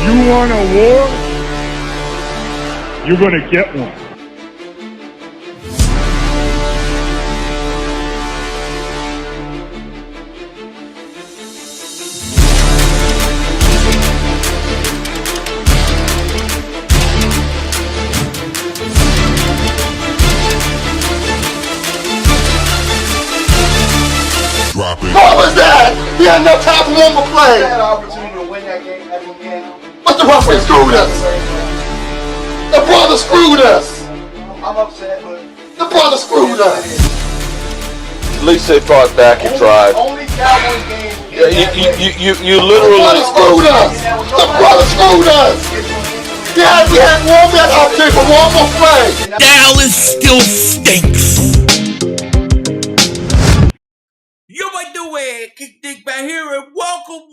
You want a war? You're going to get one. What was that? He had enough time for one more play. He had an opportunity to win that game at the end. But the referee screwed us. The brother screwed us. I'm upset, but the brother screwed us. At least they fought back and tried. Only Cowboys game. You The literally. brother screwed us. The brother screwed us. We had one man opportunity for one more play. Dallas still stinks. Yo, I do it. Kick Dingbat here, and welcome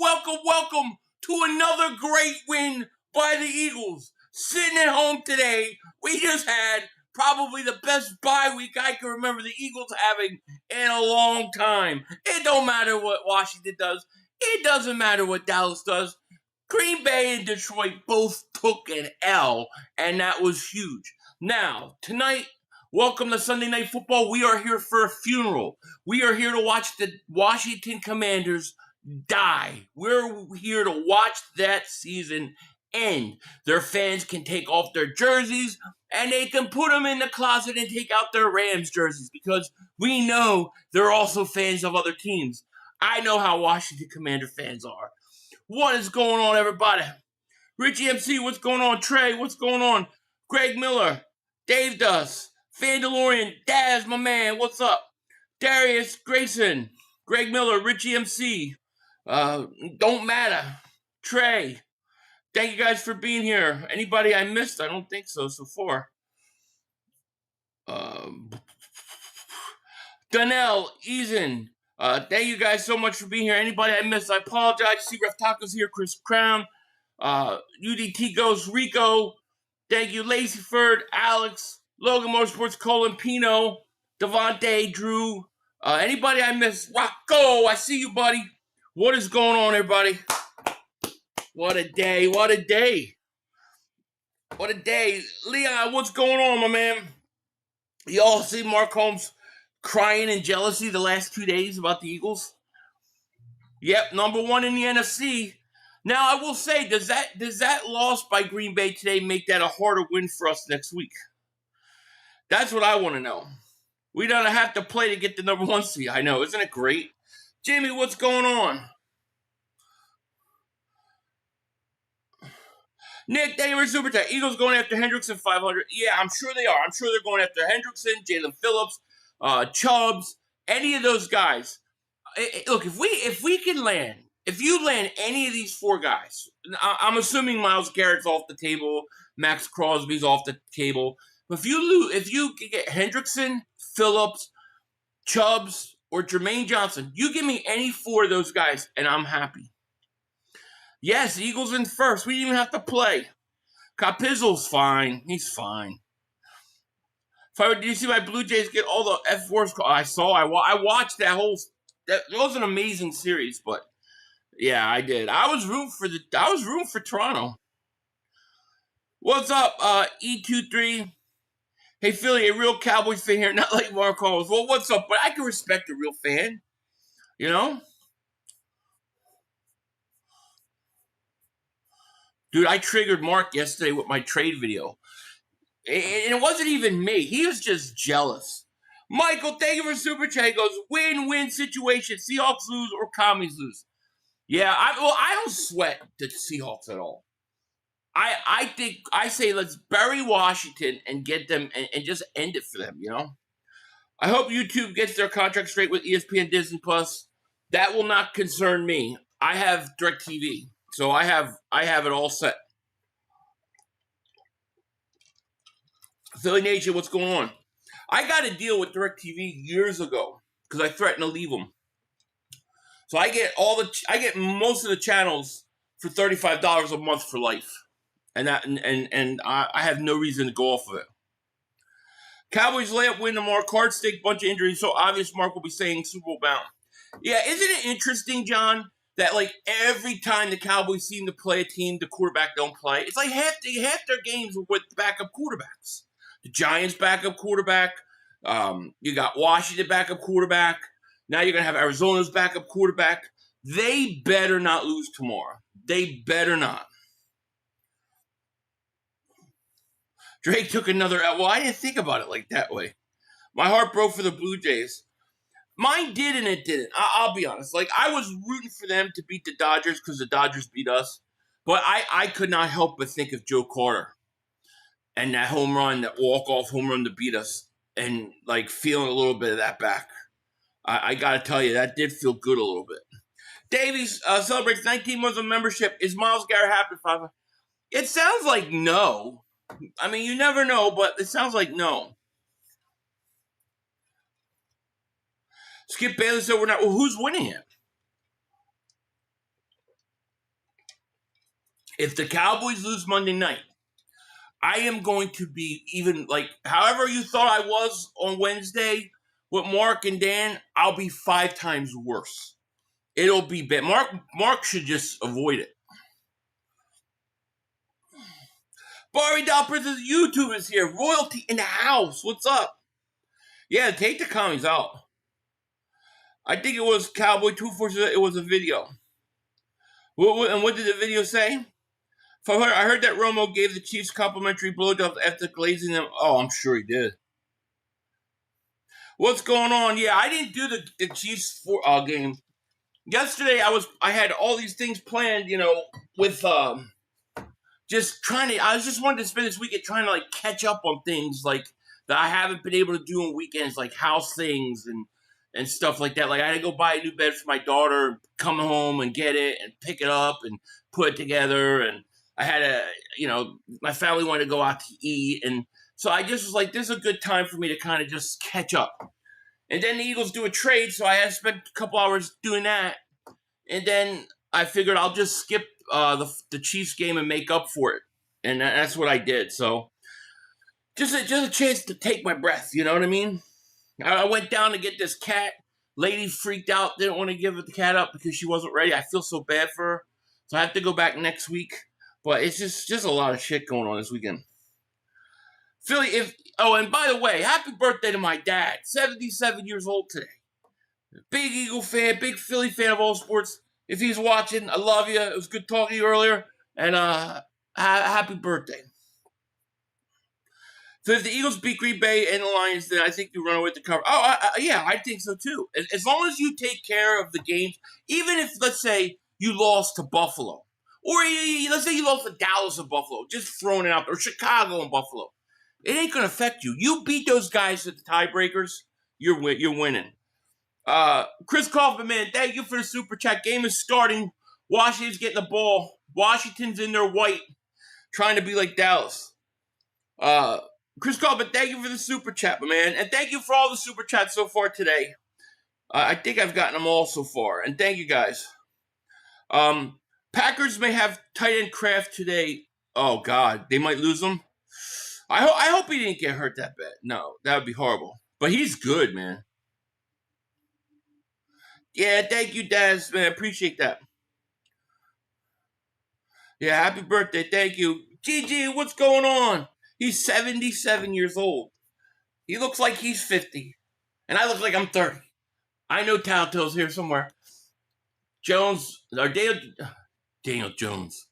to another great win by the Eagles. Sitting at home today, we just had probably the best bye week I can remember the Eagles having in a long time. It don't matter what Washington does. It doesn't matter what Dallas does. Green Bay and Detroit both took an L, and that was huge. Now, tonight, welcome to Sunday Night Football. We are here for a funeral. We are here to watch the Washington Commanders die. We're here to watch that season end. Their fans can take off their jerseys, and they can put them in the closet and take out their Rams jerseys, because we know they're also fans of other teams. I know how Washington Commander fans are. What is going on, everybody? Richie MC, what's going on? Trey, what's going on? Greg Miller, Dave Dust, Vandalorian, Daz, my man, what's up? Darius Grayson, Greg Miller, Richie MC, Don't Matter, Trey. Thank you guys for being here. Anybody I missed? I don't think so far. Donnell, Eason, thank you guys so much for being here. Anybody I missed, I apologize. See Ref Tacos here, Chris Crown, UDT Ghost, Rico, thank you, Laceyford, Alex, Logan Motorsports, Colin Pino, Devontae, Drew, anybody I missed, Rocco, I see you, buddy. What is going on, everybody? What a day, what a day. What a day. Leon, what's going on, my man? Y'all see Mark Holmes crying in jealousy the last 2 days about the Eagles? Yep, number one in the NFC. Now, I will say, does that loss by Green Bay today make that a harder win for us next week? That's what I want to know. We don't have to play to get the number one seed. I know, isn't it great? Jimmy, what's going on? Nick, thank you for Super Chat. Eagles going after Hendrickson 500. Yeah, I'm sure they are. I'm sure they're going after Hendrickson, Jalen Phillips, Chubbs, any of those guys. Look, if we can land, if you land any of these four guys, I'm assuming Myles Garrett's off the table, Max Crosby's off the table. But if you can get Hendrickson, Phillips, Chubbs, or Jermaine Johnson, you give me any four of those guys, and I'm happy. Yes, Eagles in first. We didn't even have to play. Capizzle's fine. He's fine. Did you see my Blue Jays get all the F4s? I saw. I watched that whole. That was an amazing series, but yeah, I did. I was rooting for Toronto. What's up, E23? Hey Philly, a real Cowboys fan here, not like Mark Holmes. Well, what's up? But I can respect a real fan. You know. Dude, I triggered Mark yesterday with my trade video. And it wasn't even me. He was just jealous. Michael, thank you for Super Chat. He goes, win-win situation. Seahawks lose or Commies lose. Yeah, I don't sweat the Seahawks at all. I say let's bury Washington and get them and just end it for them, you know? I hope YouTube gets their contract straight with ESPN Disney Plus. That will not concern me. I have DirecTV. So I have it all set. Philly Nation, what's going on? I got a deal with DirecTV years ago because I threatened to leave them. So I get most of the channels for $35 a month for life, and I have no reason to go off of it. Cowboys layup win tomorrow. Card stake, bunch of injuries. So obvious Mark will be saying Super Bowl bound. Yeah, isn't it interesting, John? that like every time the Cowboys seem to play a team, the quarterback don't play. It's like half their games with backup quarterbacks. The Giants backup quarterback. You got Washington backup quarterback. Now you're gonna have Arizona's backup quarterback. They better not lose tomorrow. They better not. Drake took another L. Well, I didn't think about it like that way. My heart broke for the Blue Jays. Mine did and it didn't. I'll be honest. Like, I was rooting for them to beat the Dodgers because the Dodgers beat us. But I could not help but think of Joe Carter and that home run, that walk-off home run to beat us, and, like, feeling a little bit of that back. I got to tell you, that did feel good a little bit. Davies celebrates 19 months of membership. Is Myles Garrett happy? It sounds like no. I mean, you never know, but it sounds like no. Skip Bayless said we're not. Well, who's winning it? If the Cowboys lose Monday night, I am going to be even like however you thought I was on Wednesday with Mark and Dan, I'll be 5 times worse. It'll be bad. Mark should just avoid it. Barbie Doll Princess YouTube is here. Royalty in the house. What's up? Yeah, take the comments out. I think it was Cowboy 247. It was a video. And what did the video say? I heard that Romo gave the Chiefs complimentary blowjobs after glazing them. Oh, I'm sure he did. What's going on? Yeah, I didn't do the Chiefs game. Yesterday, I had all these things planned, you know, with just trying to. I was just wanted to spend this weekend trying to like catch up on things like that I haven't been able to do on weekends, like house things and stuff like that. Like I had to go buy a new bed for my daughter, come home and get it and pick it up and put it together. And I had my family wanted to go out to eat. And so I just was like, this is a good time for me to kind of just catch up. And then the Eagles do a trade, so I had to spend a couple hours doing that. And then I figured I'll just skip the Chiefs game and make up for it. And that's what I did. So just a chance to take my breath, you know what I mean? I went down to get this cat. Lady freaked out, didn't want to give the cat up because she wasn't ready. I feel so bad for her. So I have to go back next week. But it's just a lot of shit going on this weekend. Philly, and by the way, happy birthday to my dad. 77 years old today. Big Eagle fan, big Philly fan of all sports. If he's watching, I love you. It was good talking to you earlier. And happy birthday. So if the Eagles beat Green Bay and the Lions, then I think you run away with the cover. Yeah, I think so too. As long as you take care of the games, even if, let's say, you lost to Buffalo. Or let's say you lost to Dallas and Buffalo, just throwing it out there, or Chicago and Buffalo. It ain't going to affect you. You beat those guys at the tiebreakers, you're winning. Chris Kaufman, man, thank you for the super chat. Game is starting. Washington's getting the ball. Washington's in their white, trying to be like Dallas. Chris Kaufman, thank you for the super chat, my man. And thank you for all the super chats so far today. I think I've gotten them all so far. And thank you guys. Packers may have tight end Kraft today. Oh, God. They might lose him. I hope he didn't get hurt that bad. No, that would be horrible. But he's good, man. Yeah, thank you, Daz, man. Appreciate that. Yeah, happy birthday. Thank you. GG, what's going on? He's 77 years old. He looks like he's 50. And I look like I'm 30. I know Talto's here somewhere. Jones, or Daniel Jones.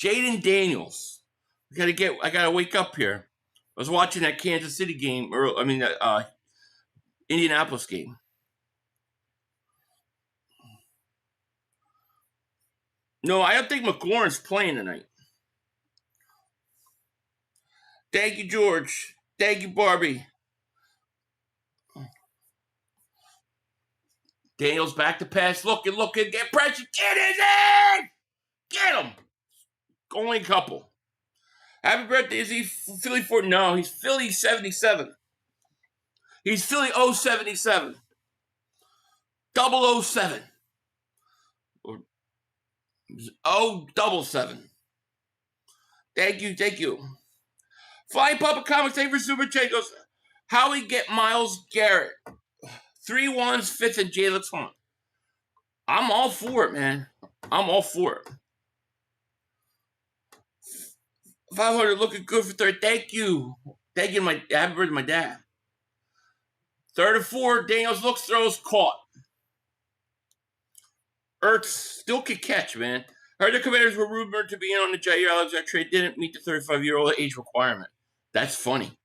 Jaden Daniels. I gotta wake up here. I was watching that Kansas City game, Indianapolis game. No, I don't think McLaurin's playing tonight. Thank you, George. Thank you, Barbie. Daniels back to pass. Looking, get pressure. Get his in! Get him! Only a couple. Happy birthday. Is he Philly 4? No, he's Philly 77. He's Philly 077. 007. Or 077. Thank you. Flying Papa Comics, thank you for Super Chat. Goes, how we get Myles Garrett? 3 1s, 5th, and Jalen Hunt. I'm all for it, man. I'm all for it. 500 looking good for third. Thank you. Thank you, happy birthday to my dad. Third and 4, Daniels looks, throws, caught. Ertz still could catch, man. Heard the Commanders were rumored to be in on the Jair Alexander trade. Didn't meet the 35-year-old age requirement. That's funny.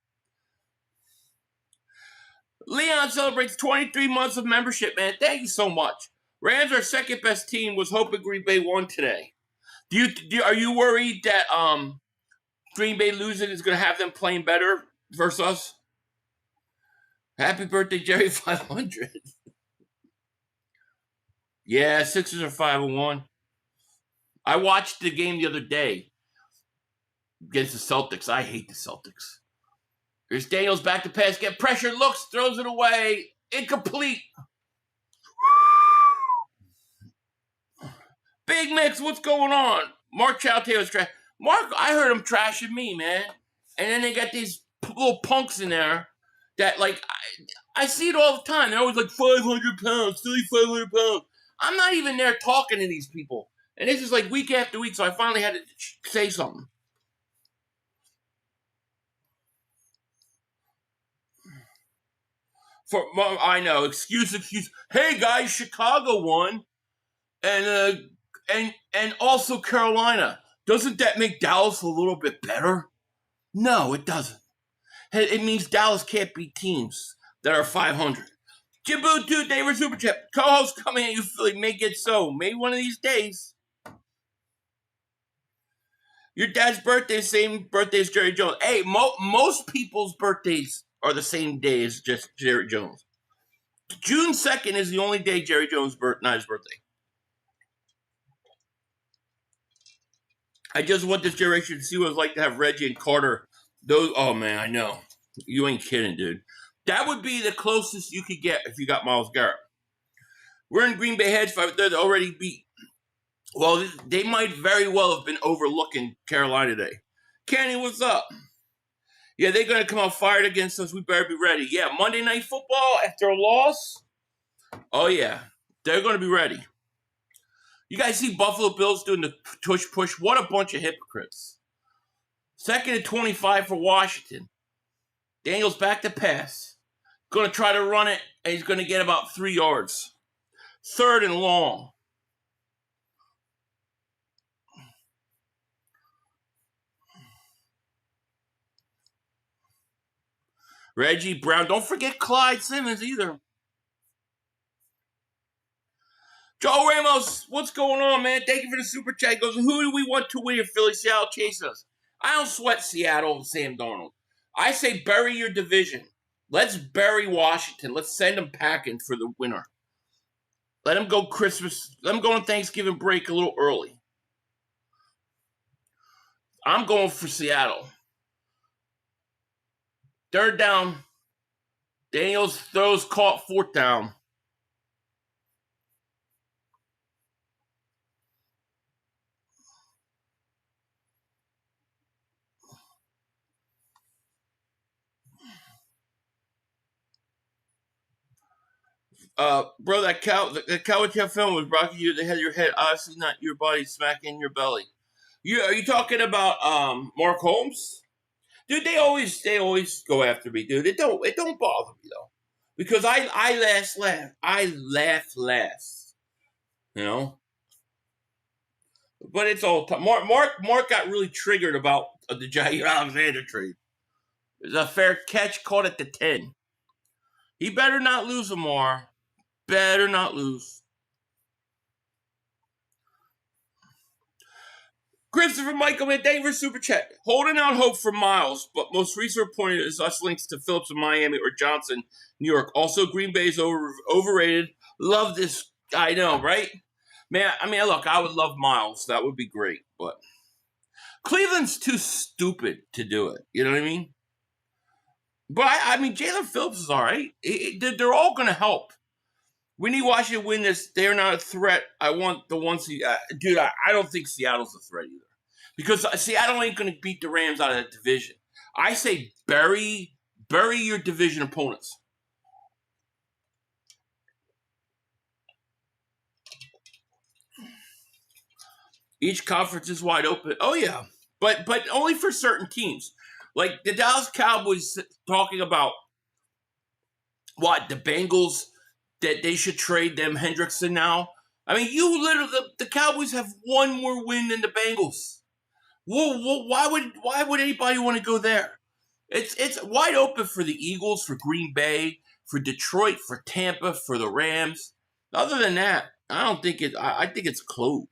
Leon celebrates 23 months of membership, man. Thank you so much. Rams, our second best team, was hoping Green Bay won today. Are you worried that Green Bay losing is going to have them playing better versus us? Happy birthday, Jerry 500. Yeah, Sixers are 5-1. I watched the game the other day against the Celtics. I hate the Celtics. Here's Daniels back to pass. Get pressure, looks, throws it away. Incomplete. Big Mix, what's going on? Mark Chowtail's trash. Mark, I heard him trashing me, man. And then they got these little punks in there that, like, I see it all the time. They're always like 500 pounds, silly 500 pounds. I'm not even there talking to these people. And this is like week after week, so I finally had to say something. I know, excuse. Hey guys, Chicago won, and also Carolina. Doesn't that make Dallas a little bit better? No, it doesn't. It means Dallas can't beat teams that are 500. Jiboo, dude, they were super chat. Co-host coming at you, Philly. Make it so. Maybe one of these days. Your dad's birthday, same birthday as Jerry Jones. Hey, most people's birthdays are the same day as just Jerry Jones. June 2nd is the only day Jerry Jones' not his birthday. I just want this generation to see what it's like to have Reggie and Carter. Oh man, I know. You ain't kidding, dude. That would be the closest you could get if you got Myles Garrett. We're in Green Bay heads, they're already beat. Well, they might very well have been overlooking Carolina today. Kenny, what's up? Yeah, they're going to come out fired against us. We better be ready. Yeah, Monday Night Football after a loss? Oh, yeah. They're going to be ready. You guys see Buffalo Bills doing the tush push? What a bunch of hypocrites. 2nd and 25 for Washington. Daniels back to pass. Going to try to run it, and he's going to get about 3 yards. 3rd and long. Reggie Brown. Don't forget Clyde Simmons either. Joe Ramos, what's going on, man? Thank you for the super chat. He goes, who do we want to win if Philly Seattle chase us? I don't sweat Seattle and Sam Darnold. I say bury your division. Let's bury Washington. Let's send them packing for the winner. Let them go Christmas. Let them go on Thanksgiving break a little early. I'm going for Seattle. 3rd down. Daniels throws caught 4th down. Bro, that cow with your film was rocking you the head of your head, obviously not your body smacking your belly. Are you talking about Mark Holmes? Dude, they always go after me, dude. It don't bother me though. Because I laugh last. You know? But it's all time. Mark got really triggered about the Jair Alexander trade. It was a fair catch, caught at the 10. He better not lose, Amar. Better not lose. Christopher Michael, man, thank you for super chat. Holding out hope for Miles, but most recent report is us links to Phillips in Miami or Johnson, New York. Also, Green Bay's overrated. Love this. I know, right? Man, I mean, look, I would love Miles. That would be great, but Cleveland's too stupid to do it. You know what I mean? But, I mean, Jalen Phillips is all right. They're all going to help. We need Washington to win this. They're not a threat. I want the ones dude, I don't think Seattle's a threat either. Because Seattle ain't going to beat the Rams out of that division. I say bury your division opponents. Each conference is wide open. Oh yeah, but only for certain teams. Like the Dallas Cowboys talking about what the Bengals that they should trade them Hendrickson now. I mean, you literally the Cowboys have one more win than the Bengals. Well, why would anybody want to go there? It's wide open for the Eagles, for Green Bay, for Detroit, for Tampa, for the Rams. Other than that, I don't think it. I think it's close.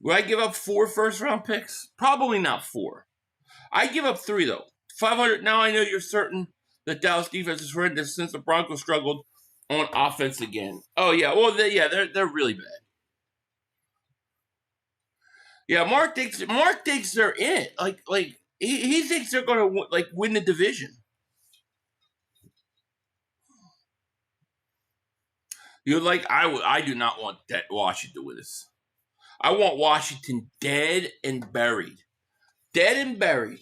Would I give up 4 first-round picks? Probably not 4. I give up 3 though. 500. Now I know you're certain that Dallas defense is horrendous since the Broncos struggled on offense again. Oh yeah, well they're really bad. Yeah, Mark thinks they're in it. Like he thinks they're gonna win the division. You're like I do not want that Washington with us. I want Washington dead and buried. Dead and buried.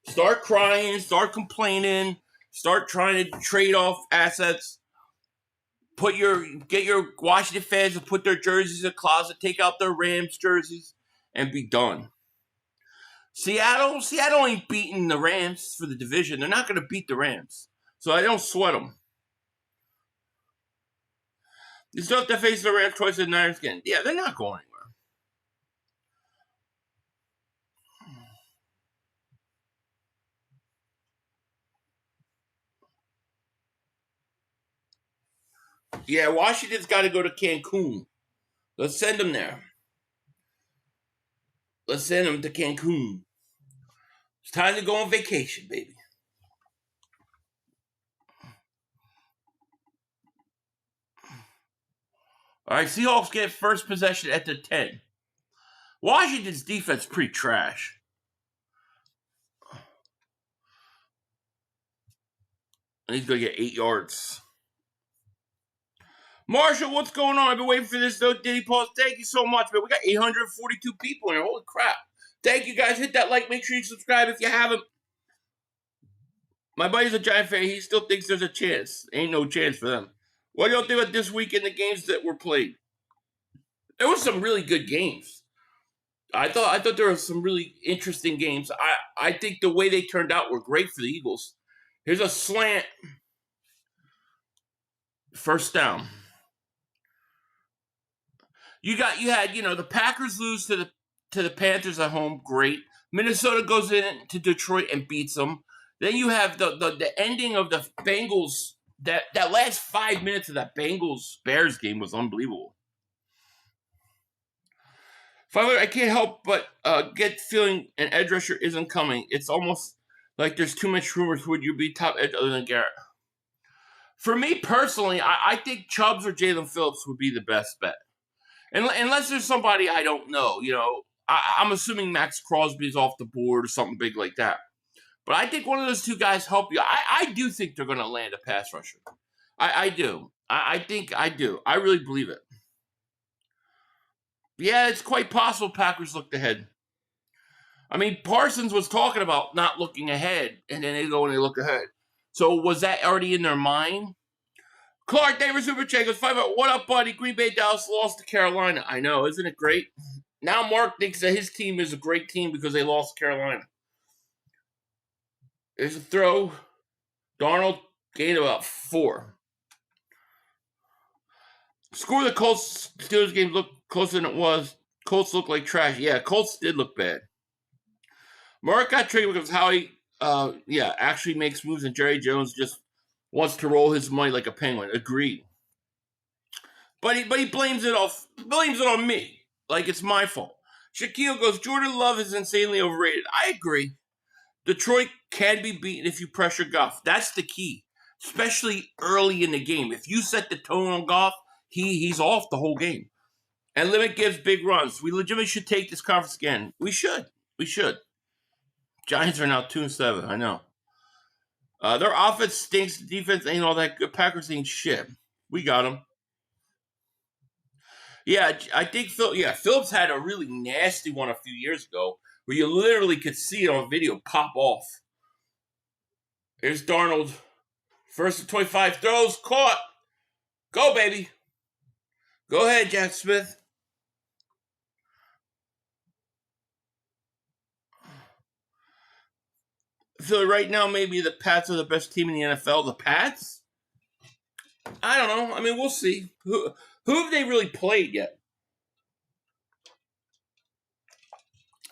Start crying, start complaining, start trying to trade off assets. Get your Washington fans to put their jerseys in the closet, take out their Rams jerseys, and be done. Seattle ain't beating the Rams for the division. They're not going to beat the Rams. So I don't sweat them. You still have to face the Rams twice in the Niners again. Yeah, they're not going anywhere. Yeah, Washington's got to go to Cancun. Let's send them there. Let's send them to Cancun. It's time to go on vacation, baby. All right, Seahawks get first possession at the 10. Washington's defense pretty trash. And he's going to get 8 yards. Marshall, what's going on? I've been waiting for this, though. Diddy Pause, thank you so much, man. We got 842 people in here. Holy crap. Thank you, guys. Hit that like. Make sure you subscribe if you haven't. My buddy's a Giant fan. He still thinks there's a chance. Ain't no chance for them. What do y'all think about this week and the games that were played? There were some really good games. I thought there were some really interesting games. I think the way they turned out were great for the Eagles. Here's a slant. First down. You had the Packers lose to the Panthers at home, great. Minnesota goes in to Detroit and beats them. Then you have the ending of the Bengals. That last 5 minutes of that Bengals-Bears game was unbelievable. Finally, I can't help but get the feeling an edge rusher isn't coming. It's almost like there's too much rumors. Would you be top edge other than Garrett? For me personally, I think Chubbs or Jalen Phillips would be the best bet. Unless there's somebody I don't know. I'm assuming Max Crosby's off the board or something big like that. But I think one of those two guys help you. I do think they're going to land a pass rusher. I do. I think I do. I really believe it. Yeah, it's quite possible Packers looked ahead. I mean, Parsons was talking about not looking ahead, and then they go and they look ahead. So was that already in their mind? Clark Davis Super Chat goes, 5 out. What up, buddy? Green Bay Dallas lost to Carolina. I know, isn't it great? Now Mark thinks that his team is a great team because they lost to Carolina. There's a throw. Darnold gained about 4. Score of the Colts Steelers game looked closer than it was. Colts looked like trash. Yeah, Colts did look bad. Mark got triggered because Howie, actually makes moves, and Jerry Jones just wants to roll his money like a penguin. Agreed. But he blames it on me. Like it's my fault. Shaquille goes, Jordan Love is insanely overrated. I agree. Detroit can be beaten if you pressure Goff. That's the key. Especially early in the game. If you set the tone on Goff, he's off the whole game. And limit gives big runs. We legitimately should take this conference again. We should. Giants are now 2-7. I know. Their offense stinks. The defense ain't all that good. Packers ain't shit. We got them. Yeah, I think Phillips had a really nasty one a few years ago where you literally could see it on video pop off. Here's Darnold. First and 25 throws, caught. Go, baby. Go ahead, Jack Smith. I feel right now maybe the Pats are the best team in the NFL. The Pats? I don't know. I mean, we'll see. Who have they really played yet?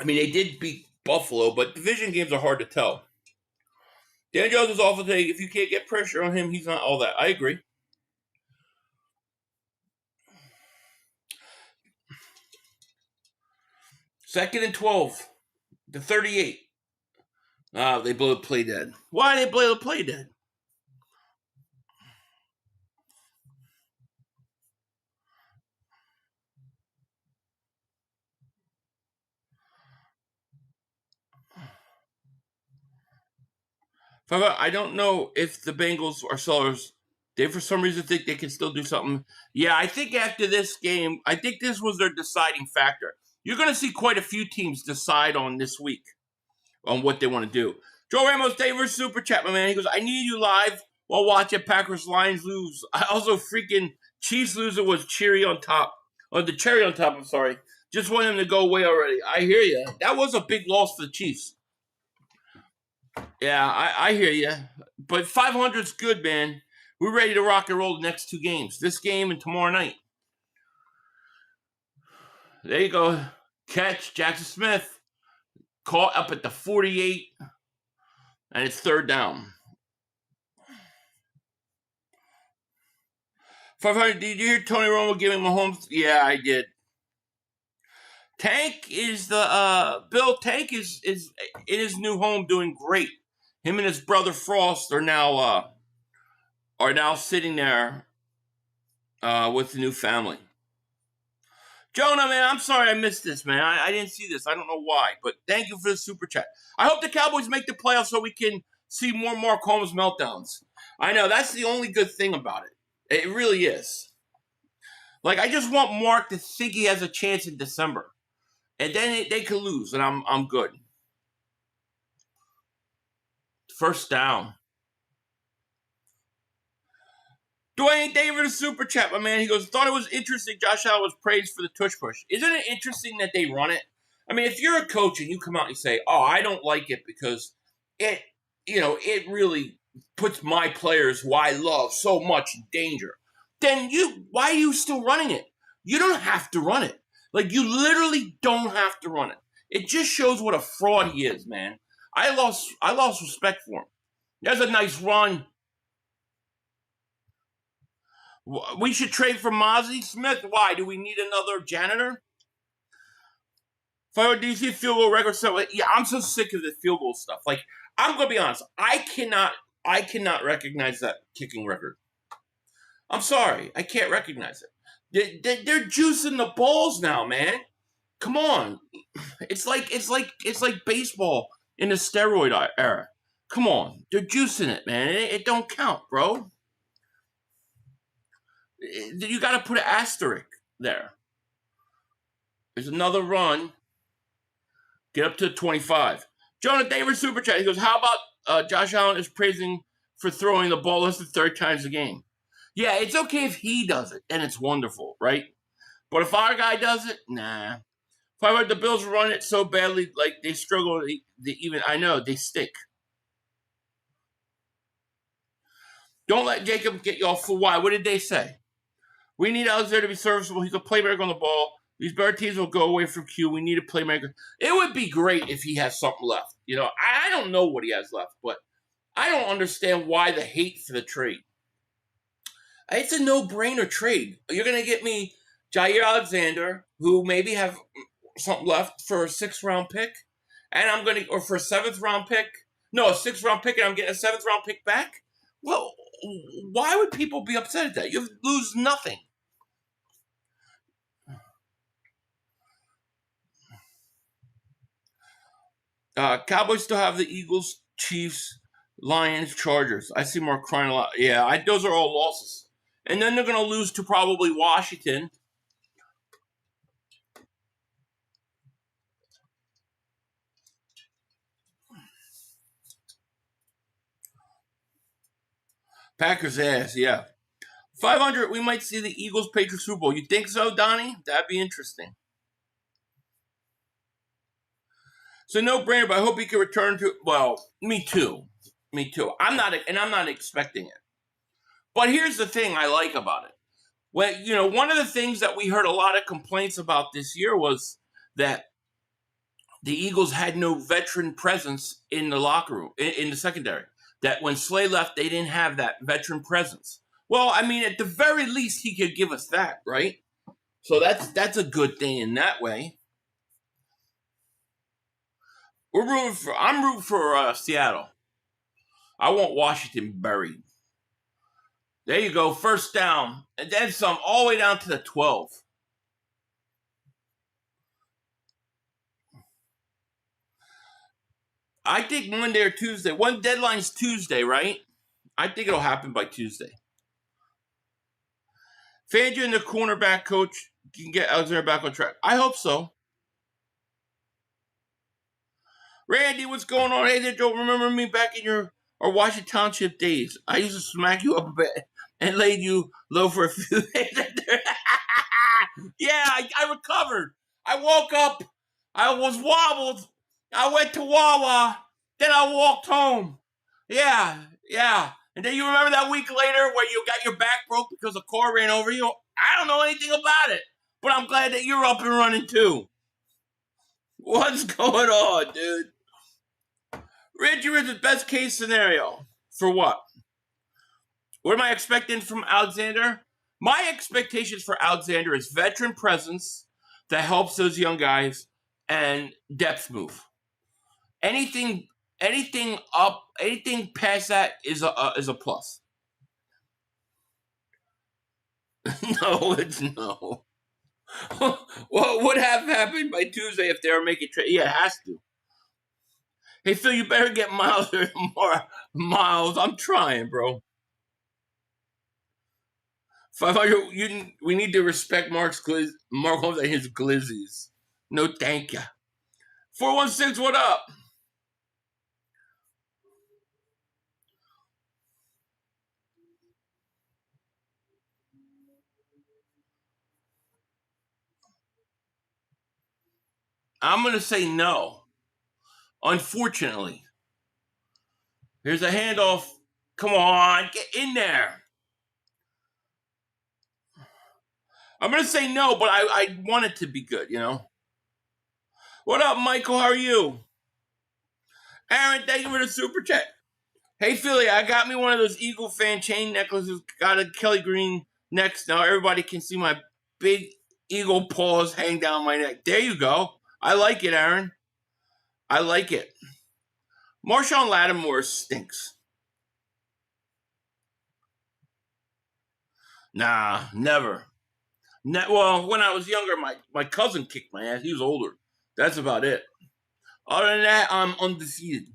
I mean, they did beat Buffalo, but division games are hard to tell. Dan Jones is awful today. If you can't get pressure on him, he's not all that. I agree. Second and 12. The 38. They blew the play dead. Why did they blow the play dead? I don't know if the Bengals are sellers. They, for some reason, think they can still do something. Yeah, I think after this game, I think this was their deciding factor. You're going to see quite a few teams decide on this week on what they want to do. Joe Ramos, David Super Chat, my man. He goes, I need you live while watching Packers Lions lose. I also freaking Chiefs loser was cherry on top. Or the cherry on top, I'm sorry. Just want him to go away already. I hear you. That was a big loss for the Chiefs. Yeah, I hear you. But 500's good, man. We're ready to rock and roll the next two games. This game and tomorrow night. There you go. Catch, Jackson Smith. Caught up at the 48. And it's third down. 500, did you hear Tony Romo giving Mahomes? Yeah, I did. Tank is Bill Tank is in his new home doing great. Him and his brother Frost are now sitting there with the new family. Jonah, man, I'm sorry I missed this, man. I didn't see this. I don't know why, but thank you for the super chat. I hope the Cowboys make the playoffs so we can see more Mark Holmes meltdowns. I know, that's the only good thing about it. It really is. Like, I just want Mark to think he has a chance in December. And then they could lose, and I'm good. First down. Dwayne David, a super chat, my man. He goes, thought it was interesting Josh Allen was praised for the tush push. Isn't it interesting that they run it? I mean, if you're a coach and you come out and you say, oh, I don't like it because it really puts my players who I love so much in danger, then why are you still running it? You don't have to run it. Like, you literally don't have to run it. It just shows what a fraud he is, man. I lost respect for him. There's a nice run. We should trade for Mozzie Smith. Why? Do we need another janitor? Do you see field goal record stuff? Yeah, I'm so sick of the field goal stuff. Like, I'm gonna be honest. I cannot recognize that kicking record. I'm sorry, I can't recognize it. They're juicing the balls now, man. Come on, it's like baseball in the steroid era. Come on, they're juicing it, man. It don't count, bro. You got to put an asterisk there. There's another run. Get up to 25. Jonah Davis super chat. He goes, how about Josh Allen is praising for throwing the ball less than 30 times a game? Yeah, it's okay if he does it, and it's wonderful, right? But if our guy does it, nah. If I heard the Bills run it so badly, like they struggle, I know, they stick. Don't let Jacob get you off for why. What did they say? We need Alexander to be serviceable. He's a playmaker on the ball. These better teams will go away from Q. We need a playmaker. It would be great if he has something left. You know, I don't know what he has left, but I don't understand why the hate for the trade. It's a no-brainer trade. You're going to get me Jair Alexander, who maybe have something left for a 6th-round pick, and or for a 7th-round pick. No, a 6th-round pick, and I'm getting a 7th-round pick back? Well, why would people be upset at that? You lose nothing. Cowboys still have the Eagles, Chiefs, Lions, Chargers. I see more crying a lot. Yeah, those are all losses. And then they're going to lose to probably Washington. Packers ass, yeah. 500, we might see the Eagles Patriots Super Bowl. You think so, Donnie? That'd be interesting. So no brainer, but I hope he can return to. Well, me too. I'm not expecting it. But here's the thing I like about it. Well, one of the things that we heard a lot of complaints about this year was that the Eagles had no veteran presence in the locker room, in the secondary. That when Slay left, they didn't have that veteran presence. Well, I mean, at the very least, he could give us that, right? So that's a good thing in that way. I'm rooting for Seattle. I want Washington buried. There you go, first down, and then some, all the way down to the 12. I think Monday or Tuesday. One deadline's Tuesday, right? I think it'll happen by Tuesday. Fangio and the cornerback coach can get Alexander back on track. I hope so. Randy, what's going on? Hey there, Joe. Remember me back in our Washington Township days? I used to smack you up a bit and laid you low for a few days. Yeah, I recovered. I woke up. I was wobbled. I went to Wawa. Then I walked home. Yeah. And then you remember that week later where you got your back broke because a car ran over you? I don't know anything about it. But I'm glad that you're up and running too. What's going on, dude? Reggie is the best case scenario. For what? What am I expecting from Alexander? My expectations for Alexander is veteran presence that helps those young guys and depth move. Anything past that is a plus. No, it's no. What would have happened by Tuesday if they were making trade? Yeah, it has to. Hey, Phil, you better get Miles or more Miles. I'm trying, bro. 500. We need to respect Mark Holmes and his glizzies. No, thank you. 416, what up? I'm gonna say no. Unfortunately, here's a handoff. Come on, get in there. I'm going to say no, but I want it to be good, What up, Michael? How are you? Aaron, thank you for the super chat. Hey, Philly, I got me one of those Eagle fan chain necklaces. Got a Kelly Green next. Now everybody can see my big eagle paws hang down my neck. There you go. I like it, Aaron. I like it. Marshawn Lattimore stinks. Nah, never. Well, when I was younger, my cousin kicked my ass. He was older. That's about it. Other than that, I'm undefeated.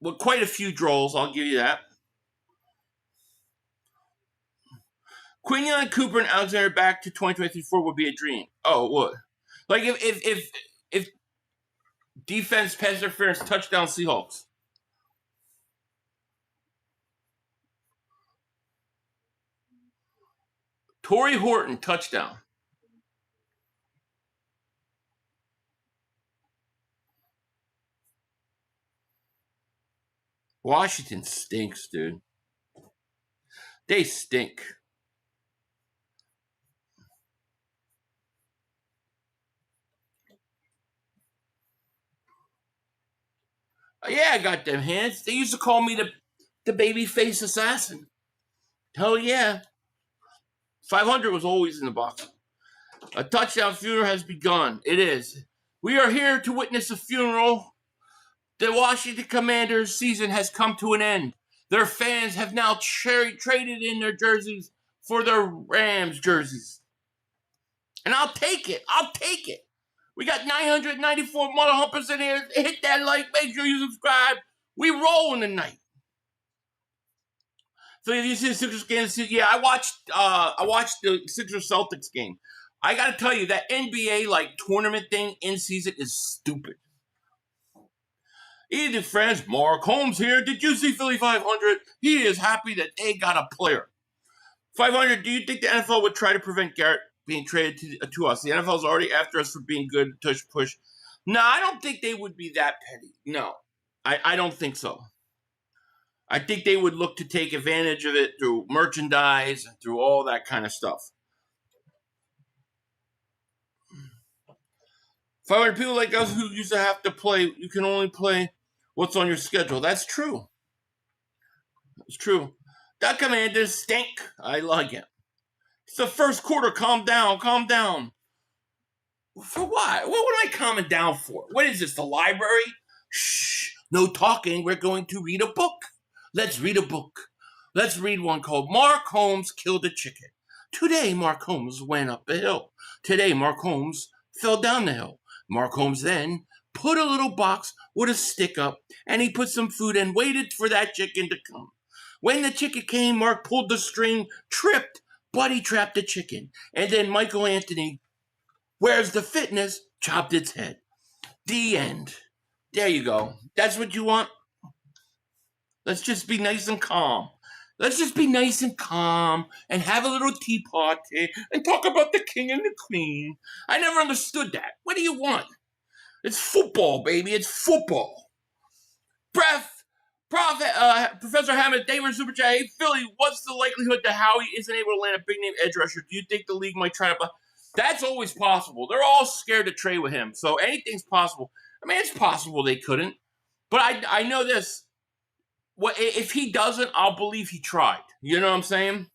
Well, quite a few draws, I'll give you that. Quinion Cooper and Alexander back to 2024 would be a dream. Oh, what? Like if defense, pass interference, touchdown, Seahawks. Torrey Horton, touchdown. Washington stinks, dude. They stink. Yeah, I got them hands. They used to call me the baby face assassin. Hell yeah. 500 was always in the box. A touchdown funeral has begun. It is. We are here to witness a funeral. The Washington Commanders season has come to an end. Their fans have now traded in their jerseys for their Rams jerseys. And I'll take it. We got 994 mother humpers in here. Hit that like. Make sure you subscribe. We rolling tonight. So you see the Sixers game? Yeah, I watched the Sixers Celtics game. I got to tell you, that NBA tournament thing in season is stupid. Evening, friends. Mark Holmes here. Did you see Philly 500? He is happy that they got a player. 500, do you think the NFL would try to prevent Garrett being traded to us? The NFL's already after us for being good, push. No, I don't think they would be that petty. No, I don't think so. I think they would look to take advantage of it through merchandise and through all that kind of stuff. 500 people like us who used to have to play, you can only play what's on your schedule. That's true. It's true. The Commanders stink. I like it. It's the first quarter. Calm down. Calm down. For what? What am I calming down for? What is this, the library? Shh. No talking. We're going to read a book. Let's read a book. Let's read one called Mark Holmes Killed a Chicken. Today, Mark Holmes went up a hill. Today, Mark Holmes fell down the hill. Mark Holmes then put a little box with a stick up, and he put some food and waited for that chicken to come. When the chicken came, Mark pulled the string, tripped, but he trapped the chicken. And then Michael Anthony, where's the fitness, chopped its head. The end. There you go. That's what you want? Let's just be nice and calm. Let's just be nice and calm and have a little tea party and talk about the king and the queen. I never understood that. What do you want? It's football, baby. It's football. Professor Hammond, David Super Chat, hey, Philly, what's the likelihood that Howie isn't able to land a big-name edge rusher? Do you think the league might try to... That's always possible. They're all scared to trade with him, so anything's possible. I mean, it's possible they couldn't. But I know this. Well, if he doesn't, I'll believe he tried. You know what I'm saying?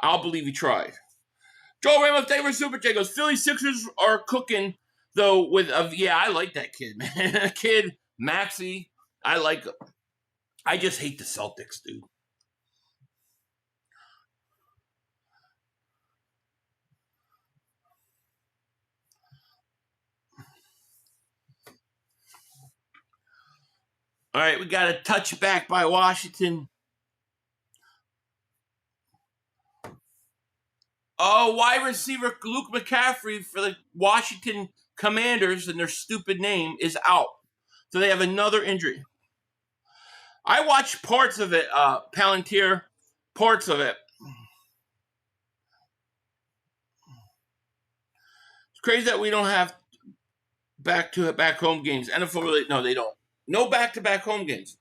I'll believe he tried. Joel Ramos, David Super Chat goes, Philly Sixers are cooking, though, with... yeah, I like that kid, man. Kid, Maxey, I like him. I just hate the Celtics, dude. All right, we got a touchback by Washington. Oh, wide receiver Luke McCaffrey for the Washington Commanders, and their stupid name, is out. So they have another injury. I watched parts of it, Palantir, parts of it. It's crazy that we don't have back-to-back home games. NFL really, no, they don't. No back-to-back home games.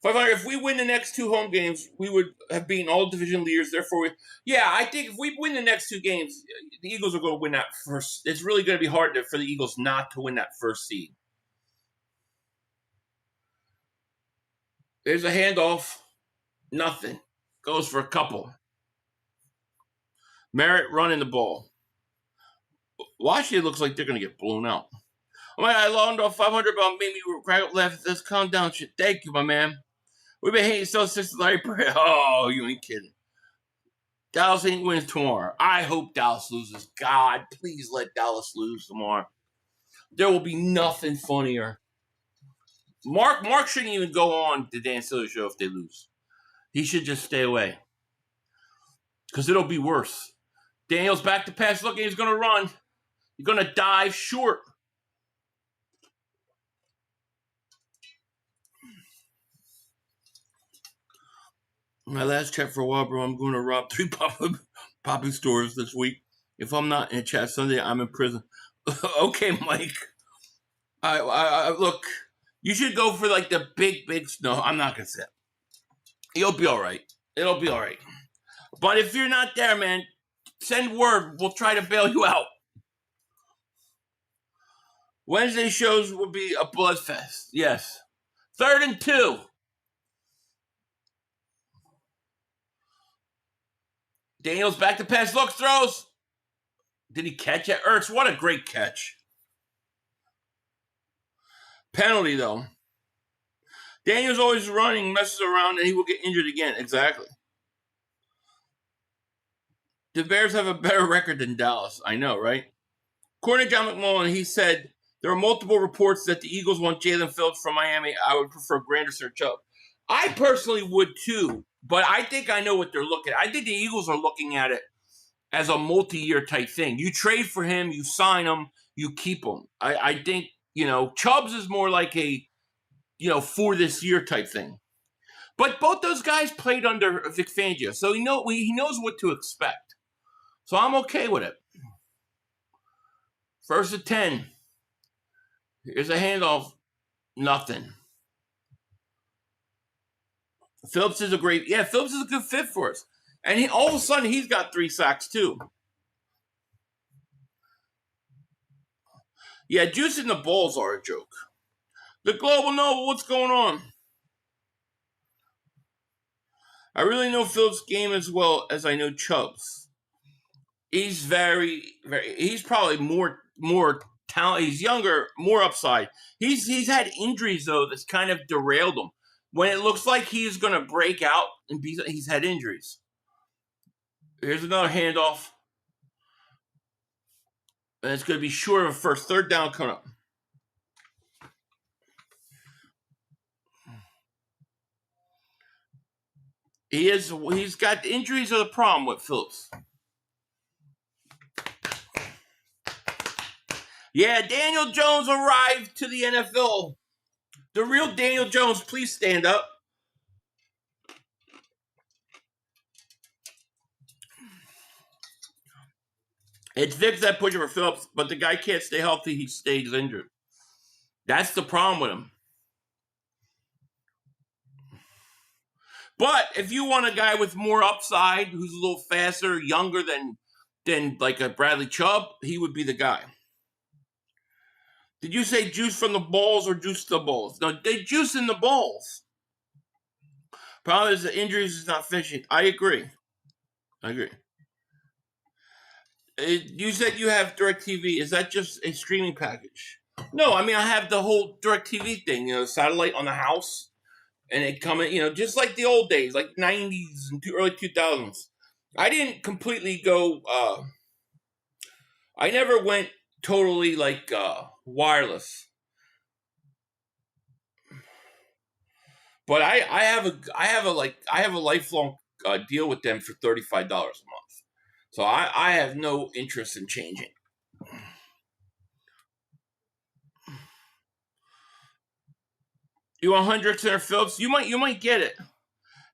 500, if we win the next two home games, we would have beaten all division leaders. Therefore, I think if we win the next two games, the Eagles are going to win that first. It's really going to be hard for the Eagles not to win that first seed. There's a handoff. Nothing. Goes for a couple. Merritt running the ball. Washington looks like they're going to get blown out. Oh my God, I loaned off 500, but made me crack up laugh. Let's calm down, shit. Thank you, my man. We've been hating so since Larry Bird. Oh, you ain't kidding. Dallas ain't wins tomorrow. I hope Dallas loses. God, please let Dallas lose tomorrow. There will be nothing funnier. Mark shouldn't even go on the Dan Siller show if they lose. He should just stay away. Because it'll be worse. Daniel's back to pass. Look, he's going to run. He's going to dive short. My last chat for a while, bro. I'm going to rob 3 poppy stores this week. If I'm not in chat Sunday, I'm in prison. Okay, Mike. I look, you should go for like the big. No, I'm not going to say it. You'll be all right. It'll be all right. But if you're not there, man, send word. We'll try to bail you out. Wednesday shows will be a bloodfest. Yes. 3rd and 2. Daniels back to pass. Look, throws. Did he catch it? Ertz, what a great catch. Penalty, though. Daniels always running, messes around, and he will get injured again. Exactly. The Bears have a better record than Dallas. I know, right? According to John McMullen, he said, there are multiple reports that the Eagles want Jalen Phillips from Miami. I would prefer Granderson or Chubb. I personally would, too. But I think I know what they're looking at. I think the Eagles are looking at it as a multi-year type thing. You trade for him, you sign him, you keep him. I think, Chubbs is more like a for this year type thing. But both those guys played under Vic Fangio, so he knows what to expect. So I'm okay with it. First and 10. Here's a handoff. Nothing. Phillips is a good fit for us. And all of a sudden, he's got 3 sacks too. Yeah, juicing the balls are a joke. The Global Nova, what's going on? I really know Phillips' game as well as I know Chubb's. He's he's probably more talent. He's younger, more upside. He's had injuries though that's kind of derailed him. When it looks like he's going to break out and he's had injuries. Here's another handoff. And it's going to be short of a first. Third down coming up. He's got injuries are the problem with Phillips. Yeah, Daniel Jones arrived to the NFL. The real Daniel Jones, please stand up. It's Vic that pushed for Phillips, but the guy can't stay healthy. He stays injured. That's the problem with him. But if you want a guy with more upside, who's a little faster, younger than like a Bradley Chubb, he would be the guy. Did you say juice from the balls or juice the balls? No, they juice in the balls. Problem is the injuries is not finishing. I agree. You said you have DirecTV. Is that just a streaming package? No, I mean I have the whole DirecTV thing. Satellite on the house. And it come in, just like the old days, like 90s and early 2000s. I didn't completely go, I never went totally like wireless. But I have a lifelong deal with them for $35 a month. So I have no interest in changing. You want Hendricks or Phillips? You might get it.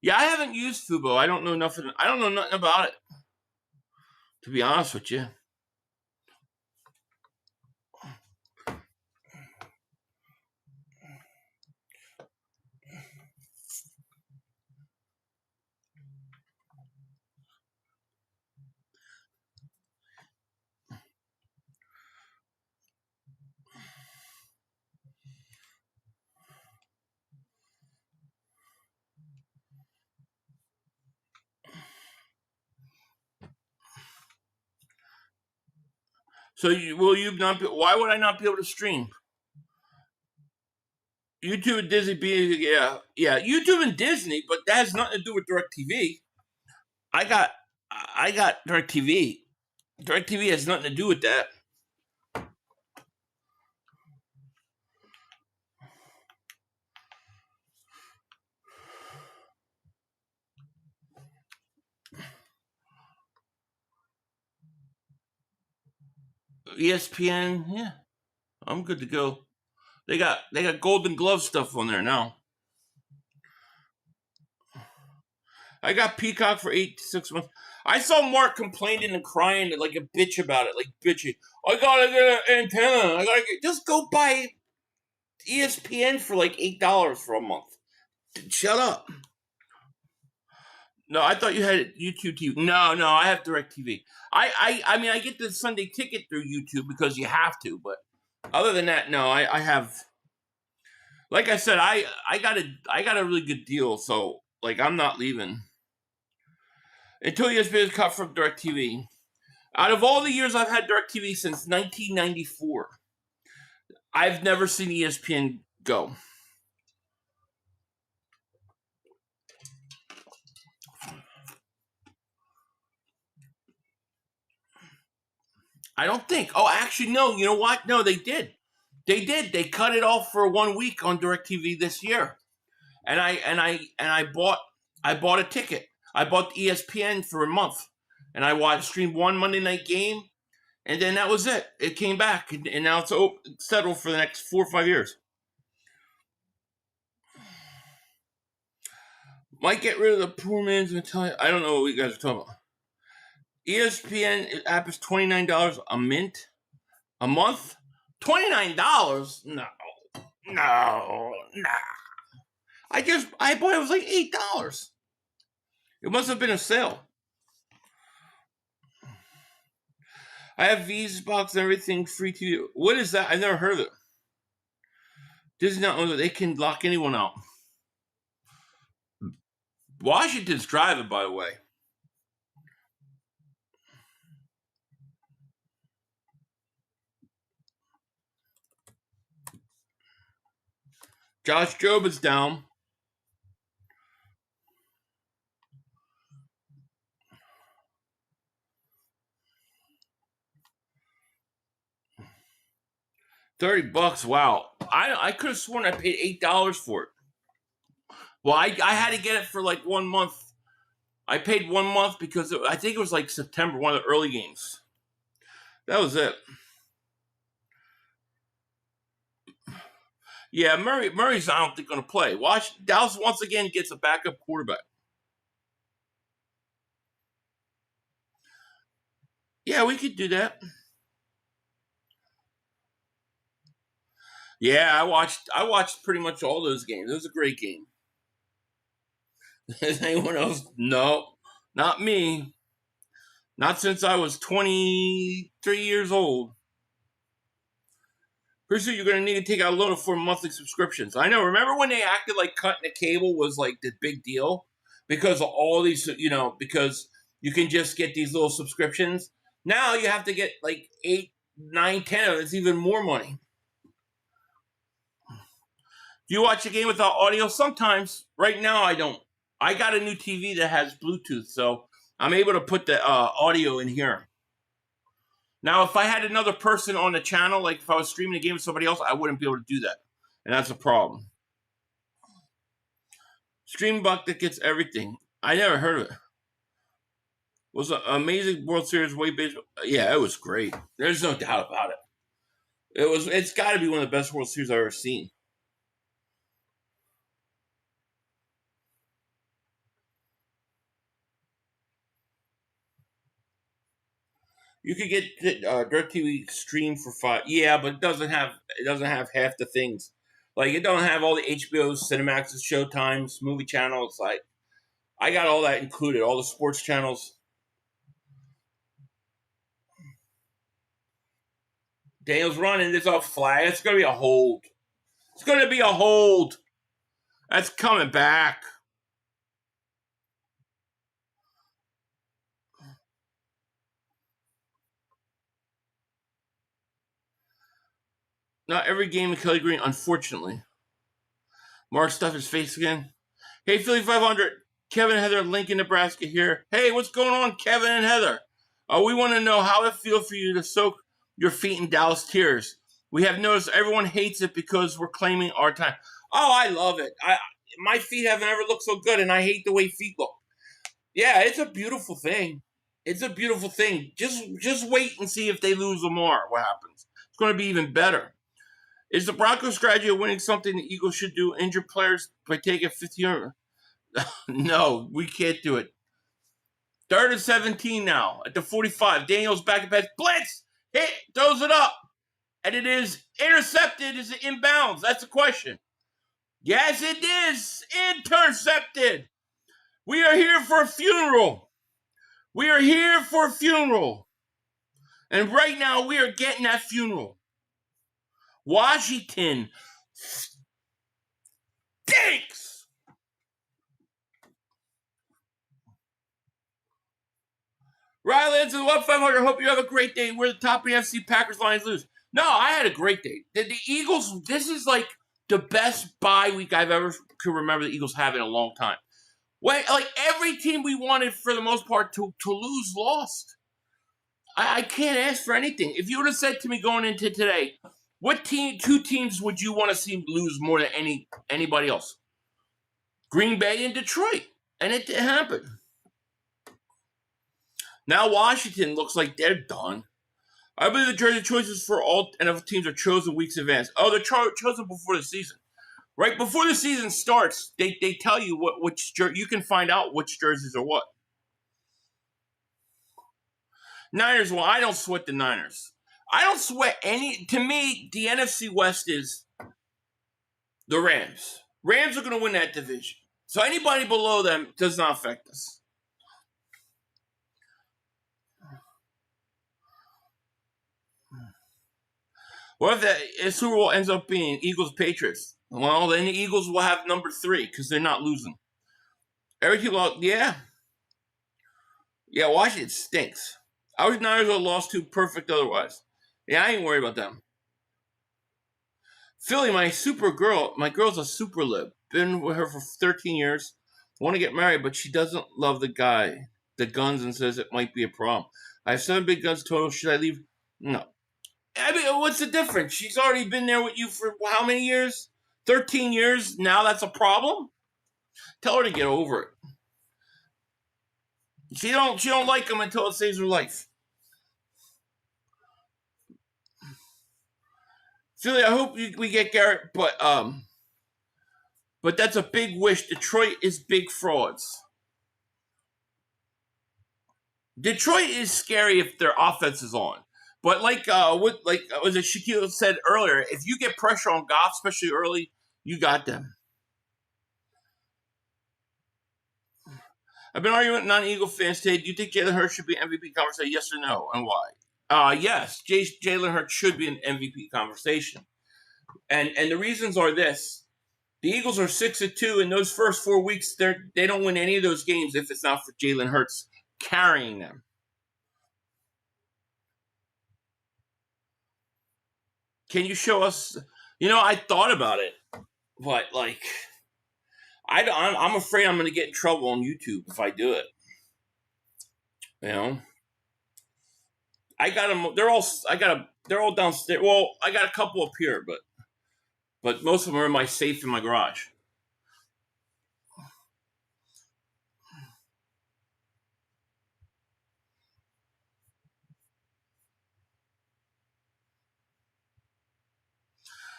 Yeah, I haven't used Fubo. I don't know nothing about it. To be honest with you. So will you not? Why would I not be able to stream? YouTube and Disney yeah. YouTube and Disney, but that has nothing to do with DirecTV. I got DirecTV. DirecTV has nothing to do with that. ESPN, yeah, I'm good to go. They got Golden Glove stuff on there now. I got Peacock for 8 to 6 months. I saw Mark complaining and crying like a bitch about it, like bitchy. I gotta get an antenna. Just go buy ESPN for like $8 for a month. Shut up. No, I thought you had YouTube TV. No, I have DirecTV. I mean, I get the Sunday ticket through YouTube because you have to, but other than that, no, I have. Like I said, I got a really good deal, so like I'm not leaving until ESPN is cut from DirecTV. Out of all the years I've had DirecTV since 1994, I've never seen ESPN go. I don't think. Oh, actually, no. You know what? No, they did. They did. They cut it off for 1 week on DirecTV this year, and I bought a ticket. I bought ESPN for a month, and I streamed one Monday night game, and then that was it. It came back, and now it's settled for the next 4 or 5 years. Might get rid of the poor man's mentality. I don't know what you guys are talking about. ESPN app is $29 a month. $29? No. I bought it was like $8. It must have been a sale. I have V's box and everything free TV. What is that? I've never heard of it. Disney not only they can lock anyone out. Washington's driving, by the way. Josh Jobin's down. $30. Wow. I could have sworn I paid $8 for it. Well, I had to get it for like 1 month. I paid 1 month because I think it was like September, one of the early games. That was it. Yeah, Murray's I don't think going to play. Dallas once again gets a backup quarterback. Yeah, we could do that. Yeah, I watched pretty much all those games. It was a great game. Is anyone else? No, not me. Not since I was 23 years old. Pretty soon you're going to need to take out a loan for monthly subscriptions. I know. Remember when they acted like cutting the cable was like the big deal? Because of all these, because you can just get these little subscriptions. Now you have to get like 8, 9, 10 of it. It's even more money. Do you watch a game without audio? Sometimes. Right now I don't. I got a new TV that has Bluetooth, so I'm able to put the audio in here. Now, if I had another person on the channel, like if I was streaming a game with somebody else, I wouldn't be able to do that. And that's a problem. Stream Buck that gets everything. I never heard of it. Was an amazing World Series way baseball. Yeah, it was great. There's no doubt about it. It's got to be one of the best World Series I've ever seen. You could get DirecTV stream for $5. Yeah, but it doesn't have half the things. Like it don't have all the HBO's, Cinemax's, Showtimes, movie channels. Like I got all that included, all the sports channels. Daniel's running. There's a flag. It's gonna be a hold. It's gonna be a hold. That's coming back. Not every game in Kelly Green, unfortunately. Mark stuffed his face again. Hey, Philly 500. Kevin and Heather, Lincoln, Nebraska here. Hey, what's going on, Kevin and Heather? We want to know how it feels for you to soak your feet in Dallas tears. We have noticed everyone hates it because we're claiming our time. Oh, I love it. My feet haven't ever looked so good, and I hate the way feet look. Yeah, it's a beautiful thing. It's a beautiful thing. Just wait and see if they lose Lamar. What happens? It's going to be even better. Is the Broncos strategy of winning something the Eagles should do? Injure players by taking 15? No, we can't do it. 3rd and 17 now at the 45. Daniels back and pass. Blitz! Hit! Throws it up. And it is intercepted. Is it inbounds? That's the question. Yes, it is. Intercepted. We are here for a funeral. We are here for a funeral. And right now we are getting that funeral. Washington stinks. Riley, it's the 1-500. Hope you have a great day. We're the top of the FC. Packers, Lions lose. No, I had a great day. The Eagles, this is like the best bye week I've ever could remember the Eagles having in a long time. Like every team we wanted for the most part to lose lost. I can't ask for anything. If you would have said to me going into today, what two teams would you want to see lose more than anybody else? Green Bay and Detroit. And it happened. Now Washington looks like they're done. I believe the jersey choices for all NFL teams are chosen weeks in advance. Oh, they're chosen before the season. Right before the season starts, they tell you which you can find out which jerseys are what. Niners, well, I don't sweat the Niners. I don't sweat any. To me, the NFC West is the Rams. Rams are going to win that division. So anybody below them does not affect us. What if the Super Bowl ends up being Eagles-Patriots? Well, then the Eagles will have number 3 because they're not losing. Every team, yeah. Yeah, Washington stinks. I wish Niners would have lost to perfect otherwise. Yeah, I ain't worried about them. Philly, my girl's a super lib. Been with her for 13 years. Want to get married, but she doesn't love the guns, and says it might be a problem. I have 7 big guns total. Should I leave? No. I mean, what's the difference? She's already been there with you for how many years? 13 years? Now that's a problem? Tell her to get over it. She don't like him until it saves her life. Philly, I hope we get Garrett, but that's a big wish. Detroit is big frauds. Detroit is scary if their offense is on. But like was it Shaquille said earlier, if you get pressure on Goff, especially early, you got them. I've been arguing with non-Eagle fans today. Do you think Jalen Hurts should be an MVP conversation? Yes or no, and why? Yes, Jalen Hurts should be an MVP conversation, and the reasons are this: the Eagles are 6-2, and those first 4 weeks they don't win any of those games if it's not for Jalen Hurts carrying them. Can you show us? I thought about it, but I'm afraid I'm going to get in trouble on YouTube if I do it. I got them. They're all downstairs. Well, I got a couple up here, but most of them are in my safe in my garage.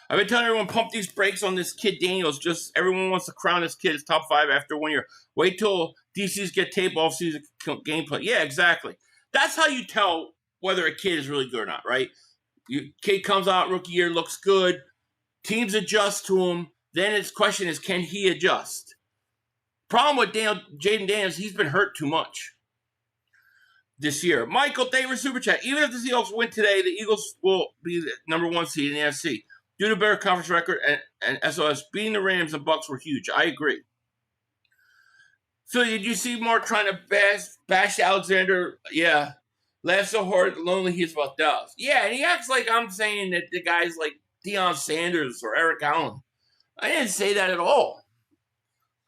I've been telling everyone, pump these brakes on this kid Daniels. Just everyone wants to crown this kid as top 5 after 1 year. Wait till DCs get tape off season gameplay. Yeah, exactly. That's how you tell whether a kid is really good or not, right? Kid comes out, rookie year, looks good. Teams adjust to him. Then its question is, can he adjust? Problem with Jaden Daniels, he's been hurt too much this year. Michael, thank you for Super Chat. Even if the Seahawks win today, the Eagles will be the number 1 seed in the NFC. Due to better conference record and SOS, beating the Rams and Bucks were huge. I agree. Phil, did you see Mark trying to bash Alexander? Yeah. Laugh so hard, lonely he is about Dallas. Yeah, and he acts like I'm saying that the guy's like Deion Sanders or Eric Allen. I didn't say that at all.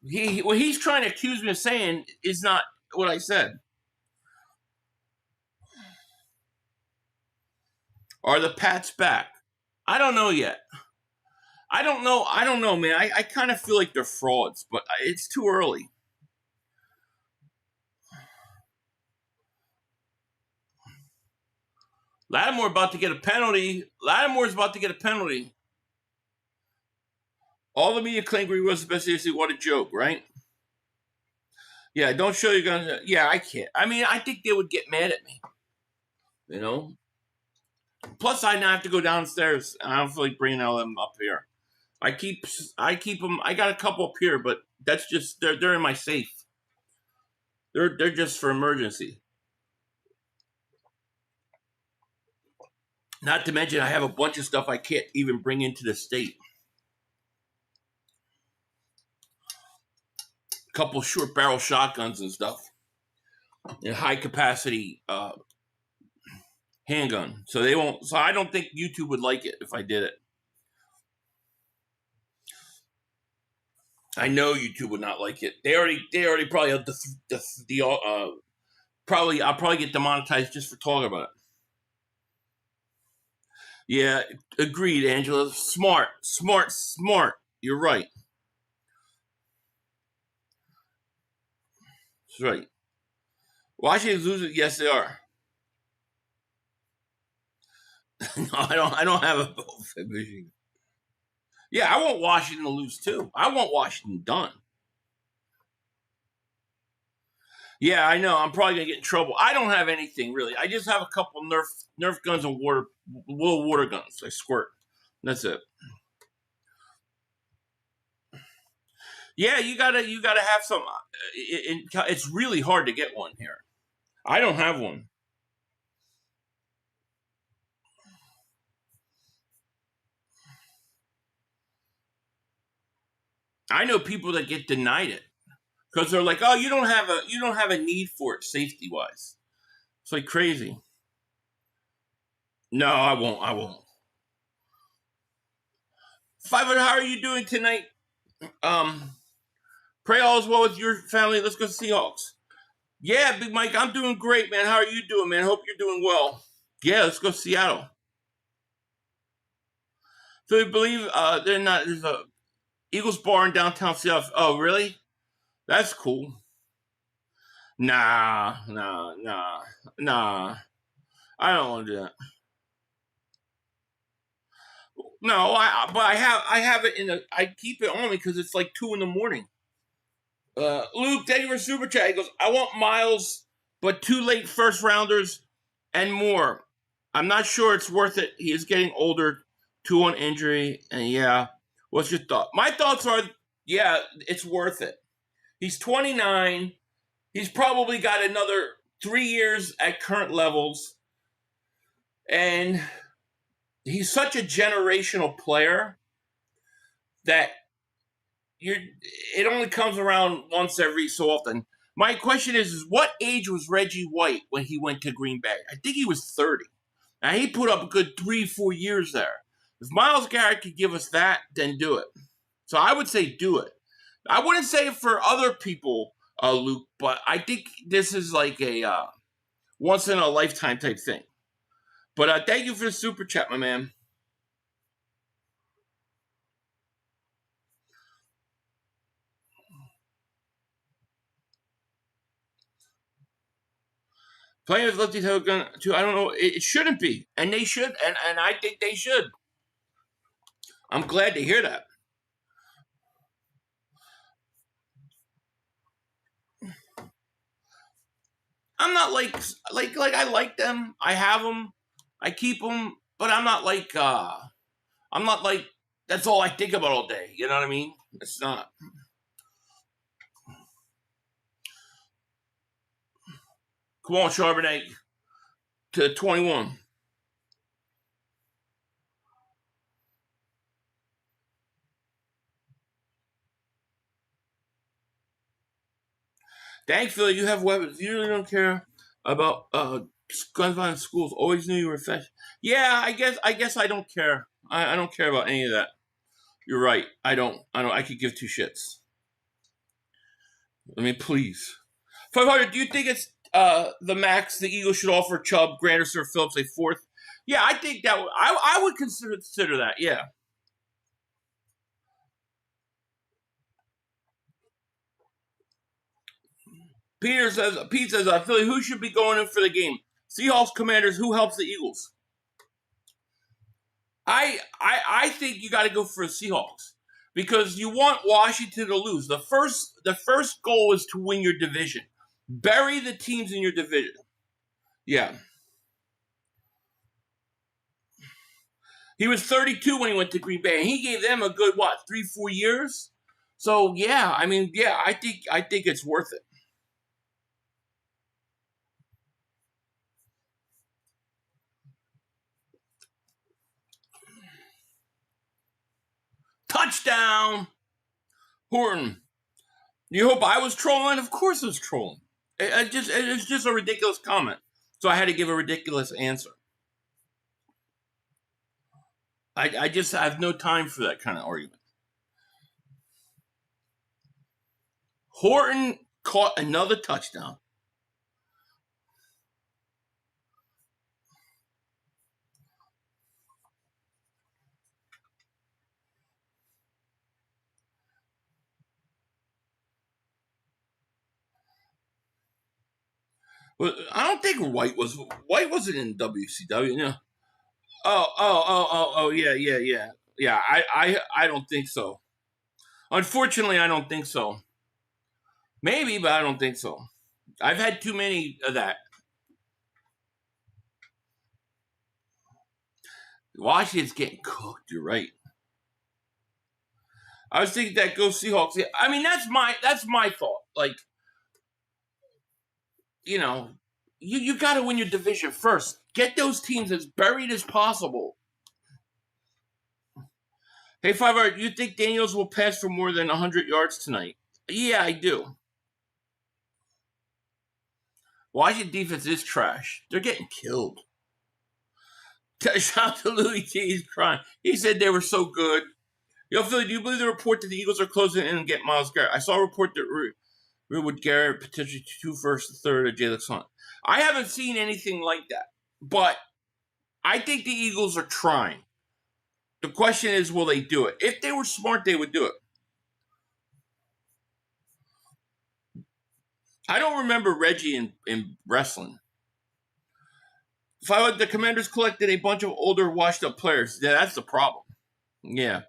What he's trying to accuse me of saying is not what I said. Are the Pats back? I don't know yet. I don't know, man. I kind of feel like they're frauds, but it's too early. Lattimore's about to get a penalty. All the media claimed he was the best AFC. What a joke, right? Yeah, don't show your guns. Yeah, I can't. I mean, I think they would get mad at me. Plus, I now have to go downstairs. I don't feel like bringing all them up here. I keep them. I got a couple up here, but that's just they're in my safe. They're just for emergency. Not to mention, I have a bunch of stuff I can't even bring into the state. A couple short barrel shotguns and stuff, and high capacity handgun. So they won't. So I don't think YouTube would like it if I did it. I know YouTube would not like it. They already probably have I'll probably get demonetized just for talking about it. Yeah, agreed, Angela. Smart. You're right. That's right. Washington's losing. Yes, they are. No, I don't have a vote for Michigan. Yeah, I want Washington to lose too. I want Washington done. Yeah, I know. I'm probably gonna get in trouble. I don't have anything really. I just have a couple Nerf guns and little water guns. I squirt. That's it. Yeah, you gotta have some. It's really hard to get one here. I don't have one. I know people that get denied it because they're like, "Oh, you don't have a need for it safety wise." It's like crazy. No, I won't. I won't. 500. How are you doing tonight? Pray all is well with your family. Let's go Seahawks. Yeah, Big Mike, I'm doing great, man. How are you doing, man? Hope you're doing well. Yeah, let's go Seattle. So we believe they're not. There's a Eagles bar in downtown Seattle. Oh, really? That's cool. Nah. I don't want to do that. No, but I have it I keep it on me because it's like 2 a.m. Luke, thank you for super chat. He goes, I want Miles, but 2 late first rounders and more. I'm not sure it's worth it. He is getting older, 2 on injury, and yeah. What's your thought? My thoughts are, yeah, it's worth it. He's 29. He's probably got another 3 years at current levels, and he's such a generational player that it only comes around once every so often. My question is what age was Reggie White when he went to Green Bay? I think he was 30. Now, he put up a good 3-4 years there. If Myles Garrett could give us that, then do it. So I would say do it. I wouldn't say it for other people, Luke, but I think this is like a once-in-a-lifetime type thing. But thank you for the super chat, my man. Playing with lefty tail gun too. I don't know. It shouldn't be, and they should, and I think they should. I'm glad to hear that. I'm not like I like them. I have them. I keep them, but I'm not like that's all I think about all day. You know what I mean? It's not. Come on, Charbonnet to 21. Thankfully, you have weapons. You really don't care about gun violence in schools. Always knew you were fresh. Yeah, I guess I don't care. I don't care about any of that. You're right. I don't. I could give 2 shits. I mean, please. 500. Do you think it's the max the Eagles should offer Chubb, Granderson, or Phillips a 4th? Yeah, I think that I would consider that. Yeah. Pete says, Philly, who should be going in for the game? Seahawks Commanders, who helps the Eagles? I think you got to go for the Seahawks because you want Washington to lose. The first goal is to win your division. Bury the teams in your division. Yeah. He was 32 when he went to Green Bay, and he gave them a good 3-4 years. So yeah, I mean, yeah, I think it's worth it. Touchdown, Horton. You hope I was trolling? Of course I was trolling. It's just a ridiculous comment. So I had to give a ridiculous answer. I just have no time for that kind of argument. Horton caught another touchdown. Well, I don't think White wasn't in WCW. No. Oh, yeah. Yeah, I don't think so. Unfortunately, I don't think so. Maybe, but I don't think so. I've had too many of that. Washington's getting cooked. You're right. I was thinking that go Seahawks. I mean, that's my thought. Like, you know, you got to win your division first. Get those teams as buried as possible. Hey, 5 you think Daniels will pass for more than 100 yards tonight? Yeah, I do. Washington defense is trash. They're getting killed. Shout out to Louis T. He's crying. He said they were so good. Yo, Philly, do you believe the report that the Eagles are closing in and get Myles Garrett? I saw a report that Would Garrett potentially 2 first, 3rd of Jalen Hunt. I haven't seen anything like that, but I think the Eagles are trying. The question is, will they do it? If they were smart, they would do it. I don't remember Reggie in wrestling. The Commanders collected a bunch of older, washed-up players. Yeah, that's the problem. Yeah.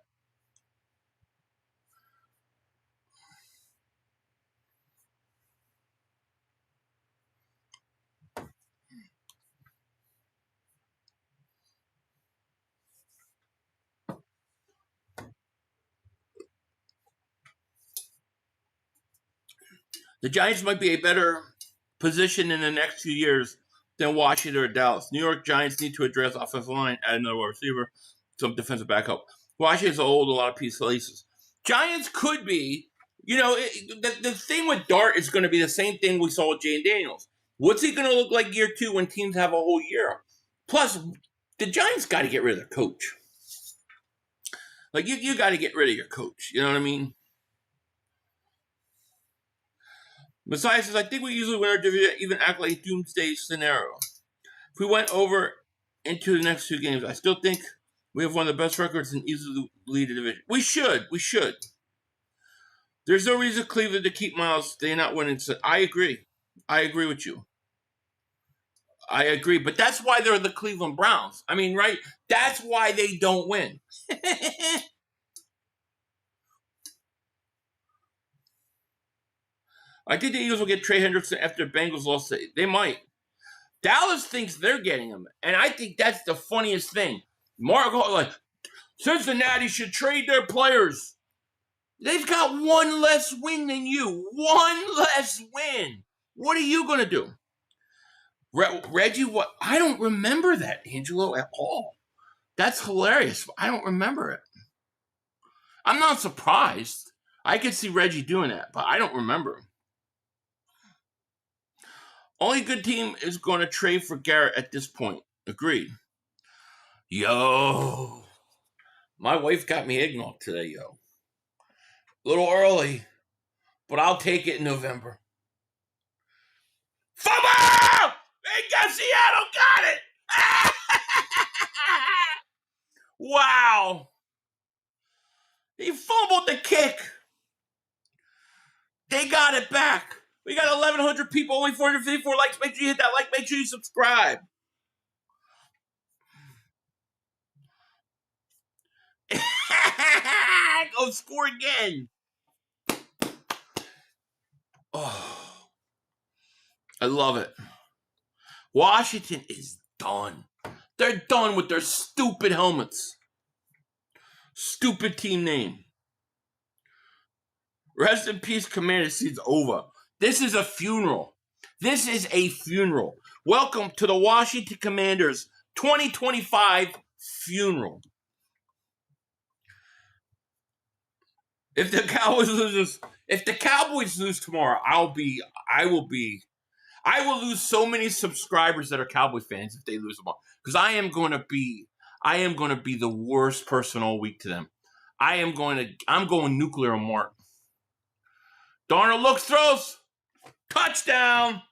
The Giants might be a better position in the next few years than Washington or Dallas. New York Giants need to address offensive line, add another wide receiver, some defensive backup. Washington's old, a lot of pieces. Giants could be, the thing with Dart is going to be the same thing we saw with Jane Daniels. What's he going to look like year 2 when teams have a whole year? Plus, the Giants got to get rid of their coach. Like, you got to get rid of your coach. You know what I mean? Messiah says, I think we usually win our division, even act like a doomsday scenario. If we went over into the next 2 games, I still think we have one of the best records and easily lead the division. We should. There's no reason Cleveland to keep Myles. They're not winning. So I agree. I agree with you. I agree. But that's why they're the Cleveland Browns. I mean, right? That's why they don't win. I think the Eagles will get Trey Hendrickson after Bengals lost. They might. Dallas thinks they're getting him. And I think that's the funniest thing. Mark, like, Cincinnati should trade their players. They've got one less win than you. One less win. What are you going to do? Reggie, what? I don't remember that, Angelo, at all. That's hilarious. I don't remember it. I'm not surprised. I could see Reggie doing that, but I don't remember. Only good team is going to trade for Garrett at this point. Agreed. Yo. My wife got me eggnog today, yo. A little early, but I'll take it in November. Fumble! They got Seattle, got it! Wow. He fumbled the kick. They got it back. We got 1,100 people, only 454 likes. Make sure you hit that like. Make sure you subscribe. Go score again. Oh, I love it. Washington is done. They're done with their stupid helmets. Stupid team name. Rest in peace, Commanders. It's over. This is a funeral. This is a funeral. Welcome to the Washington Commanders 2025 funeral. If the Cowboys lose tomorrow, I will lose so many subscribers that are Cowboy fans if they lose tomorrow. Because I am going to be the worst person all week to them. I'm going nuclear on Mark. Darnold looks, throws, touchdown.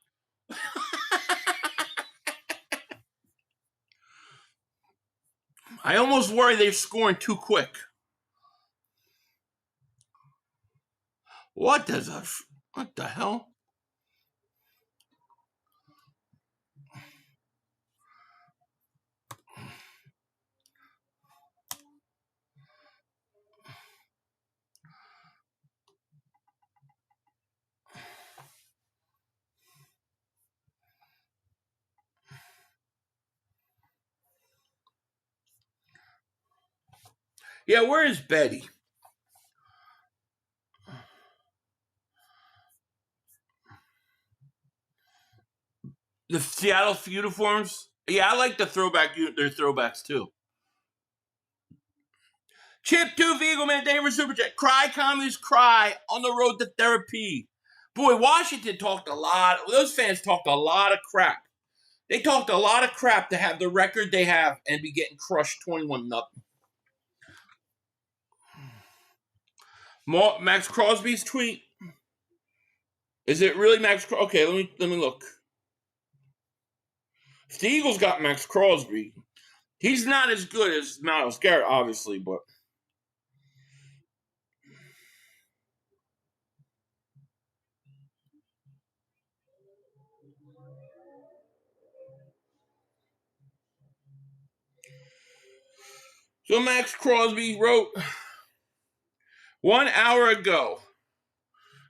I almost worry they're scoring too quick. What the hell? Yeah, where is Betty? The Seattle uniforms? Yeah, I like the their throwbacks too. Chip 2 Eagle Man, David Super Chat. Cry, commies, cry on the road to therapy. Boy, Washington talked a lot. Those fans talked a lot of crap. They talked a lot of crap to have the record they have and be getting crushed 21-0. Max Crosby's tweet. Is it really Max Crosby? Okay, let me look. If the Eagles got Max Crosby, he's not as good as Myles Garrett, obviously, but so Max Crosby wrote 1 hour ago.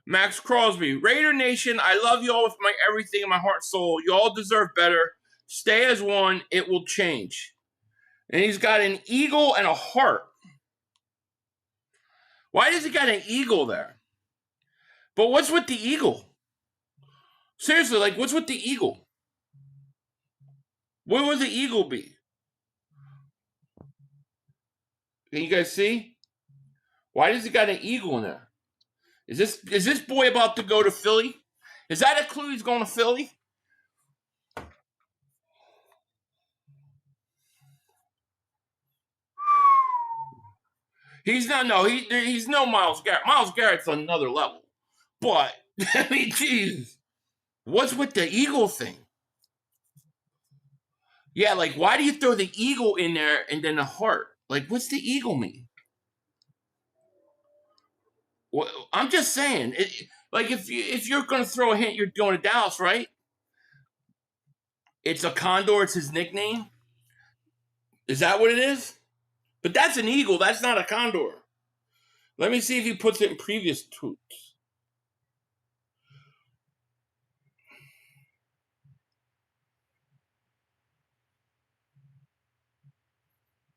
Max Crosby, Raider Nation, I love you all with my everything in my heart and soul. You all deserve better. Stay as one. It will change. And he's got an eagle and a heart. Why does he got an eagle there? But what's with the eagle? Seriously, like, what's with the eagle? What would the eagle be? Can you guys see? Why does he got an eagle in there? Is this boy about to go to Philly? Is that a clue he's going to Philly? He's not. No, he's no Myles Garrett. Myles Garrett's on another level. But I mean, jeez, what's with the eagle thing? Yeah, like, why do you throw the eagle in there and then the heart? Like, what's the eagle mean? Well, I'm just saying. Like, if you're going to throw a hint, you're going to Dallas, right? It's a condor. It's his nickname. Is that what it is? But that's an eagle. That's not a condor. Let me see if he puts it in previous tweets.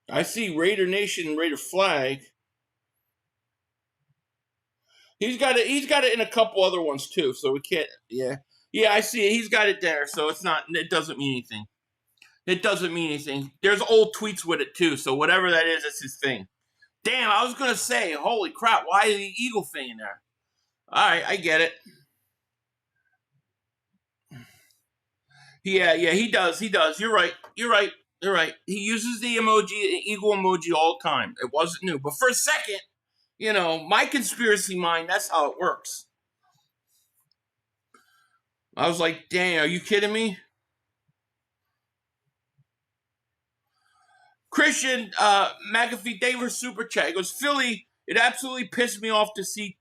I see Raider Nation, Raider flag. He's got it in a couple other ones too, so we can't. Yeah, I see it. He's got it there, so it's not. It doesn't mean anything. It doesn't mean anything. There's old tweets with it too, so whatever that is, that's his thing. Damn, I was gonna say, holy crap, why is the eagle thing in there? All right, I get it. Yeah, he does. You're right. He uses the eagle emoji all the time. It wasn't new, but for a second, my conspiracy mind, that's how it works. I was like, dang, are you kidding me? Christian McAfee Davis Super Chat. He goes, Philly, it absolutely pissed me off to see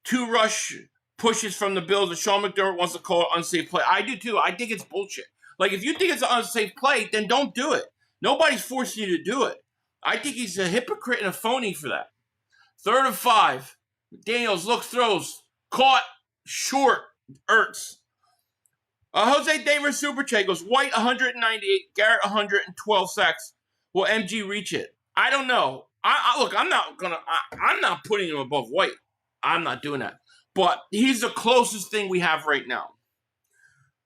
2 rush pushes from the Bills and Sean McDermott wants to call it unsafe play. I do too. I think it's bullshit. Like, if you think it's an unsafe play, then don't do it. Nobody's forcing you to do it. I think he's a hypocrite and a phony for that. 3rd and 5. McDaniels looks, throws. Caught. Short. Ertz. Jose Davis Super Chat goes, White 198, Garrett 112 sacks. Will MG reach it? I don't know. Look, I'm not putting him above White. I'm not doing that. But he's the closest thing we have right now.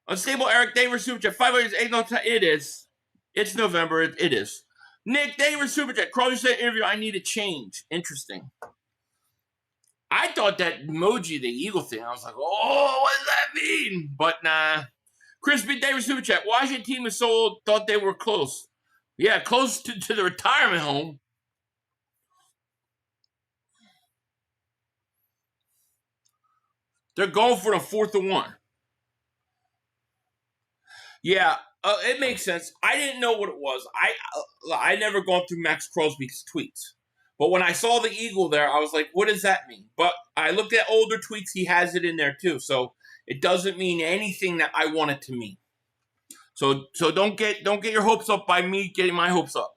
Unstable Eric Davis Super Chat. 5 years, 8 no time. It is. It's November. It is. Nick Davis Super Chat. Crosby said interview. I need a change. Interesting. I thought that emoji, the eagle thing, I was like, oh, what does that mean? But nah. Crispy Davis Super Chat. Washington team is so old, thought they were close. Yeah, close to the retirement home. They're going for the 4th and 1. Yeah, it makes sense. I didn't know what it was. I never gone through Max Crosby's tweets. But when I saw the eagle there, I was like, what does that mean? But I looked at older tweets. He has it in there too. So it doesn't mean anything that I want it to mean. So don't get your hopes up by me getting my hopes up.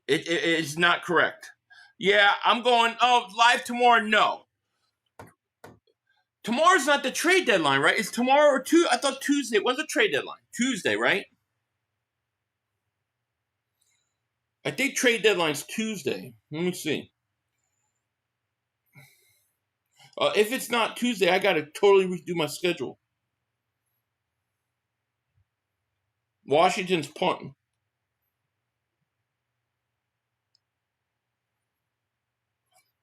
It is not correct. Yeah, I'm going, live tomorrow? No. Tomorrow's not the trade deadline, right? It's tomorrow or Tuesday. I thought Tuesday. When's the trade deadline? Tuesday, right? I think trade deadline's Tuesday. Let me see. If it's not Tuesday, I got to totally redo my schedule. Washington's punting.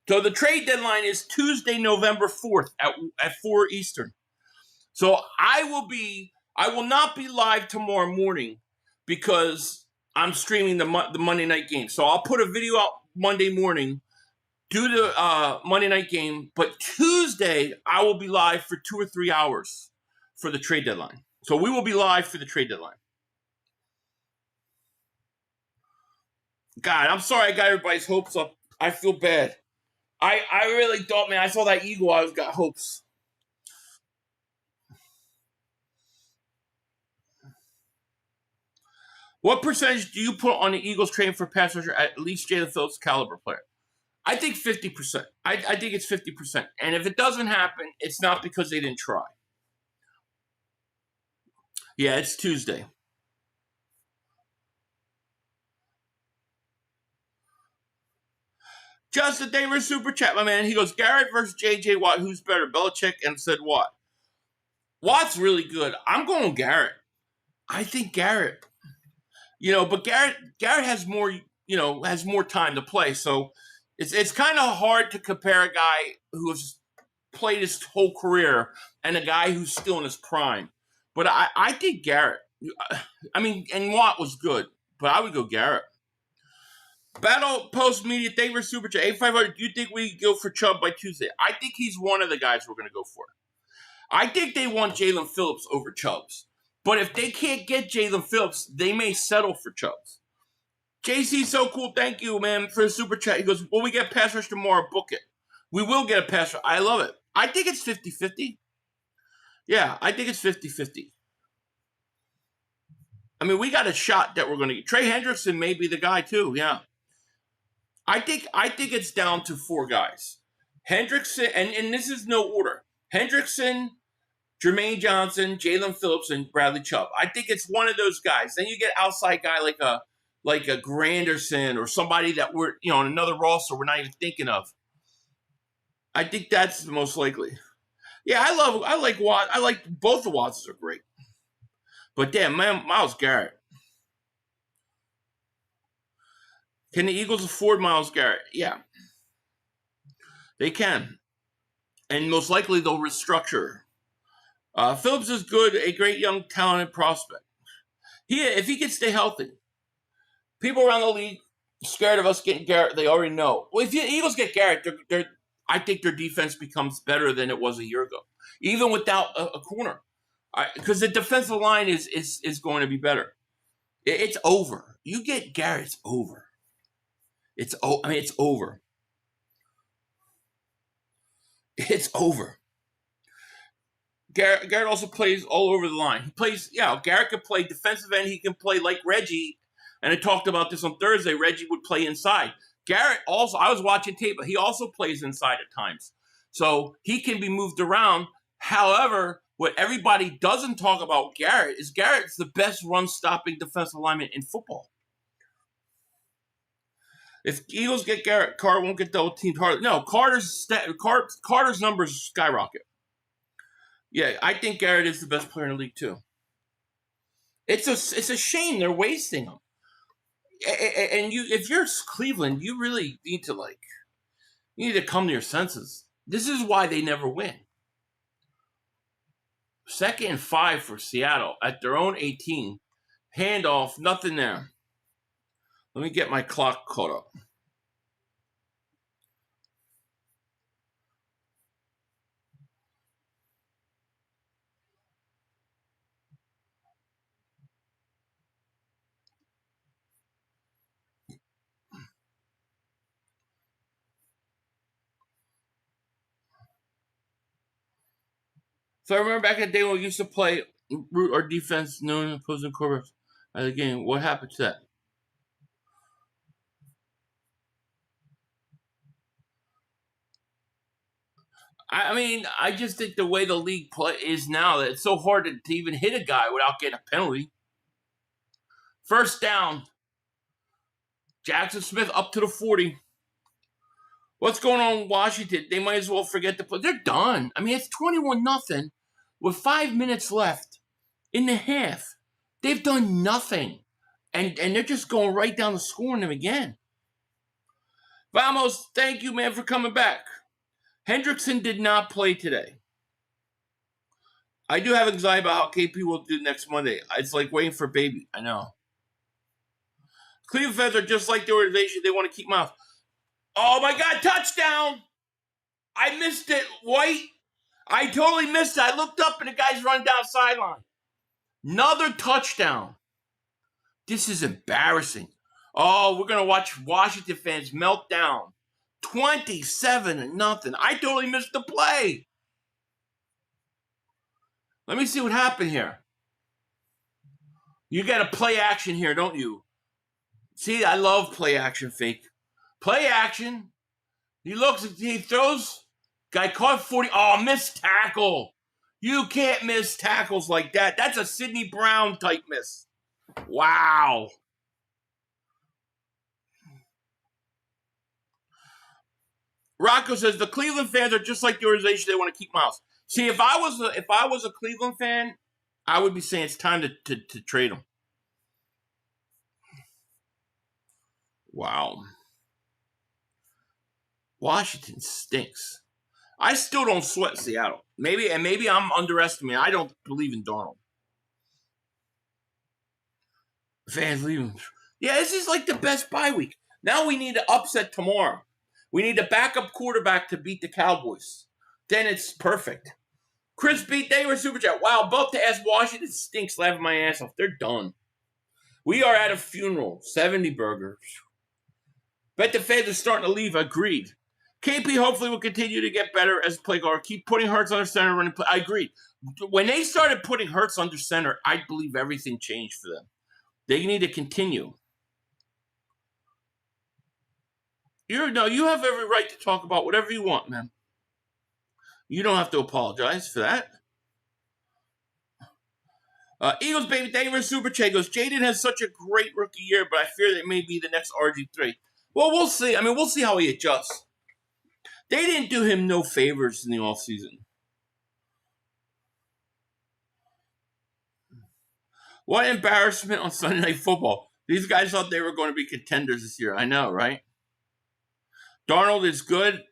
So the trade deadline is Tuesday, November 4th at 4 Eastern. So I will not be live tomorrow morning because I'm streaming the Monday night game. So I'll put a video out Monday morning, do the Monday night game, but Tuesday I will be live for 2 or 3 hours for the trade deadline. So we will be live for the trade deadline. God, I'm sorry I got everybody's hopes up. I feel bad. I really thought, man, I saw that Eagle, I got hopes. What percentage do you put on the Eagles trading for pass rusher at least Jalen Phillips caliber player? I think 50%. I think it's 50%. And if it doesn't happen, it's not because they didn't try. Yeah, it's Tuesday. Justin Damer super chat, my man. He goes, Garrett versus J.J. Watt. Who's better, Belichick and said Watt? Watt's really good. I'm going Garrett. I think Garrett. But Garrett has more, has more time to play. So it's kind of hard to compare a guy who has played his whole career and a guy who's still in his prime. But I think Garrett. I mean, and Watt was good, but I would go Garrett. Battle Post Media, thank you for Super Chat. 8500, do you think we go for Chubb by Tuesday? I think he's one of the guys we're going to go for. I think they want Jalen Phillips over Chubbs. But if they can't get Jalen Phillips, they may settle for Chubbs. JC, so cool. Thank you, man, for the Super Chat. He goes, will we get pass rush tomorrow? Book it. We will get a pass rush. I love it. I think it's 50-50. Yeah, I think it's 50-50. I mean, we got a shot that we're going to get. Trey Hendrickson may be the guy, too. Yeah. I think it's down to 4 guys. Hendrickson, and this is no order. Hendrickson, Jermaine Johnson, Jalen Phillips, and Bradley Chubb. I think it's one of those guys. Then you get outside guy like a Granderson or somebody that we're, on another roster we're not even thinking of. I think that's the most likely. Yeah, I like Watt. I like both the Watts are great. But damn, man, Myles Garrett. Can the Eagles afford Myles Garrett? Yeah. They can. And most likely they'll restructure. Phillips is good, a great young talented prospect. If he can stay healthy. People around the league scared of us getting Garrett, they already know. Well, if the Eagles get Garrett, I think their defense becomes better than it was a year ago. Even without a corner. Because the defensive line is going to be better. It's over. You get Garrett, it's over. It's over. It's over. Garrett also plays all over the line. He plays, Garrett can play defensive end. He can play like Reggie. And I talked about this on Thursday. Reggie would play inside. Garrett also, I was watching tape, but he also plays inside at times. So he can be moved around. However, what everybody doesn't talk about Garrett is Garrett's the best run-stopping defensive lineman in football. If Eagles get Garrett, Carter won't get double-teamed hard. No, Carter's numbers skyrocket. Yeah, I think Garrett is the best player in the league too. It's a shame they're wasting him. And if you're Cleveland, you really need to come to your senses. This is why they never win. 2nd and 5 for Seattle at their own 18. Handoff, nothing there. Let me get my clock caught up. So I remember back in the day when we used to play root our defense, known opposing quarterbacks at the game. What happened to that? I mean, I just think the way the league play is now that it's so hard to even hit a guy without getting a penalty. First down. Jackson Smith up to the 40. What's going on in Washington? They might as well forget the play. They're done. I mean, it's 21-0 with 5 minutes left in the half. They've done nothing. And they're just going right down the score on them again. Vamos, thank you, man, for coming back. Hendrickson did not play today. I do have anxiety about how KP will do next Monday. It's like waiting for a baby. I know. Cleveland fans are just like the organization. They want to keep Miles. Oh, my God, touchdown. I missed it, White. I totally missed it. I looked up, and the guy's running down sideline. Another touchdown. This is embarrassing. Oh, we're going to watch Washington fans melt down. 27-0. I totally missed the play. Let me see what happened here. You got a play action here, don't you? See, I love play action, fake. Play action. He looks, he throws. Guy caught 40. Oh, missed tackle. You can't miss tackles like that. That's a Sidney Brown type miss. Wow. Rocco says the Cleveland fans are just like the organization. They want to keep Miles. See, if I was a Cleveland fan, I would be saying it's time to trade him. Wow. Washington stinks. I still don't sweat Seattle. Maybe I'm underestimating. I don't believe in Darnold. Fans leaving. Yeah, this is like the best bye week. Now we need to upset tomorrow. We need a backup quarterback to beat the Cowboys. Then it's perfect. Chris beat David Super Chat. Wow, about to ask Washington stinks, laughing my ass off. They're done. We are at a funeral. 70 burgers. Bet the fans are starting to leave. Agreed. KP hopefully will continue to get better as a play caller. Keep putting Hurts under center. Running play. I agree. When they started putting Hurts under center, I believe everything changed for them. They need to continue. You have every right to talk about whatever you want, man. You don't have to apologize for that. Eagles, baby, thank you for Super Chat. Goes, Jaden has such a great rookie year, but I fear that may be the next RG3. Well, we'll see. I mean, we'll see how he adjusts. They didn't do him no favors in the offseason. What embarrassment on Sunday Night Football. These guys thought they were going to be contenders this year. I know, right? Darnold is good.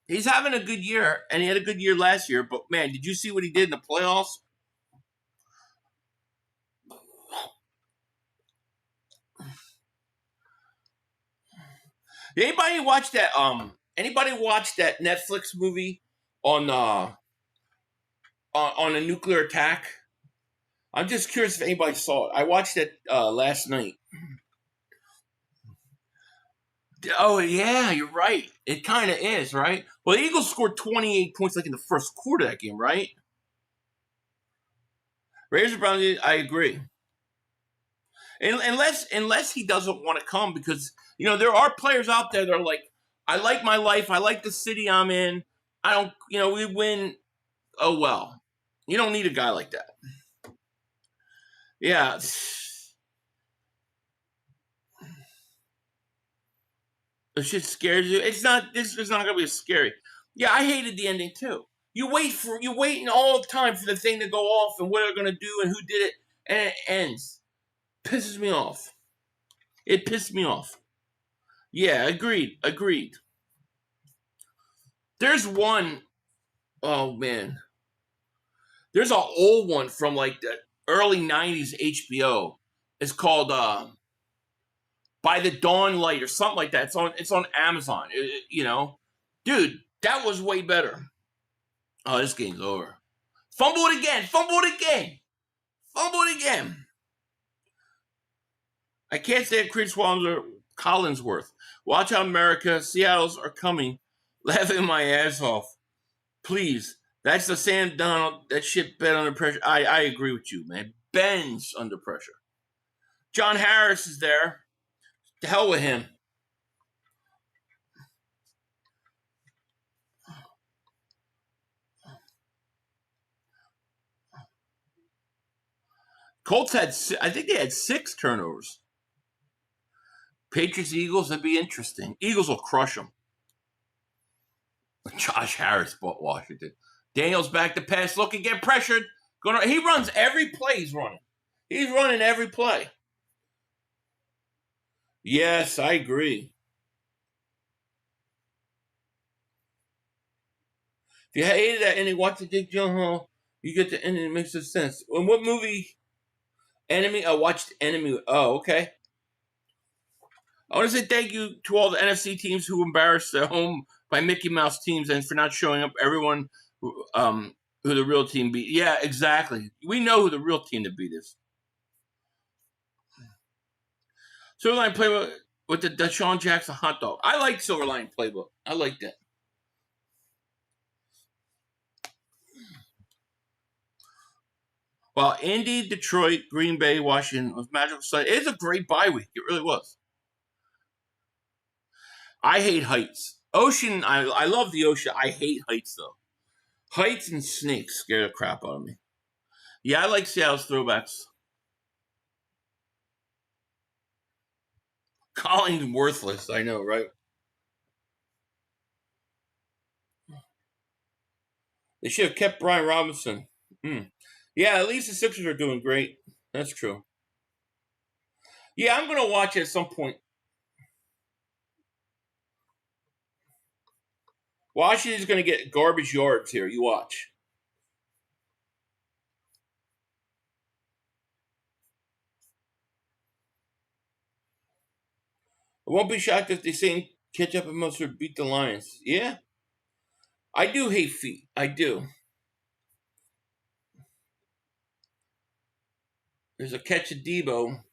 He's having a good year, and he had a good year last year. But, man, did you see what he did in the playoffs? Anybody watch that Netflix movie on a nuclear attack? I'm just curious if anybody saw it. I watched it last night. Oh, yeah, you're right. It kind of is, right? Well, the Eagles scored 28 points like in the first quarter of that game, right? Raiders and Browns, I agree. Unless he doesn't want to come because, there are players out there that are like, I like my life. I like the city I'm in. I don't, we win. Oh, well. You don't need a guy like that. Yeah. The shit scares you. This is not gonna be scary. Yeah, I hated the ending too. You're waiting all the time for the thing to go off and what they're gonna do and who did it, and it ends. Pisses me off. It pissed me off. Yeah, agreed. There's one, oh man. There's an old one from like the early 90s HBO. It's called By the Dawn Light or something like that. It's on Amazon. Dude, that was way better. Oh, this game's over. Fumble it again. I can't stand Chris Collinsworth. Watch out, America. Seattle's are coming. Laughing my ass off. Please. That's the Sam Donald. That shit bent under pressure. I agree with you, man. Bends under pressure. John Harris is there. To hell with him. Colts I think they had 6 turnovers. Patriots, Eagles, that'd be interesting. Eagles will crush them. Josh Harris bought Washington. Daniels back to pass, looking, get pressured. He runs every play he's running. He's running every play. Yes, I agree. If you hated that ending, watch the Dick Gyllenhaal. You get the ending, it makes no sense. In what movie? Enemy? I watched Enemy. Oh, okay. I want to say thank you to all the NFC teams who embarrassed their home by Mickey Mouse teams and for not showing up. Everyone who the real team beat. Yeah, exactly. We know who the real team to beat is. Silverline Playbook with the Deshaun Jackson hot dog. I like Silverline Playbook. I like that. Well, Indy, Detroit, Green Bay, Washington was magical sight. It is a great bye week. It really was. I hate heights. Ocean, I love the ocean. I hate heights, though. Heights and snakes scare the crap out of me. Yeah, I like Seattle's throwbacks. Collins worthless. I know, right? They should have kept Brian Robinson. Yeah, at least the Sixers are doing great. That's true. Yeah, I'm going to watch it at some point. Washington's going to get garbage yards here. You watch. I won't be shocked if they say catch up and Mustard beat the Lions. Yeah. I do hate feet. I do. There's a catch of Debo.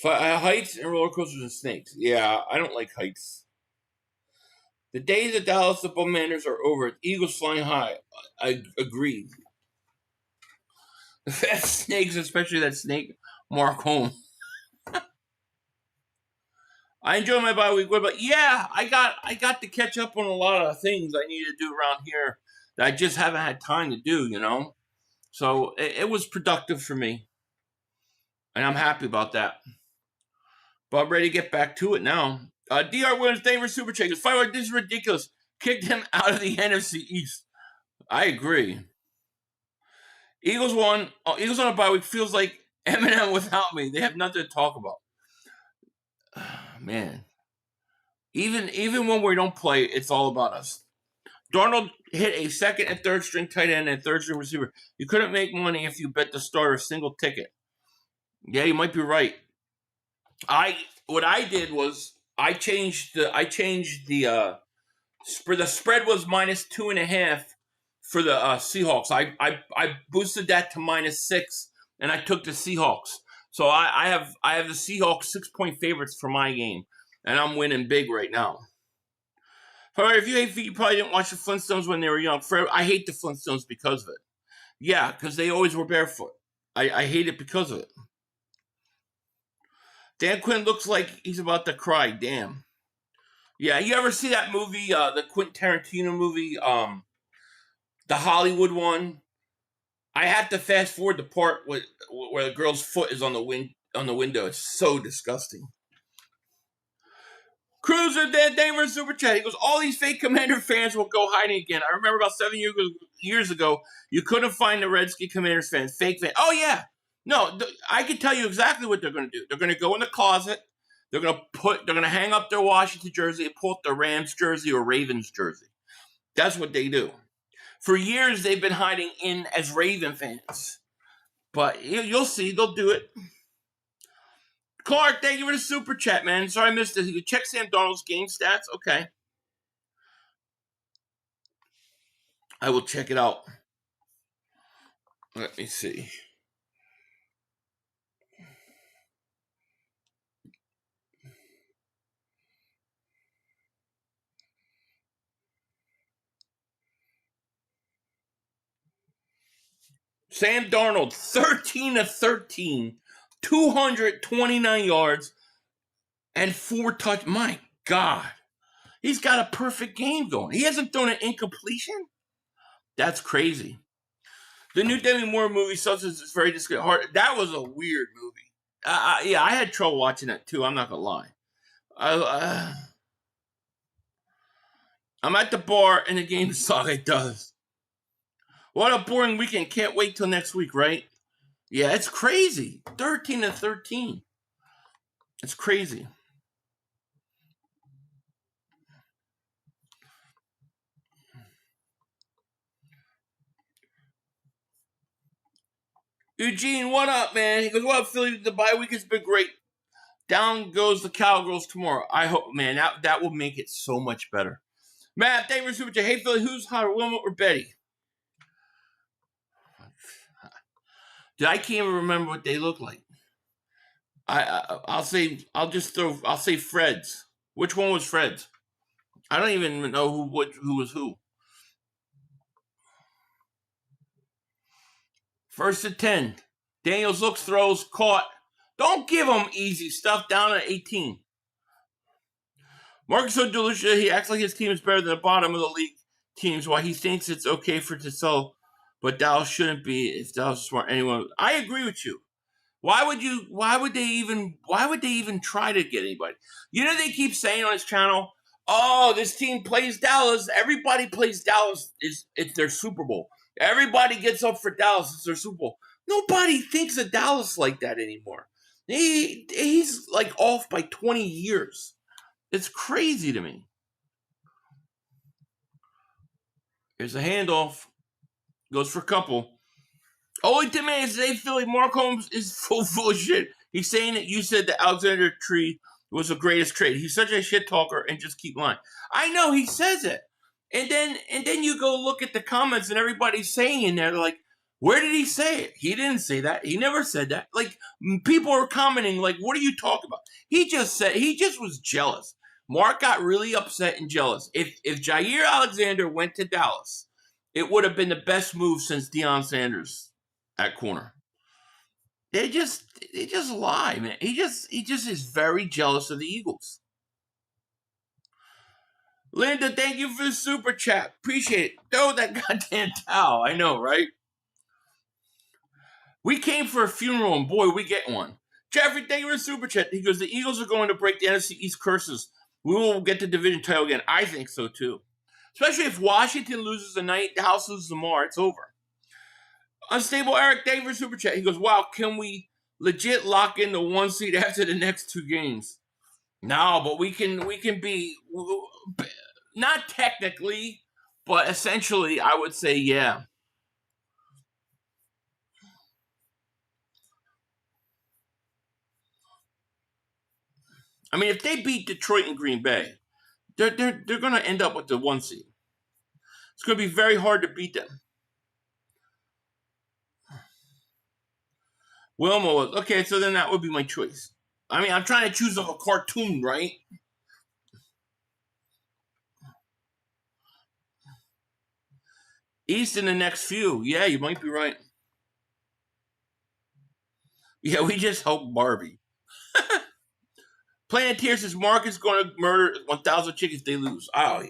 Heights and roller coasters and snakes. Yeah, I don't like heights. The days of Dallas the Commanders are over. Eagles flying high. I agree. The fast snakes, especially that snake, Mark Holmes. I enjoy my bye week. What about? Yeah, I got to catch up on a lot of things I need to do around here that I just haven't had time to do. So it was productive for me, and I'm happy about that. But I'm ready to get back to it now. Dr. Williams, thank you for super check. This is ridiculous. Kicked him out of the NFC East. I agree. Eagles won. Eagles on a bye week feels like Eminem without me. They have nothing to talk about. Man. Even when we don't play, it's all about us. Darnold hit a second and third string tight end and third string receiver. You couldn't make money if you bet the starter a single ticket. Yeah, you might be right. What I did was I changed the spread. The spread was -2.5 for the Seahawks. I boosted that to -6, and I took the Seahawks. So I have the Seahawks 6-point favorites for my game, and I'm winning big right now. However, if you hate feet, you probably didn't watch the Flintstones when they were young. I hate the Flintstones because of it. Yeah, because they always were barefoot. I hate it because of it. Dan Quinn looks like he's about to cry. Damn. Yeah, you ever see that movie, the Quentin Tarantino movie, the Hollywood one? I have to fast forward the part where the girl's foot is on the window. It's so disgusting. Cruiser Dead Damer Super Chat. He goes, all these fake Commander fans will go hiding again. I remember about 7 years ago, you couldn't find the Redskin Commanders fans, fake fans. Oh, yeah. No, I can tell you exactly what they're going to do. They're going to go in the closet. They're going to hang up their Washington jersey and pull up their Rams jersey or Ravens jersey. That's what they do. For years, they've been hiding in as Raven fans. But you'll see, they'll do it. Clark, thank you for the super chat, man. Sorry I missed this. You can check Sam Darnold's game stats. Okay. I will check it out. Let me see. Sam Darnold, 13 of 13, 229 yards, and 4 touchdowns. My God. He's got a perfect game going. He hasn't thrown an incompletion? That's crazy. The new Demi Moore movie, Substance, is very hard. That was a weird movie. Yeah, I had trouble watching that too. I'm not going to lie. I'm at the bar and the game sucks. It does. What a boring weekend. Can't wait till next week, right? Yeah, it's crazy. 13-13. It's crazy. Eugene, what up, man? He goes, what up, Philly? The bye week has been great. Down goes the Cowgirls tomorrow. I hope, man, that will make it so much better. Matt, thank you for super chat. Hey, Philly, who's hotter, Wilma or Betty? I can't even remember what they look like. I'll say Fred's. Which one was Fred's? I don't even know who was who. First and 10. Daniels looks, throws, caught. Don't give him easy stuff down at 18. Marcus O'Delucia, he acts like his team is better than the bottom of the league teams, while he thinks it's okay for it to sell, but Dallas shouldn't be if Dallas is smart. Anyone, I agree with you. Why would they even try to get anybody? You know, they keep saying on his channel, oh, this team plays Dallas. Everybody plays Dallas. It's their Super Bowl. Everybody gets up for Dallas. It's their Super Bowl. Nobody thinks of Dallas like that anymore. He's like off by 20 years. It's crazy to me. Here's a handoff. Goes for a couple. Only thing is, today, Philly, Mark Holmes is full of shit. He's saying that you said the Alexander tree was the greatest trade. He's such a shit talker and just keep lying. I know he says it. And then you go look at the comments and everybody's saying in there, they're like, where did he say it? He didn't say that. He never said that. Like, people are commenting, like, what are you talking about? He just was jealous. Mark got really upset and jealous. If Jair Alexander went to Dallas, it would have been the best move since Deion Sanders at corner. They just lie, man. He just is very jealous of the Eagles. Linda, thank you for the super chat. Appreciate it. Throw that goddamn towel. I know, right? We came for a funeral, and boy, we get one. Jeffrey, thank you for the super chat. He goes, the Eagles are going to break the NFC East curses. We will get the division title again. I think so, too. Especially if Washington loses tonight, the House loses tomorrow, it's over. Unstable Eric, thank you for the super chat. He goes, wow, can we legit lock in the 1 seed after the next 2 games? No, but we can be, not technically, but essentially, I would say, yeah. I mean, if they beat Detroit and Green Bay, they're going to end up with the 1 seed. It's going to be very hard to beat them. Wilma was, okay, so then that would be my choice. I mean, I'm trying to choose a cartoon, right? East in the next few. Yeah, you might be right. Yeah, we just hope Barbie. Planeteer says Mark is going to murder 1,000 chickens if they lose. Oh,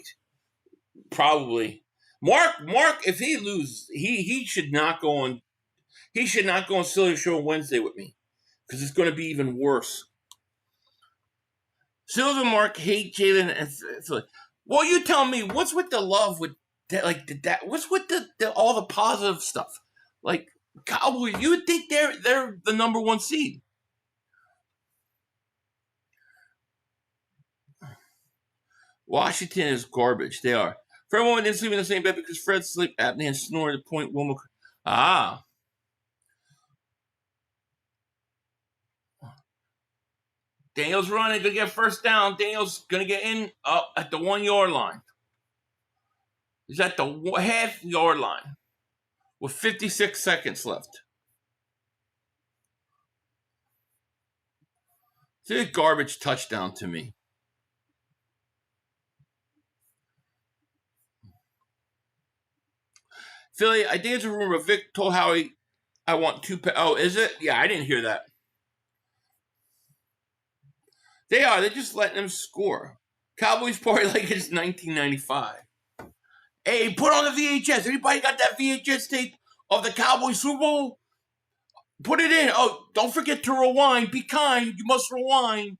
probably. Mark, if he loses, he should not go on. He should not go on Silly Show Wednesday with me, because it's going to be even worse. Silver and Mark hate Jalen and Philly. Well, you tell me, what's with the love with that? Like that? What's with the all the positive stuff? Like Cowboys, you would think they're the number 1 seed. Washington is garbage. They are. For everyone didn't sleep in the same bed because Fred's sleep apnea and snoring to point Wilma. Ah. Daniel's running to get first down. Daniel's going to get in at the 1 yard line. He's at the half yard line with 56 seconds left. It's a garbage touchdown to me. Philly, I think it's a rumor. Vic told Howie, I want 2 Oh, is it? Yeah, I didn't hear that. They are. They're just letting them score. Cowboys party like it's 1995. Hey, put on the VHS. Anybody got that VHS tape of the Cowboys Super Bowl? Put it in. Oh, don't forget to rewind. Be kind. You must rewind.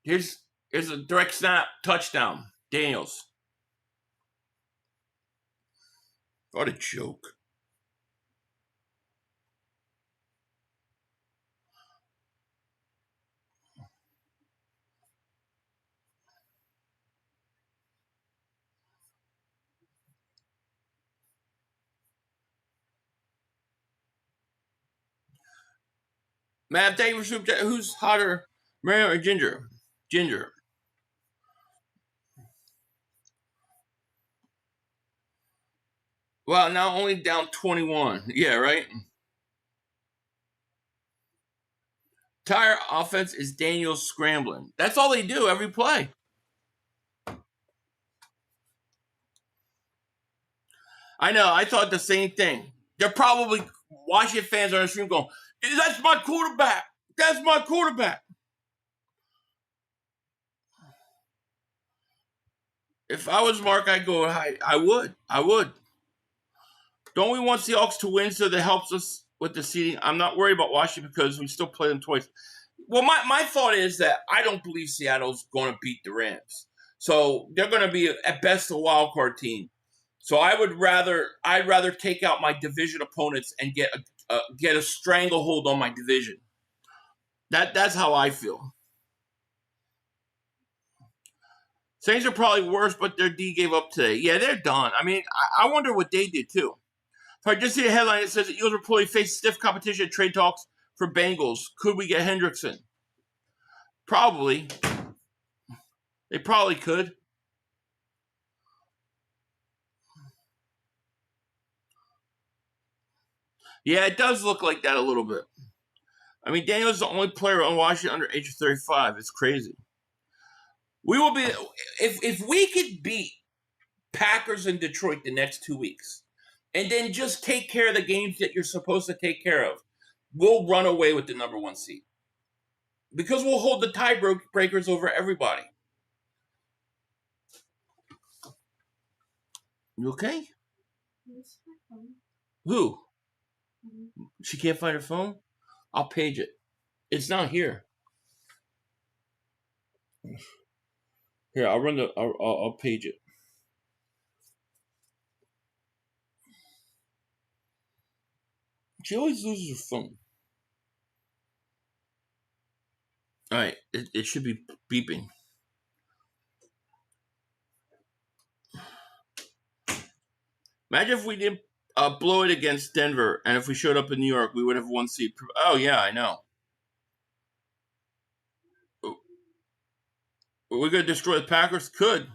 Here's a direct snap touchdown. Daniels. What a joke. Matt, thank you for super chat. Who's hotter, Mario or Ginger? Ginger. Well, now only down 21. Yeah, right? Entire offense is Daniel scrambling. That's all they do every play. I know. I thought the same thing. They're probably Washington fans on the stream going, "That's my quarterback. That's my quarterback." If I was Mark, I'd go. I would. I would. Don't we want Seahawks to win so that helps us with the seeding? I'm not worried about Washington because we still play them twice. Well, my thought is that I don't believe Seattle's going to beat the Rams. So they're going to be at best a wild card team. So I'd rather take out my division opponents and get a stranglehold on my division. That's how I feel. Saints are probably worse, but their D gave up today. Yeah, they're done. I mean, I wonder what they did too. So I just see a headline that says that Eagles reportedly face stiff competition at trade talks for Bengals. Could we get Hendrickson? Probably. They probably could. Yeah, it does look like that a little bit. I mean, Daniel's the only player on Washington under age of 35. It's crazy. We will be if we could beat Packers and Detroit the next 2 weeks, and then just take care of the games that you're supposed to take care of, we'll run away with the number 1 seed. Because we'll hold the tiebreakers over everybody. You okay? Who? She can't find her phone? I'll page it. It's not here. Here, I'll page it. She always loses her phone. All right, it should be beeping. Imagine if we didn't blow it against Denver, and if we showed up in New York, we would have 1 seed. Oh, yeah, I know. We're going to destroy the Packers? Could.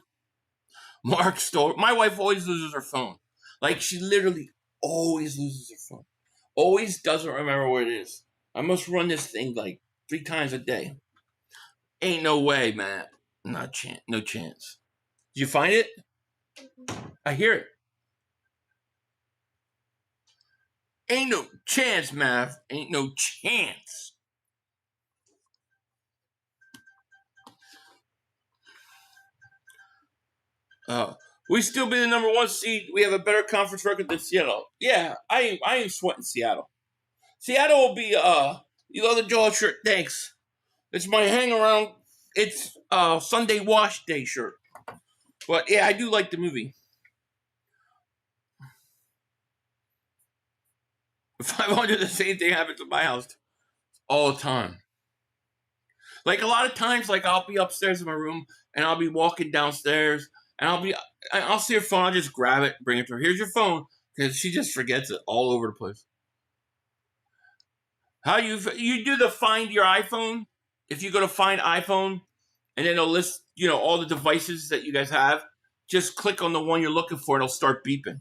Mark stole. My wife always loses her phone. Like, she literally always loses her phone. Always doesn't remember where it is. I must run this thing like 3 times a day. Ain't no way, man. No chance. Did you find it? I hear it. Ain't no chance, Mav. Ain't no chance. We still be the number 1 seed. We have a better conference record than Seattle. Yeah, I ain't sweating Seattle. Seattle will be you love the Joel shirt. Thanks. It's my hang around. It's Sunday wash day shirt. But yeah, I do like the movie. If I wonder, the same thing happens at my house all the time. Like a lot of times, like I'll be upstairs in my room and I'll be walking downstairs and I'll see her phone. I'll just grab it, bring it to her. Here's your phone, because she just forgets it all over the place. How you do the find your iPhone? If you go to find iPhone, and then it'll list all the devices that you guys have. Just click on the one you're looking for, and it'll start beeping.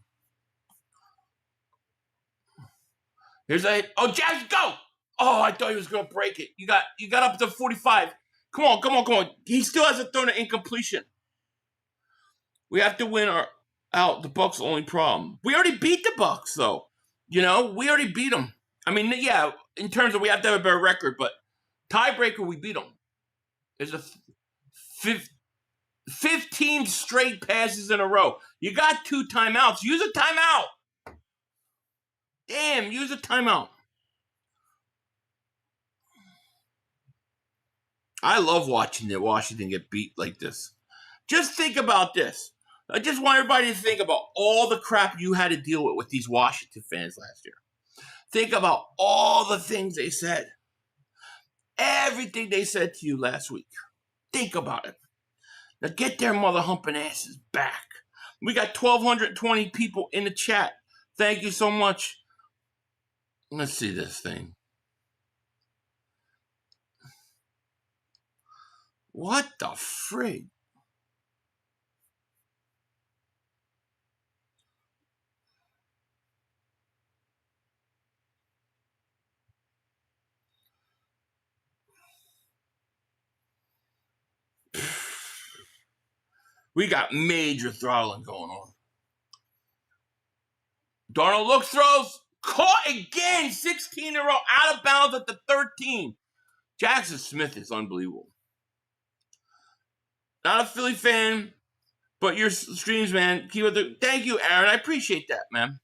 Here's oh, Jazz, go! Oh, I thought he was gonna break it. You got up to 45. Come on. He still hasn't thrown an incompletion. We have to win out. The Bucs' only problem. We already beat the Bucs, though. We already beat them. I mean, yeah, in terms of we have to have a better record, but tiebreaker, we beat them. There's a 15 straight passes in a row. You got 2 timeouts. Use a timeout. Damn, use a timeout. I love watching Washington get beat like this. Just think about this. I just want everybody to think about all the crap you had to deal with these Washington fans last year. Think about all the things they said. Everything they said to you last week. Think about it. Now get their mother humping asses back. We got 1,220 people in the chat. Thank you so much. Let's see this thing. What the frig? We got major throttling going on. Darnold looks, throws, caught again, 16 in a row, out of bounds at the 13. Jackson Smith is unbelievable. Not a Philly fan, but your streams, man. Thank you, Aaron. I appreciate that, man.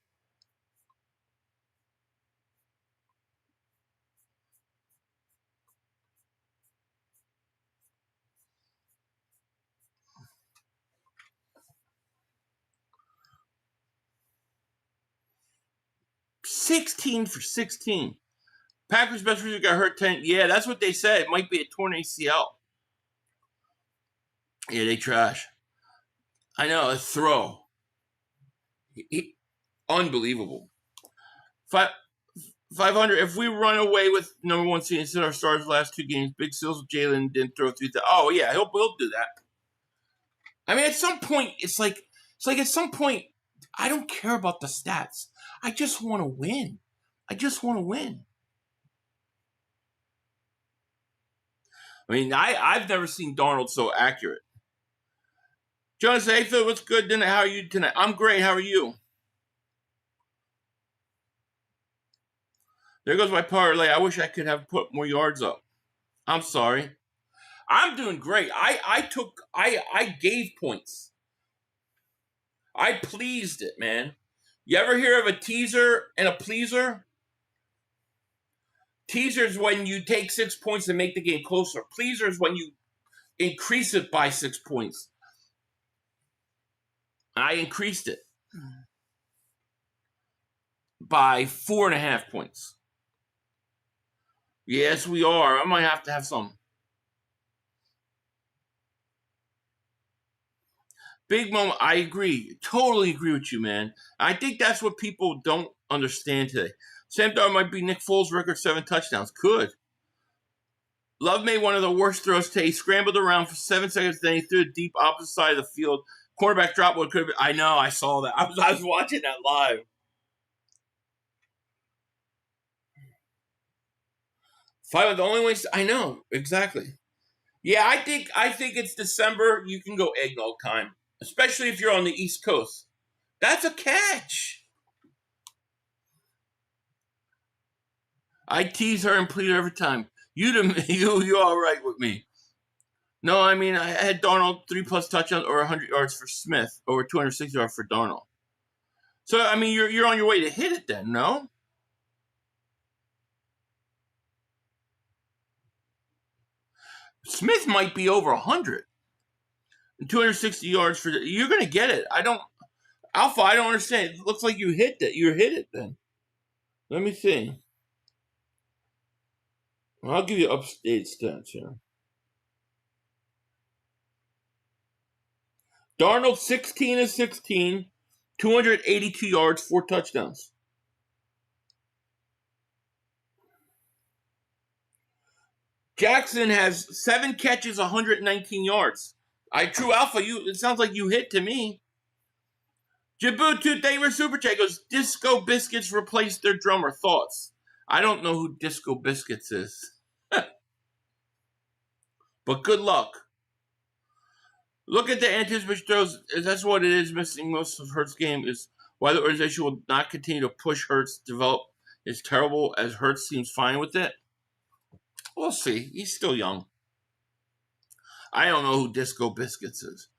$16 for 16. Packers best receiver got hurt 10. Yeah, that's what they said. It might be a torn ACL. Yeah, they trash. I know, a throw. Unbelievable. 500. If we run away with number one seed instead of our stars last two games, Big Seals with Jalen didn't throw 3,000. Oh yeah, he'll do that. I mean, at some point, it's like at some point, I don't care about the stats. I just want to win. I mean, I've never seen Darnold so accurate. Jonas, hey Phil, what's good? How are you tonight? I'm great. How are you? There goes my parlay. I wish I could have put more yards up. I'm sorry. I'm doing great. I gave points. I pleased it, man. You ever hear of a teaser and a pleaser? Teaser is when you take 6 points and make the game closer. Pleaser is when you increase it by 6 points. I increased it by 4.5 points. Yes, we are. I might have to have some. Big moment. I agree. Totally agree with you, man. I think that's what people don't understand today. Sam Darnold might be Nick Foles' record 7 touchdowns. Could. Love made one of the worst throws today. He scrambled around for 7 seconds, then he threw it deep opposite side of the field. Quarterback drop what could have been. I know. I saw that. I was watching that live. The only way. I know exactly. Yeah, I think it's December. You can go eggnog time, especially if you're on the East Coast. That's a catch. I tease her and plead her every time. You all right with me? No, I mean I had Darnold 3+ touchdowns or 100 yards for Smith, over 260 yards for Darnold. So I mean you're on your way to hit it then, no? Smith might be over 100. And 260 yards for you're gonna get it. Alpha, I don't understand. It looks like you hit that. You hit it then. Let me see. I'll give you upstate stats here. Darnold 16 of 16, 282 yards, 4 touchdowns. Jackson has 7 catches, 119 yards. True Alpha, it sounds like you hit to me. Jabutu, thank you for Super Chat. Goes, Disco Biscuits replaced their drummer. Thoughts? I don't know who Disco Biscuits is. But good luck. Look at the anticipation throws. That's what it is missing most of Hurts' game is why the organization will not continue to push Hurts to develop as terrible as Hurts seems fine with it. We'll see. He's still young. I don't know who Disco Biscuits is.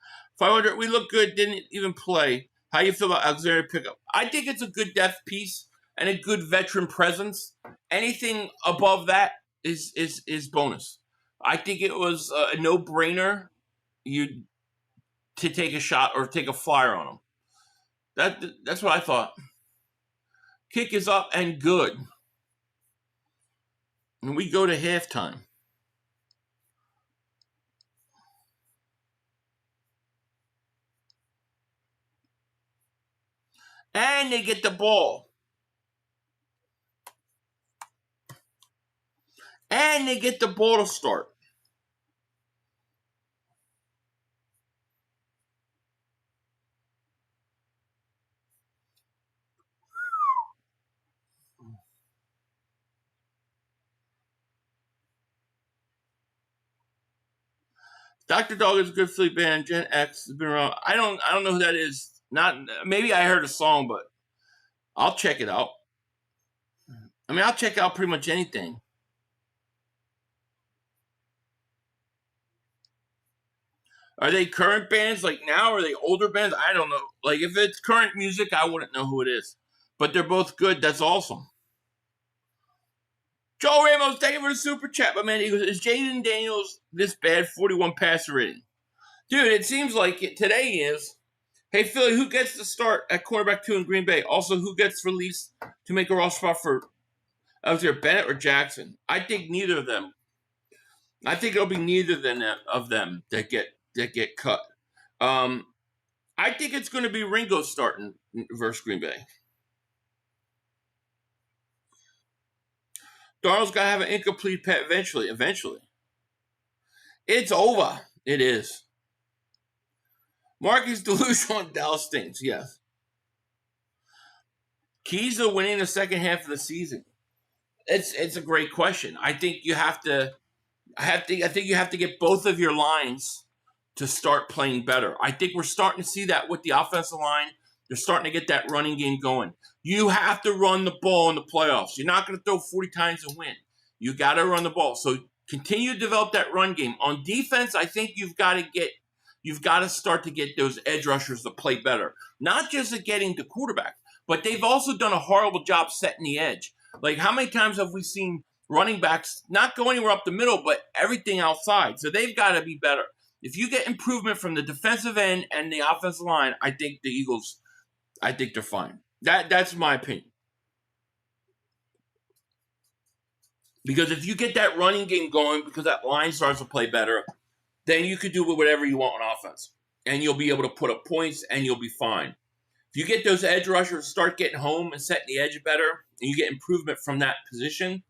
500, we look good, didn't even play. How you feel about Alexander pickup? I think it's a good depth piece and a good veteran presence. Anything above that is bonus. I think it was a no-brainer. to take a shot or take a flyer on them. That's what I thought. Kick is up and good. And we go to halftime. And they get the ball. And they get the ball to start. Dr. Dog is a good Philly band. Gen X has been around. I don't know who that is. Not maybe I heard a song, but I'll check it out. I mean, I'll check out pretty much anything. Are they current bands like now? Or are they older bands? I don't know. Like if it's current music, I wouldn't know who it is. But they're both good. That's awesome. Joe Ramos, thank you for the super chat. But man, he goes, is Jaden Daniels this bad? 41 passer rating. Dude, it seems like it today is. Hey, Philly, who gets the start at cornerback 2 in Green Bay? Also, who gets released to make a roster spot for Bennett or Jackson? I think neither of them. I think it'll be neither of them that get cut. I think it's going to be Ringo starting versus Green Bay. Darnold's got to have an incomplete pet eventually. It's over. It is. Mark is delusional on Dallas Stings, yes. Keys to winning the second half of the season. It's a great question. I think you have to get both of your lines to start playing better. I think we're starting to see that with the offensive line. They're starting to get that running game going. You have to run the ball in the playoffs. You're not going to throw 40 times and win. You got to run the ball. So continue to develop that run game. On defense, I think you've got to start to get those edge rushers to play better. Not just at getting the quarterback, but they've also done a horrible job setting the edge. Like how many times have we seen running backs not go anywhere up the middle, but everything outside? So they've got to be better. If you get improvement from the defensive end and the offensive line, I think the Eagles, I think they're fine. That's my opinion. Because if you get that running game going, because that line starts to play better, then you could do whatever you want on offense. And you'll be able to put up points and you'll be fine. If you get those edge rushers start getting home and setting the edge better, and you get improvement from that position,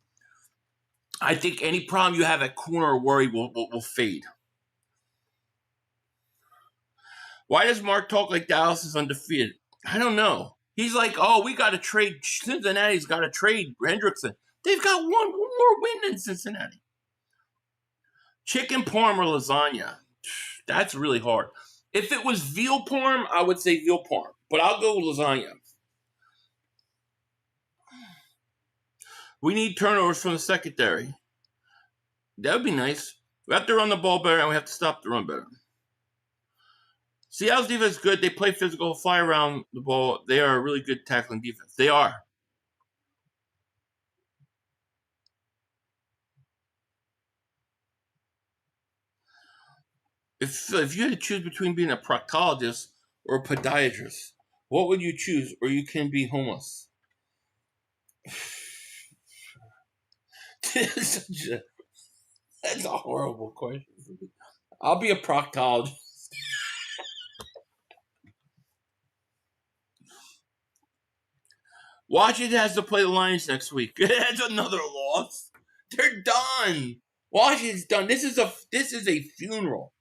I think any problem you have at corner or worry will fade. Why does Mark talk like Dallas is undefeated? I don't know. He's like, oh, we got to trade. Cincinnati's got to trade Hendrickson. They've got one more win than Cincinnati. Chicken parm or lasagna. That's really hard. If it was veal parm, I would say veal parm. But I'll go lasagna. We need turnovers from the secondary. That would be nice. We have to run the ball better, and we have to stop the run better. Seattle's defense is good. They play physical, fly around the ball. They are a really good tackling defense. They are. If you had to choose between being a proctologist or a podiatrist, what would you choose? Or you can be homeless. That's a horrible question. I'll be a proctologist. Washington has to play the Lions next week. That's another loss. They're done. Washington's done. This is a funeral.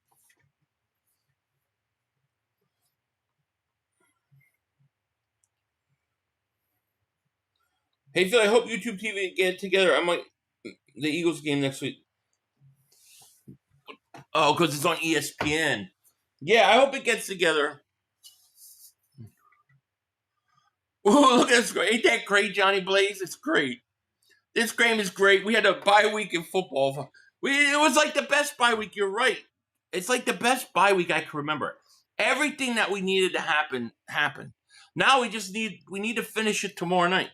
Hey Phil, I hope YouTube TV get together. I might the Eagles game next week. Oh, because it's on ESPN. Yeah, I hope it gets together. Ooh, look at this. Ain't that great, Johnny Blaze? It's great. This game is great. We had a bye week in football. It was like the best bye week. You're right. It's like the best bye week I can remember. Everything that we needed to happen happened. Now we need to finish it tomorrow night.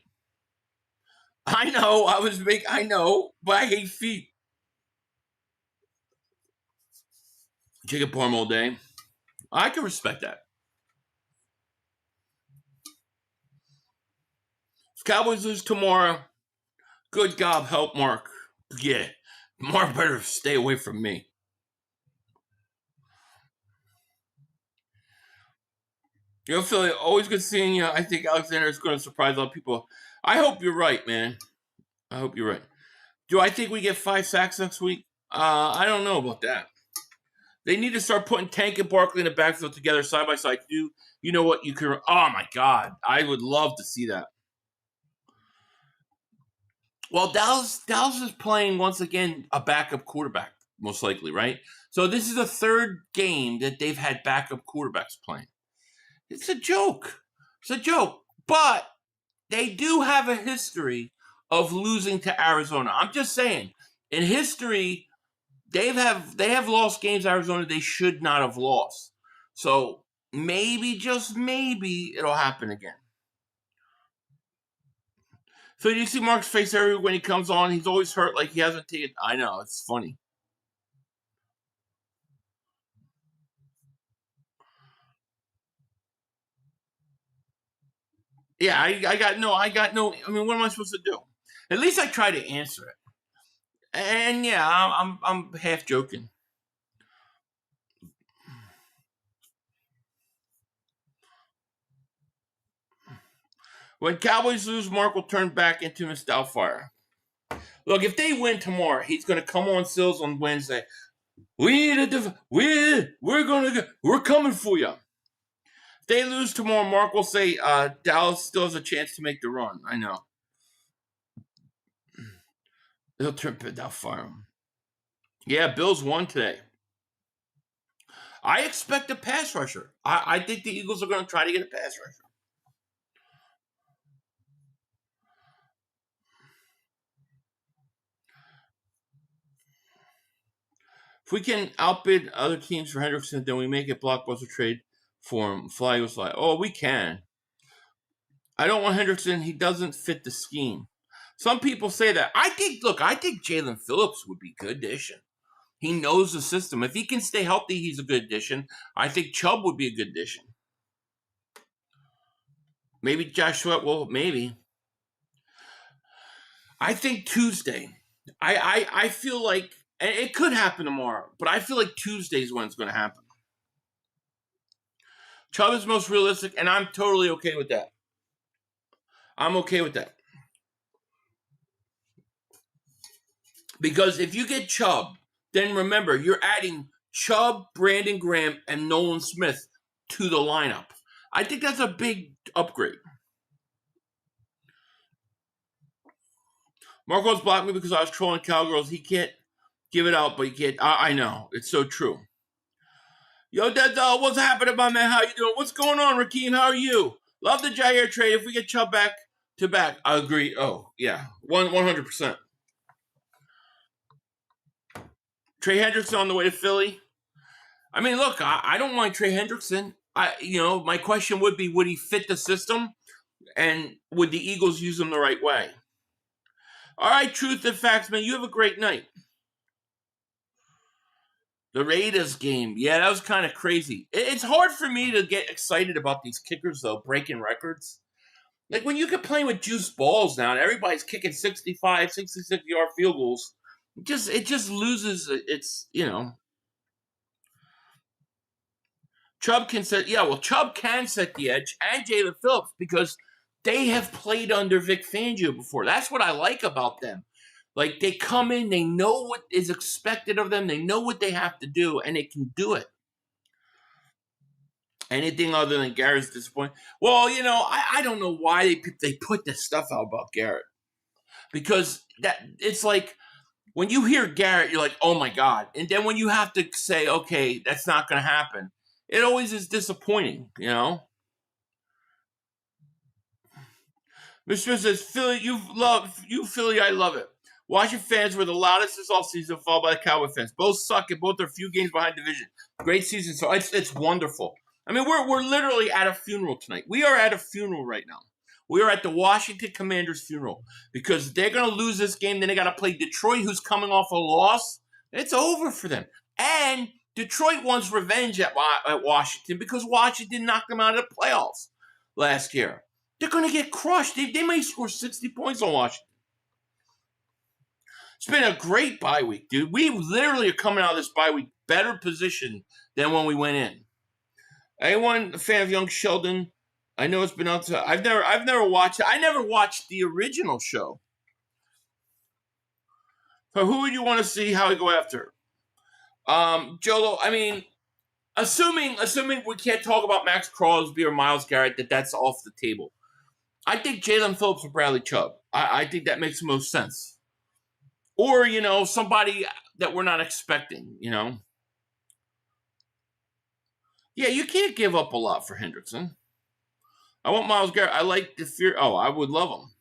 I know, I know, but I hate feet. Chicken parm all day. I can respect that. If Cowboys lose tomorrow, good God help Mark. Yeah, Mark better stay away from me. You know, Philly, always good seeing you. I think Alexander is going to surprise a lot of people. I hope you're right, man. I hope you're right. Do I think we get 5 sacks next week? I don't know about that. They need to start putting Tank and Barkley in the backfield together side by side. You know what? You can. Oh my God, I would love to see that. Well, Dallas is playing once again a backup quarterback, most likely, right? So this is the third game that they've had backup quarterbacks playing. It's a joke. It's a joke. But they do have a history of losing to Arizona. I'm just saying, in history, they have lost games Arizona they should not have lost. So maybe, just maybe, it'll happen again. So do you see Mark's face every when he comes on? He's always hurt like he hasn't taken. I know, it's funny. Yeah, I got no. I mean, what am I supposed to do? At least I try to answer it. And yeah, I'm half joking. When Cowboys lose, Mark will turn back into Miss Doubtfire. Look, if they win tomorrow, he's going to come on Sills on Wednesday. We're coming for you. If they lose tomorrow, Mark will say Dallas still has a chance to make the run. I know. They'll fire him. Yeah, Bills won today. I expect a pass rusher. I think the Eagles are going to try to get a pass rusher. If we can outbid other teams for Hendrickson, then we make a blockbuster trade for him. Fly was like, oh, we can. I don't want Hendrickson. He doesn't fit the scheme. Some people say that. I think Jalen Phillips would be a good addition. He knows the system. If he can stay healthy, he's a good addition. I think Chubb would be a good addition. Maybe Josh Sweat will. Maybe. I think Tuesday. I feel like, and it could happen tomorrow, but I feel like Tuesday is when it's going to happen. Chubb is most realistic, and I'm totally okay with that. I'm okay with that. Because if you get Chubb, then remember, you're adding Chubb, Brandon Graham, and Nolan Smith to the lineup. I think that's a big upgrade. Marco's blocked me because I was trolling Cowgirls. He can't give it out, but he can't. I know. It's so true. Yo, Denzel, what's happening, my man? How you doing? What's going on, Rakeem? How are you? Love the Jair trade. If we get Chubb back to back, I agree. Oh, yeah. 100%. Trey Hendrickson on the way to Philly. I mean, look, I don't mind Trey Hendrickson. My question would be, would he fit the system? And would the Eagles use him the right way? All right, Truth and Facts, man. You have a great night. The Raiders game. Yeah, that was kind of crazy. It's hard for me to get excited about these kickers, though, breaking records. Like, when you can play with juice balls now, and everybody's kicking 65, 66-yard field goals, it just loses its, Chubb can set the edge, and Jalen Phillips, because they have played under Vic Fangio before. That's what I like about them. Like, they come in, they know what is expected of them, they know what they have to do, and they can do it. Anything other than Garrett's disappointing? Well, I don't know why they put this stuff out about Garrett. Because it's like, when you hear Garrett, you're like, oh my God. And then when you have to say, okay, that's not going to happen, it always is disappointing, Mr. Smith says, Philly, Philly, I love it. Washington fans were the loudest this offseason, followed by the Cowboy fans. Both suck and both are a few games behind division. Great season, so it's wonderful. I mean, we're literally at a funeral tonight. We are at a funeral right now. We are at the Washington Commanders funeral because they're going to lose this game. Then they got to play Detroit, who's coming off a loss. It's over for them. And Detroit wants revenge at Washington because Washington knocked them out of the playoffs last year. They're going to get crushed. They may score 60 points on Washington. It's been a great bye week, dude. We literally are coming out of this bye week better positioned than when we went in. Anyone a fan of Young Sheldon? I know it's been out to. I've never watched it. I never watched the original show. So who would you want to see how we go after? Jolo, I mean, assuming we can't talk about Max Crosby or Myles Garrett, that's off the table. I think Jalen Phillips or Bradley Chubb. I think that makes the most sense. Or, somebody that we're not expecting, Yeah, you can't give up a lot for Hendrickson. I want Myles Garrett. I like the fear. Oh, I would love him.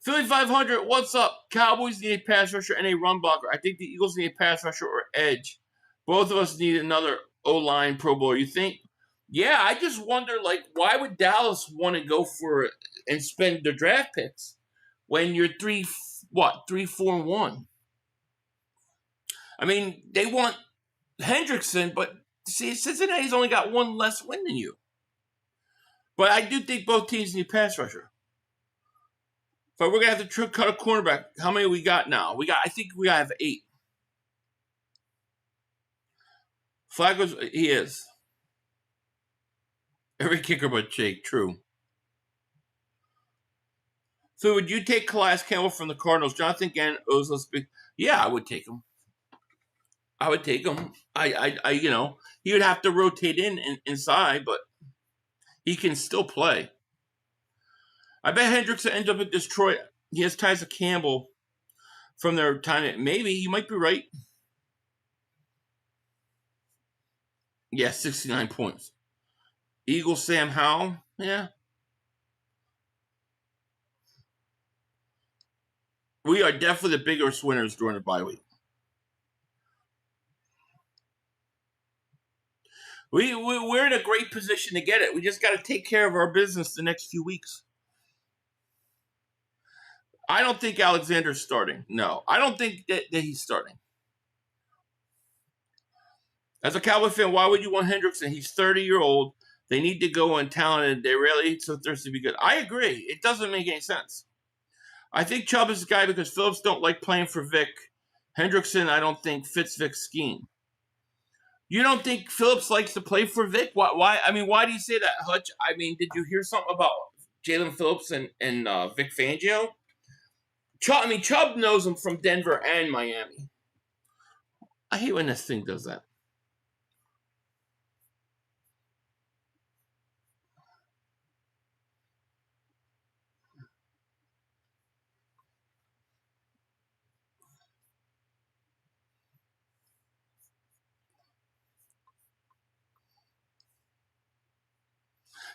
Philly 500, what's up? Cowboys need a pass rusher and a run blocker. I think the Eagles need a pass rusher or edge. Both of us need another O-line Pro Bowler. You think? Yeah, I just wonder, why would Dallas want to go for it and spend their draft picks when you're 3-4-1? I mean, they want Hendrickson, but see, Cincinnati's only got one less win than you. But I do think both teams need a pass rusher. But we're going to have to cut a cornerback. How many we got now? I think we have 8. Flacco's, he is. Every kicker but Jake, true. So would you take Calais Campbell from the Cardinals? Jonathan Gannon owes us big. Yeah, I would take him. I he would have to rotate inside, but he can still play. I bet Hendrickson ends up at Detroit. He has ties to Campbell from their time. Maybe. You might be right. Yeah, 69 points. Eagles, Sam Howell. Yeah. We are definitely the biggest winners during the bye week. We're in a great position to get it. We just got to take care of our business the next few weeks. I don't think Alexander's starting. No, I don't think that he's starting. As a Cowboy fan, why would you want Hendrickson? He's 30-year-old. They need to go untalented. They really so thirsty to be good. I agree. It doesn't make any sense. I think Chubb is the guy because Phillips don't like playing for Vic. Hendrickson, I don't think fits Vic's scheme. You don't think Phillips likes to play for Vic? Why? I mean, why do you say that, Hutch? I mean, did you hear something about Jalen Phillips and Vic Fangio? Chubb knows him from Denver and Miami. I hate when this thing does that.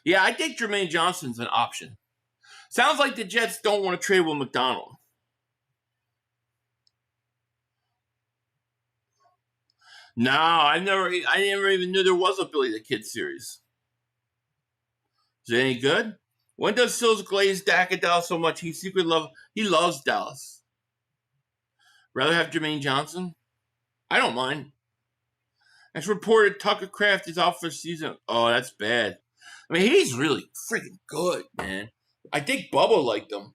Yeah, I think Jermaine Johnson's an option. Sounds like the Jets don't want to trade with McDonald. No, I never even knew there was a Billy the Kid series. Is it any good? When does Sills glaze Dak at Dallas so much? He loves Dallas. Rather have Jermaine Johnson? I don't mind. As reported, Tucker Kraft is out for the season. Oh, that's bad. I mean, he's really freaking good, man. I think Bubba liked him.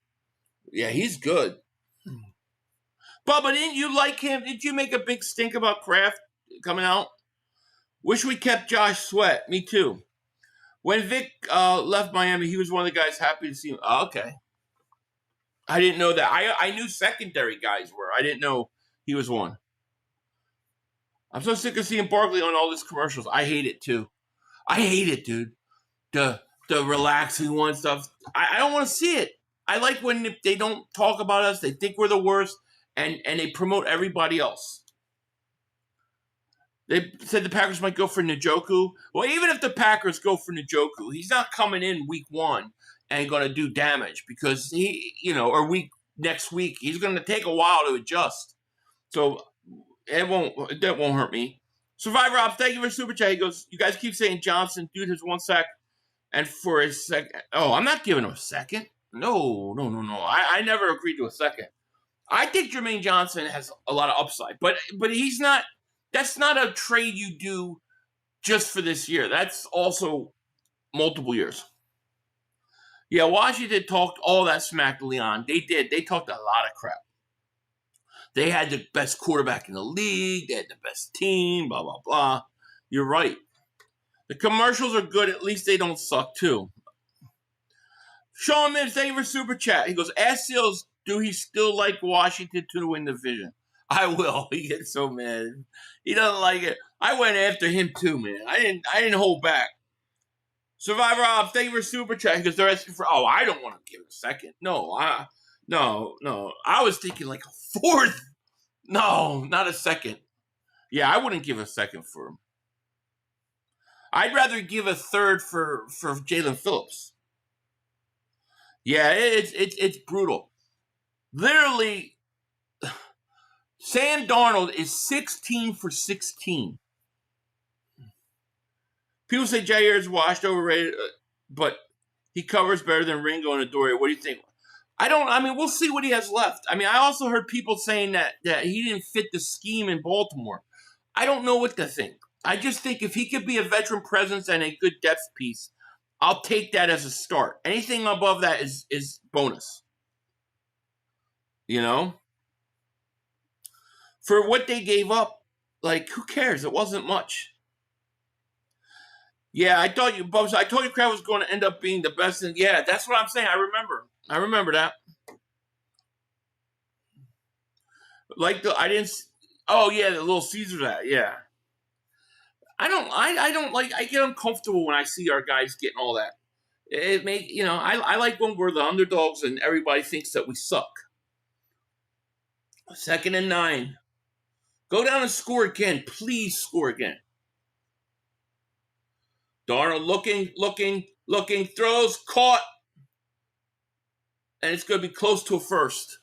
Yeah, he's good. Bubba, didn't you like him? Did you make a big stink about Kraft coming out? Wish we kept Josh Sweat. Me too. When Vic left Miami, he was one of the guys happy to see him. Oh, okay. I didn't know that. I knew secondary guys were. I didn't know he was one. I'm so sick of seeing Barkley on all these commercials. I hate it too. I hate it, dude. The relaxing one stuff. I don't want to see it. I like when they don't talk about us. They think we're the worst, and they promote everybody else. They said the Packers might go for Njoku. Well, even if the Packers go for Njoku, he's not coming in week 1 and going to do damage because or next week. He's going to take a while to adjust. So that won't hurt me. Survivor Ops, thank you for super chat. He goes, you guys keep saying Johnson, dude has 1 sack, and for a second. Oh, I'm not giving him a second. No. I never agreed to a second. I think Jermaine Johnson has a lot of upside, but he's not That's not a trade you do just for this year. That's also multiple years. Yeah, Washington talked all that smack to Leon. They did. They talked a lot of crap. They had the best quarterback in the league. They had the best team, blah, blah, blah. You're right. The commercials are good. At least they don't suck, too. Sean Mims, thank you for Super Chat. He goes, ask Seals, do he still like Washington to win the division? I will. He gets so mad. He doesn't like it. I went after him, too, man. I didn't hold back. Survivor Rob, thank you for Super Chat. Because they're asking for, I don't want to give it a second. No. I was thinking like a fourth. No, not a second. Yeah, I wouldn't give a second for him. I'd rather give a third for Jalen Phillips. Yeah, it's brutal. Literally, Sam Darnold is 16 for 16. People say Jair is washed, overrated, but he covers better than Ringo and Adoree'. What do you think? We'll see what he has left. I also heard people saying that he didn't fit the scheme in Baltimore. I don't know what to think. I just think if he could be a veteran presence and a good depth piece, I'll take that as a start. Anything above that is bonus. You know? For what they gave up, who cares? It wasn't much. Yeah, I told you Kraft was going to end up being the best. And yeah, that's what I'm saying. I remember that. The Little Caesars hat. Yeah. I get uncomfortable when I see our guys getting all that. I like when we're the underdogs and everybody thinks that we suck. 2nd and 9. Go down and score again. Please score again. Darnold looking, throws, caught. And it's going to be close to a first.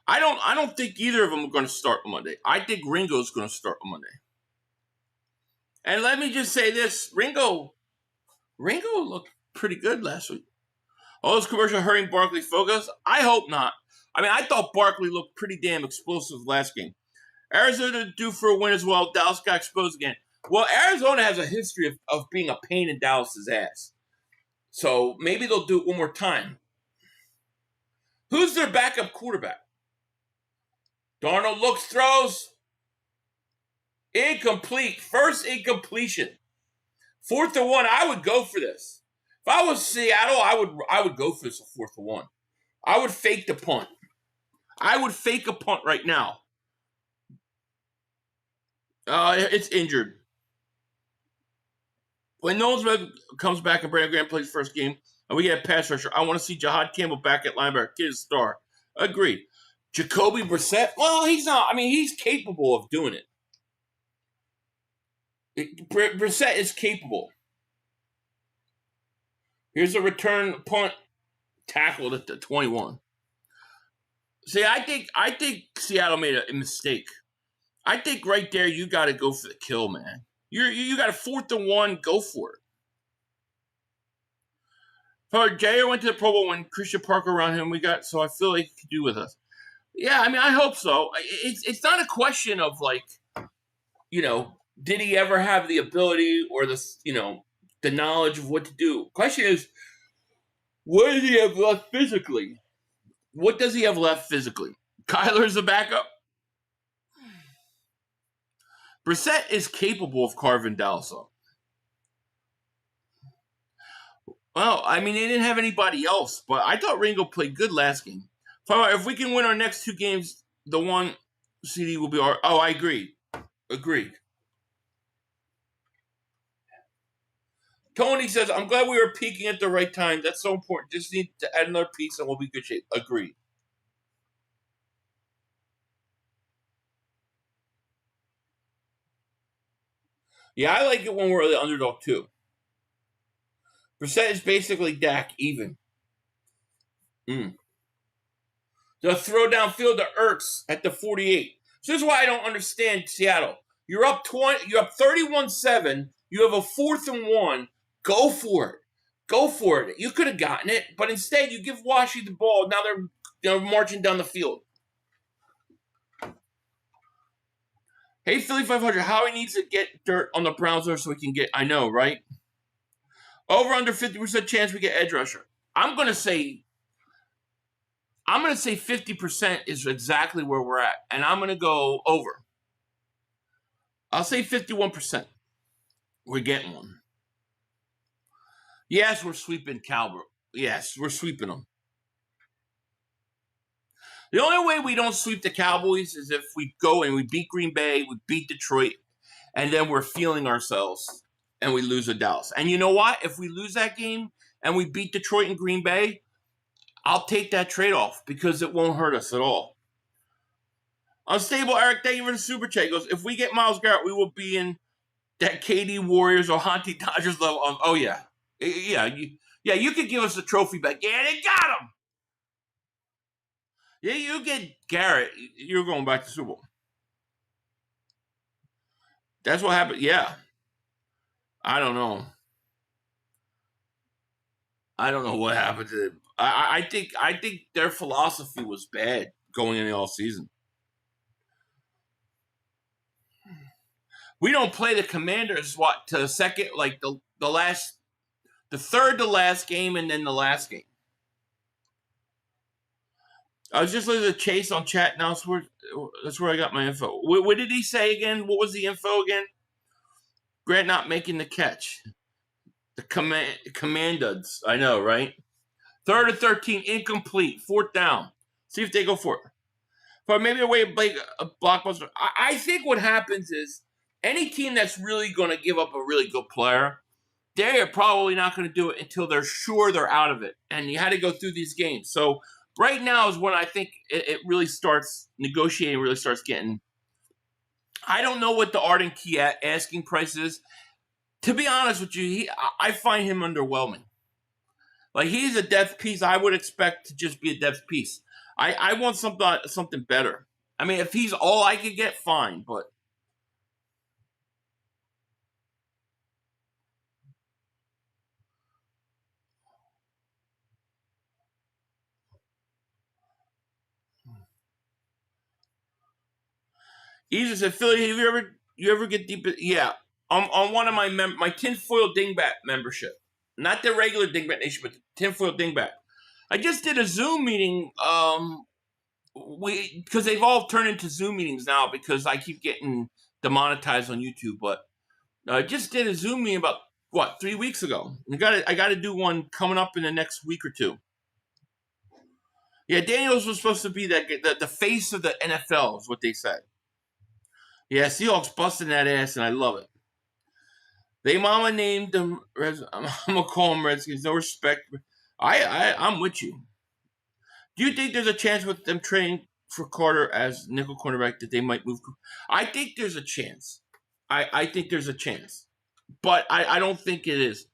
I don't think either of them are going to start on Monday. I think Ringo's going to start on Monday. And let me just say this. Ringo looked pretty good last week. All those commercials hurting Barkley's focus? I hope not. I thought Barkley looked pretty damn explosive last game. Arizona due for a win as well. Dallas got exposed again. Well, Arizona has a history of being a pain in Dallas's ass. So maybe they'll do it one more time. Who's their backup quarterback? Darnold looks, throws. Incomplete. First incompletion. 4th and 1. I would go for this. If I was Seattle, I would go for this 4th and 1. I would fake the punt. I would fake a punt right now. It's injured. When Knowles comes back and Brandon Graham plays first game and we get a pass rusher, I want to see Jahad Campbell back at linebacker. Kid is a star. Agreed. Jacoby Brissett? Well, he's not. He's capable of doing it. Brissett is capable. Here's a return punt tackled at the 21. See, I think Seattle made a mistake. I think right there you got to go for the kill, man. You got a 4th and 1. Go for it. Jair went to the Pro Bowl when Christian Parker around him. So I feel like he could do with us. Yeah, I hope so. It's not a question of did he ever have the ability or the knowledge of what to do? Question is, what does he have left physically? What does he have left physically? Kyler's the backup. Brissett is capable of carving Dallas up. Well, they didn't have anybody else, but I thought Ringo played good last game. If we can win our next 2 games, the 1 CD will be our... Oh, I agree. Agreed. Tony says, I'm glad we were peaking at the right time. That's so important. Just need to add another piece and we'll be in good shape. Agreed. Yeah, I like it when we're the underdog, too. Brissett is basically Dak, even. The throw downfield to Ertz at the 48. So this is why I don't understand Seattle. You're up 31-7. You have a 4th and 1. Go for it. Go for it. You could have gotten it, but instead you give Washington the ball. Now they're marching down the field. Hey, Philly 500, Howie needs to get dirt on the Browns so we can get, I know, right? Over under 50% chance we get edge rusher. I'm going to say 50% is exactly where we're at, and I'm going to go over. I'll say 51%. We're getting one. Yes, we're sweeping Cowboys. Yes, we're sweeping them. The only way we don't sweep the Cowboys is if we go and we beat Green Bay, we beat Detroit, and then we're feeling ourselves and we lose to Dallas. And you know what? If we lose that game and we beat Detroit and Green Bay, I'll take that trade-off because it won't hurt us at all. Unstable Eric, thank you for the super chat. He goes, if we get Myles Garrett, we will be in that KD Warriors or Hunty Dodgers level. Oh, yeah. You could give us the trophy back. Yeah, they got him. Yeah, you get Garrett, you're going back to Super Bowl. That's what happened. Yeah. I don't know. I don't know what happened to them. I think their philosophy was bad going into all season. We don't play the Commanders to the second, like the third to last game and then the last game. I was just listening to Chase on chat now. So that's where I got my info. What did he say again? What was the info again? Grant not making the catch. The Commanders. I know, right? 3rd and 13, incomplete. 4th down. See if they go for it. But maybe a way of like a blockbuster. I think what happens is any team that's really going to give up a really good player, they are probably not going to do it until they're sure they're out of it. And you had to go through these games. So right now is when I think it really starts negotiating, really starts getting. I don't know what the Arden Key asking price is. To be honest with you, I find him underwhelming. Like, he's a depth piece. I would expect to just be a depth piece. I want something better. I mean, if he's all I could get, fine, but. Easy said, Philly, have you ever get deep? Yeah, on one of my tinfoil Dingbat membership, not the regular Dingbat Nation, but the tinfoil Dingbat. I just did a Zoom meeting. Because they've all turned into Zoom meetings now because I keep getting demonetized on YouTube. But I just did a Zoom meeting about 3 weeks ago. I got to do one coming up in the next week or two. Yeah, Daniels was supposed to be the face of the NFL is what they said. Yeah, Seahawks busting that ass, and I love it. They mama named them. I'm gonna call them Redskins. No respect. I'm with you. Do you think there's a chance with them trading for Carter as nickel cornerback that they might move? I think there's a chance. I think there's a chance, but I don't think it is.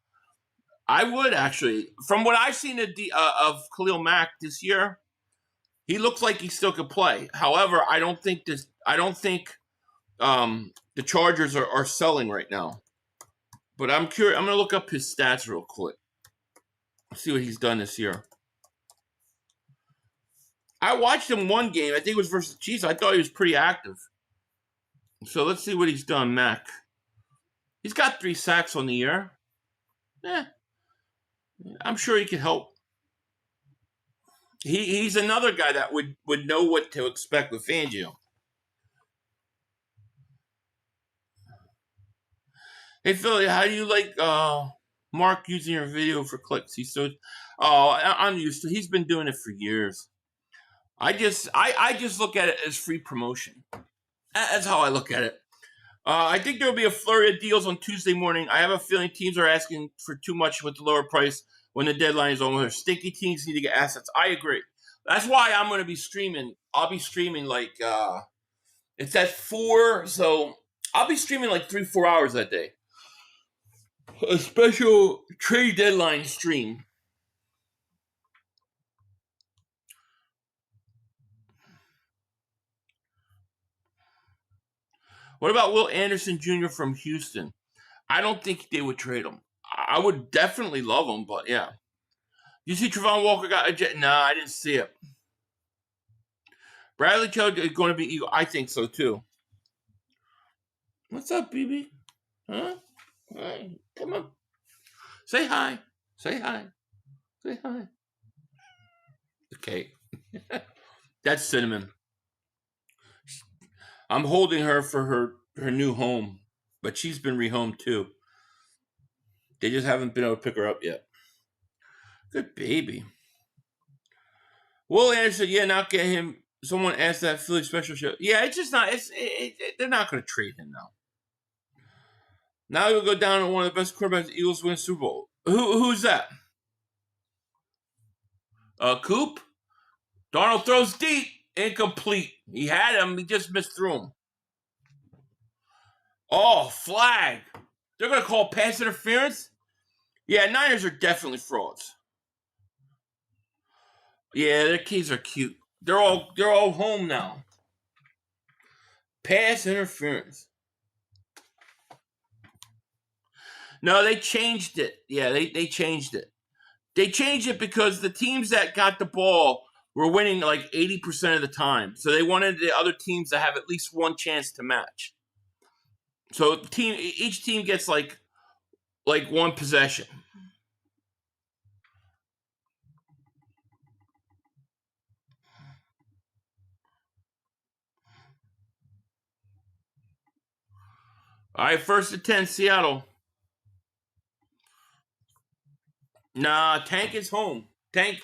I would actually, from what I've seen of Khalil Mack this year, he looks like he still could play. However, I don't think the Chargers are selling right now. But I'm curious. I'm gonna look up his stats real quick. See what he's done this year. I watched him one game. I think it was versus the Chiefs. I thought he was pretty active. So let's see what he's done, Mac. He's got 3 sacks on the year. I'm sure he could help. He's another guy that would know what to expect with Fangio. Hey, Philly, how do you like Mark using your video for clicks? I'm used to. He's been doing it for years. I just look at it as free promotion. That's how I look at it. I think there will be a flurry of deals on Tuesday morning. I have a feeling teams are asking for too much with the lower price when the deadline is almost. Stinky teams need to get assets. I agree. That's why I'm going to be streaming. I'll be streaming like it's at 4, so I'll be streaming like 3-4 hours that day. A special trade deadline stream. What about Will Anderson Jr. from Houston? I don't think they would trade him. I would definitely love him, but yeah. You see Trevon Walker got a jet? Nah, I didn't see it. Bradley Chubb is going to be Eagle. I think so too. What's up, BB? Huh? Hey, come on. Say hi. Say hi. Say hi. Okay. That's Cinnamon. I'm holding her for her new home, but she's been rehomed too. They just haven't been able to pick her up yet. Good baby. Will Anderson, yeah, not get him. Someone asked that Philly special show. Yeah, it's just not. They're not going to trade him now. Now he'll go down to one of the best quarterbacks. The Eagles win Super Bowl. Who's that? Coop. Darnold throws deep, incomplete. He had him. He just missed through him. Oh, flag! They're going to call pass interference. Yeah, Niners are definitely frauds. Yeah, their kids are cute. They're all home now. Pass interference. No, they changed it. Yeah, they changed it. They changed it because the teams that got the ball were winning like 80% of the time. So they wanted the other teams to have at least one chance to match. So each team gets like one possession. All right, 1st and 10, Seattle. Nah, Tank is home. Tank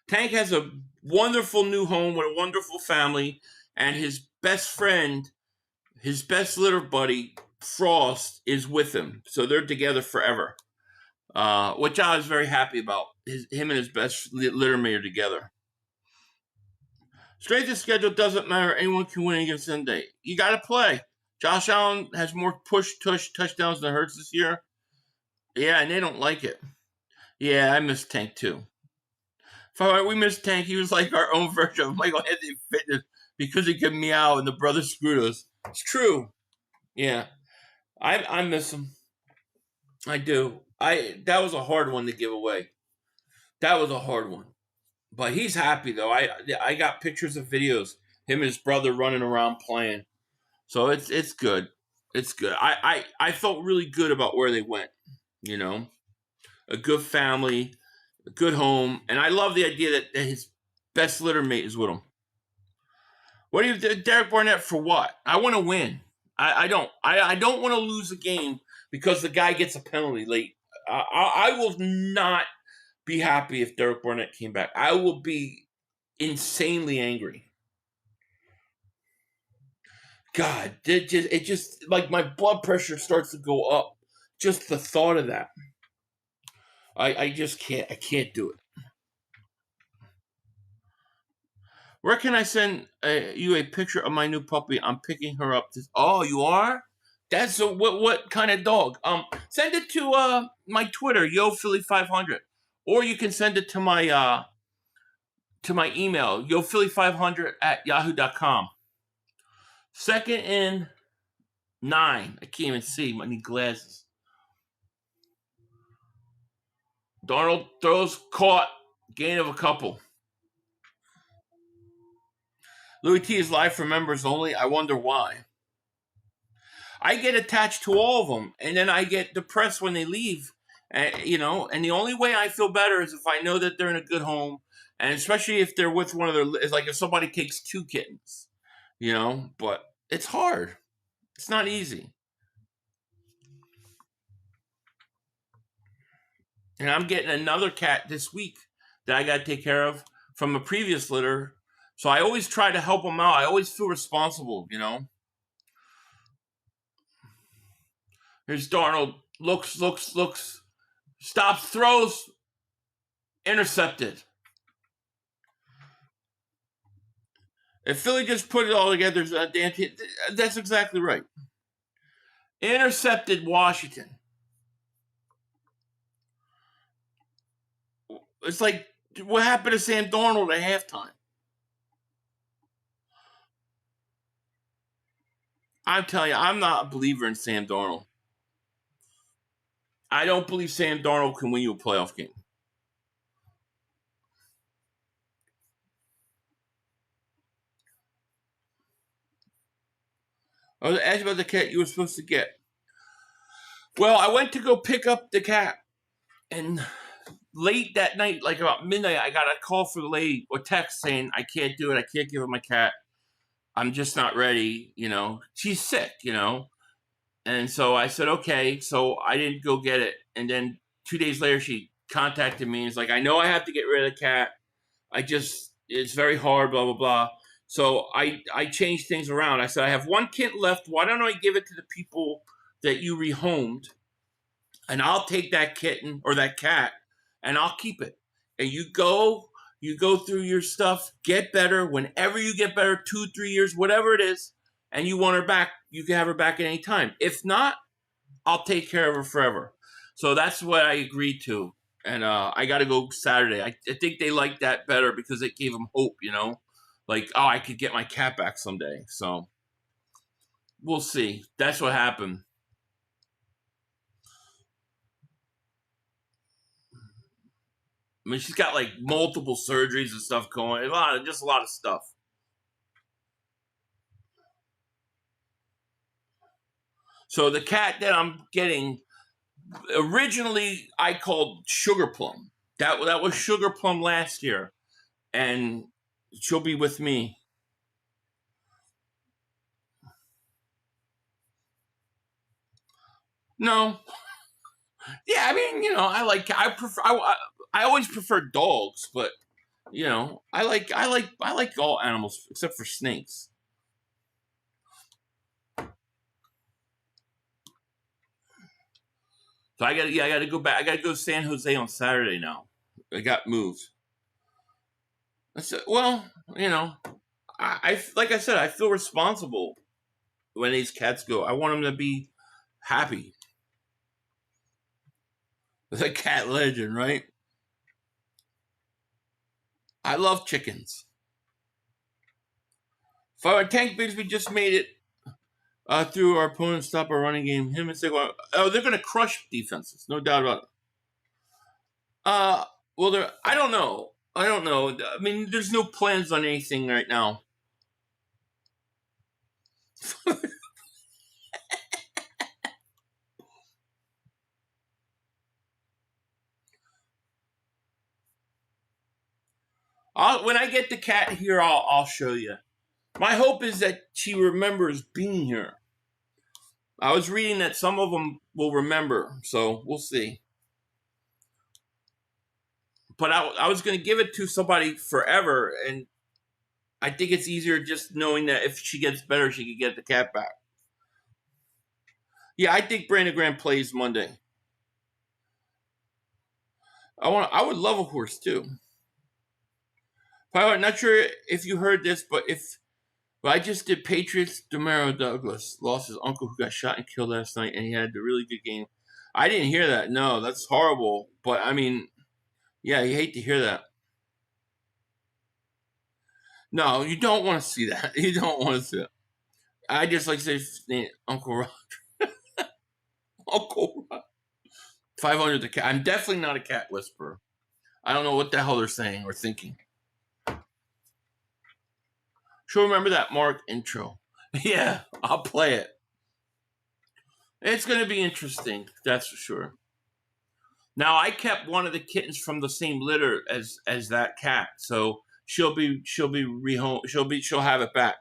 has a wonderful new home with a wonderful family, and his best friend, his best litter buddy, Frost, is with him. So they're together forever, which I was very happy about. Him and his best litter mate are together. Strength of schedule doesn't matter. Anyone can win against Sunday. You got to play. Josh Allen has more touchdowns than Hurts this year. Yeah, and they don't like it. Yeah, I miss Tank too. We missed Tank. He was like our own version of Michael Anthony Fitness because he could meow and the brothers screwed us. It's true. Yeah, I miss him. I do. That was a hard one to give away. That was a hard one. But he's happy though. I got pictures of videos. Him and his brother running around playing. So it's good. It's good. I felt really good about where they went. You know, a good family, a good home, and I love the idea that his best litter mate is with him. What do you, Derek Barnett, for what? I want to win. I don't want to lose a game because the guy gets a penalty late. I will not be happy if Derek Barnett came back. I will be insanely angry. God, it just like my blood pressure starts to go up. Just the thought of that. I just can't. I can't do it. Where can I send you a picture of my new puppy? I'm picking her up. Oh, you are? That's what kind of dog? Send it to my Twitter, YoPhilly500, or you can send it to my email, YoPhilly500@yahoo.com. 2nd and 9. I can't even see. I need glasses. Darnold throws, caught, gain of a couple. Louis T is live for members only. I wonder why. I get attached to all of them, and then I get depressed when they leave. And the only way I feel better is if I know that they're in a good home, and especially if they're with one of their, it's like if somebody takes 2 kittens, but it's hard. It's not easy. And I'm getting another cat this week that I got to take care of from a previous litter. So I always try to help them out. I always feel responsible, Here's Darnold. Looks. Stops, throws. Intercepted. If Philly just put it all together, that's exactly right. Intercepted Washington. It's like, what happened to Sam Darnold at halftime? I'm telling you, I'm not a believer in Sam Darnold. I don't believe Sam Darnold can win you a playoff game. I was asking about the cat you were supposed to get. Well, I went to go pick up the cat, and late that night, like about midnight, I got a call from the lady or text saying, I can't do it. I can't give her my cat. I'm just not ready. She's sick, And so I said, okay. So I didn't go get it. And then 2 days later, she contacted me and was like, I know I have to get rid of the cat. It's very hard, blah, blah, blah. So I changed things around. I said, I have one kitten left. Why don't I give it to the people that you rehomed? And I'll take that kitten or that cat and I'll keep it. And you go through your stuff, get better. Whenever you get better, 2, 3 years, whatever it is, and you want her back, you can have her back at any time. If not, I'll take care of her forever. So that's what I agreed to. And I got to go Saturday. I think they liked that better because it gave them hope, Like, oh, I could get my cat back someday. So we'll see. That's what happened. I mean, she's got like multiple surgeries and stuff going. A lot of stuff. So the cat that I'm getting, originally I called Sugar Plum. That was Sugar Plum last year, and she'll be with me. No. Yeah, I mean, I always prefer dogs, but I like all animals except for snakes. So I gotta go back. I gotta go to San Jose on Saturday now. I got moved. I said, well, I like I said, I feel responsible when these cats go. I want them to be happy. The cat legend, right? I love chickens. Tank Bigsby just made it through our opponent, stop our running game. Him and Saquon. Oh, they're going to crush defenses, no doubt about it. Well, I don't know. I mean, there's no plans on anything right now. When I get the cat here, I'll show you. My hope is that she remembers being here. I was reading that some of them will remember, so we'll see. But I was going to give it to somebody forever, and I think it's easier just knowing that if she gets better, she can get the cat back. Yeah, I think Brandon Graham plays Monday. I would love a horse too. I'm not sure if you heard this, but I just did Patriots. Demaro Douglas lost his uncle who got shot and killed last night, and he had a really good game. I didn't hear that. No, that's horrible. But I mean, yeah, you hate to hear that. No, you don't want to see that. You don't want to see it. I just like to say Uncle Roger. Uncle Roger. 500 the cat. I'm definitely not a cat whisperer. I don't know what the hell they're saying or thinking. Sure, remember that Mark intro. Yeah, I'll play it. It's going to be interesting, that's for sure. Now, I kept one of the kittens from the same litter as that cat, so she'll have it back.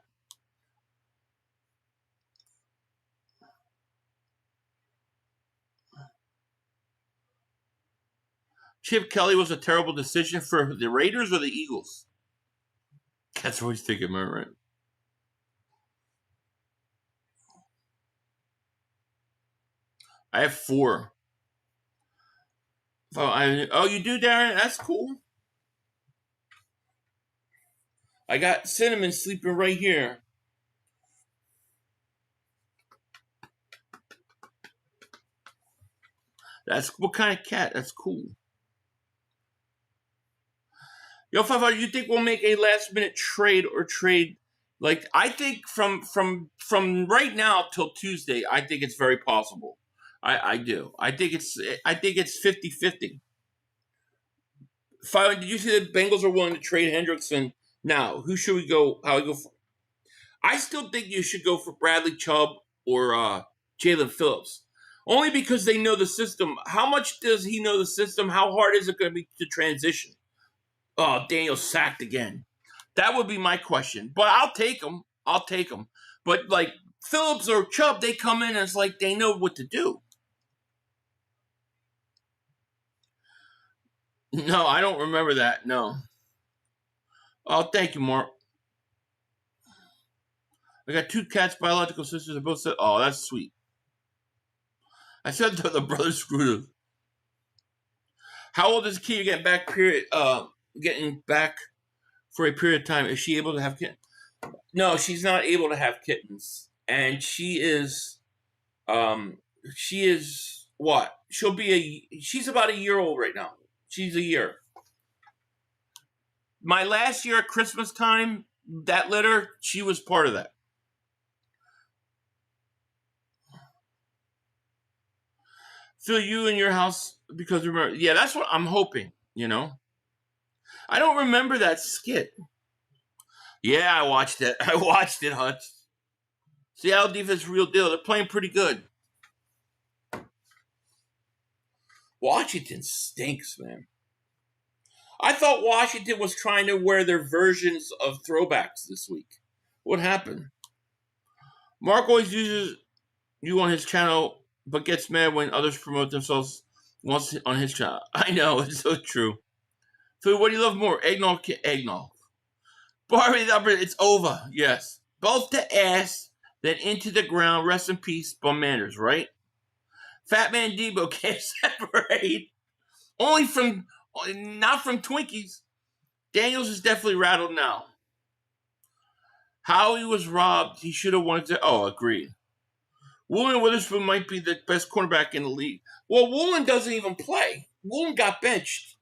Chip Kelly was a terrible decision for the Raiders or the Eagles. That's always thinking, right? I have 4. Oh, you do, Darren? That's cool. I got Cinnamon sleeping right here. That's what kind of cat? That's cool. Yo, 500, you think we'll make a last minute trade or trade? Like, I think from right now till Tuesday, I think it's very possible. I do. I think it's 50-50. 500, did you see the Bengals are willing to trade Hendrickson now? Who should we go? How we go? I still think you should go for Bradley Chubb or Jalen Phillips. Only because they know the system. How much does he know the system? How hard is it going to be to transition? Oh, Daniel sacked again. That would be my question. But I'll take him. I'll take him. But like Phillips or Chubb, they come in and it's like they know what to do. No, I don't remember that. No. Oh, thank you, Mark. I got 2 cats, biological sisters. They both said, "Oh, that's sweet." I said the brother screwed him. How old is Kia getting back? Getting back for a period of time. Is she able to have kittens? No, she's not able to have kittens, and she is what? She's about a year old right now. She's a year. My last year at Christmas time, that litter, she was part of that. Phil, you in your house, because remember, yeah, that's what I'm hoping, you know. I don't remember that skit. Yeah, I watched it. I watched it, Hutch. Seattle defense, real deal. They're playing pretty good. Washington stinks, man. I thought Washington was trying to wear their versions of throwbacks this week. What happened? Mark always uses you on his channel, but gets mad when others promote themselves once on his channel. I know, it's so true. Phil, what do you love more? Eggnog, eggnog. Barbie, it's over. Yes. Both to ass, then into the ground. Rest in peace, Commanders, right? Fat Man Debo can't separate. Not from Twinkies. Daniels is definitely rattled now. Howie was robbed. He should have wanted to. Oh, agreed. Woolen Witherspoon might be the best cornerback in the league. Well, Woolen doesn't even play. Woolen got benched.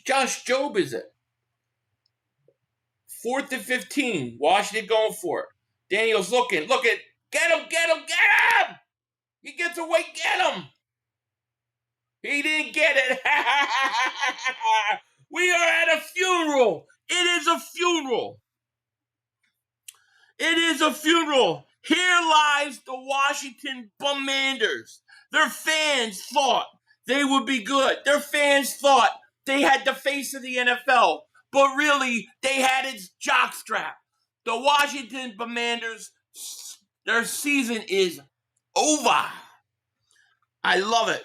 Josh Jobe is it. 4th and 15. Washington going for it. Daniels looking. Get him. He gets away. Get him. He didn't get it. We are at a funeral. It is a funeral. It is a funeral. Here lies the Washington Commanders. Their fans thought they would be good. Their fans thought they had the face of the NFL, but really they had its jockstrap. The Washington Commanders, their season is over. I love it.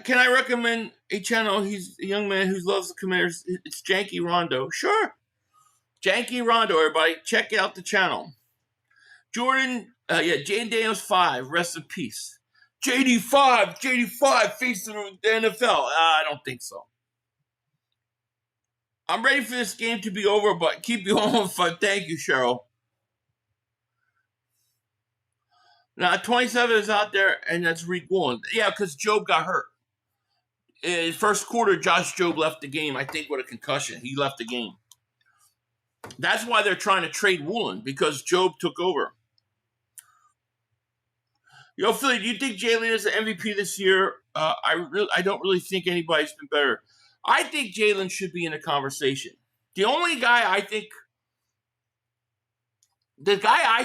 Can I recommend a channel? He's a young man who loves the Commanders. It's Janky Rondo. Sure. Janky Rondo, everybody. Check out the channel. Jane Daniels 5. Rest in peace. JD5 facing the NFL. I don't think so. I'm ready for this game to be over, but keep you on fun. Thank you, Cheryl. Now, 27 is out there, and that's Reek Woolen. Yeah, because Job got hurt. In first quarter, Josh Jobe left the game, I think, with a concussion. He left the game. That's why they're trying to trade Woolen, because Job took over. Yo, Philly, do you think Jalen is the MVP this year? I don't really think anybody's been better. I think Jalen should be in a conversation. The guy I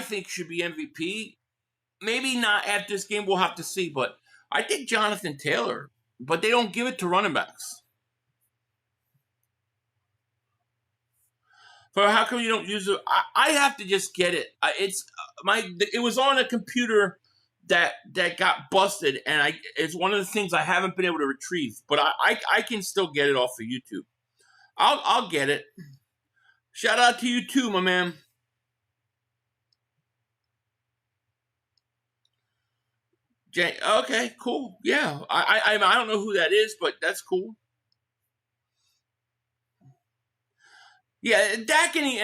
think should be MVP, maybe not at this game, we'll have to see, but I think Jonathan Taylor, but they don't give it to running backs. So how come you don't use it? I have to just get it. It was on a computer that got busted, and it's one of the things I haven't been able to retrieve, but I can still get it off of YouTube. I'll get it. Shout out to you too, my man. Okay, cool. Yeah, I don't know who that is, but that's cool. Yeah, Dak in the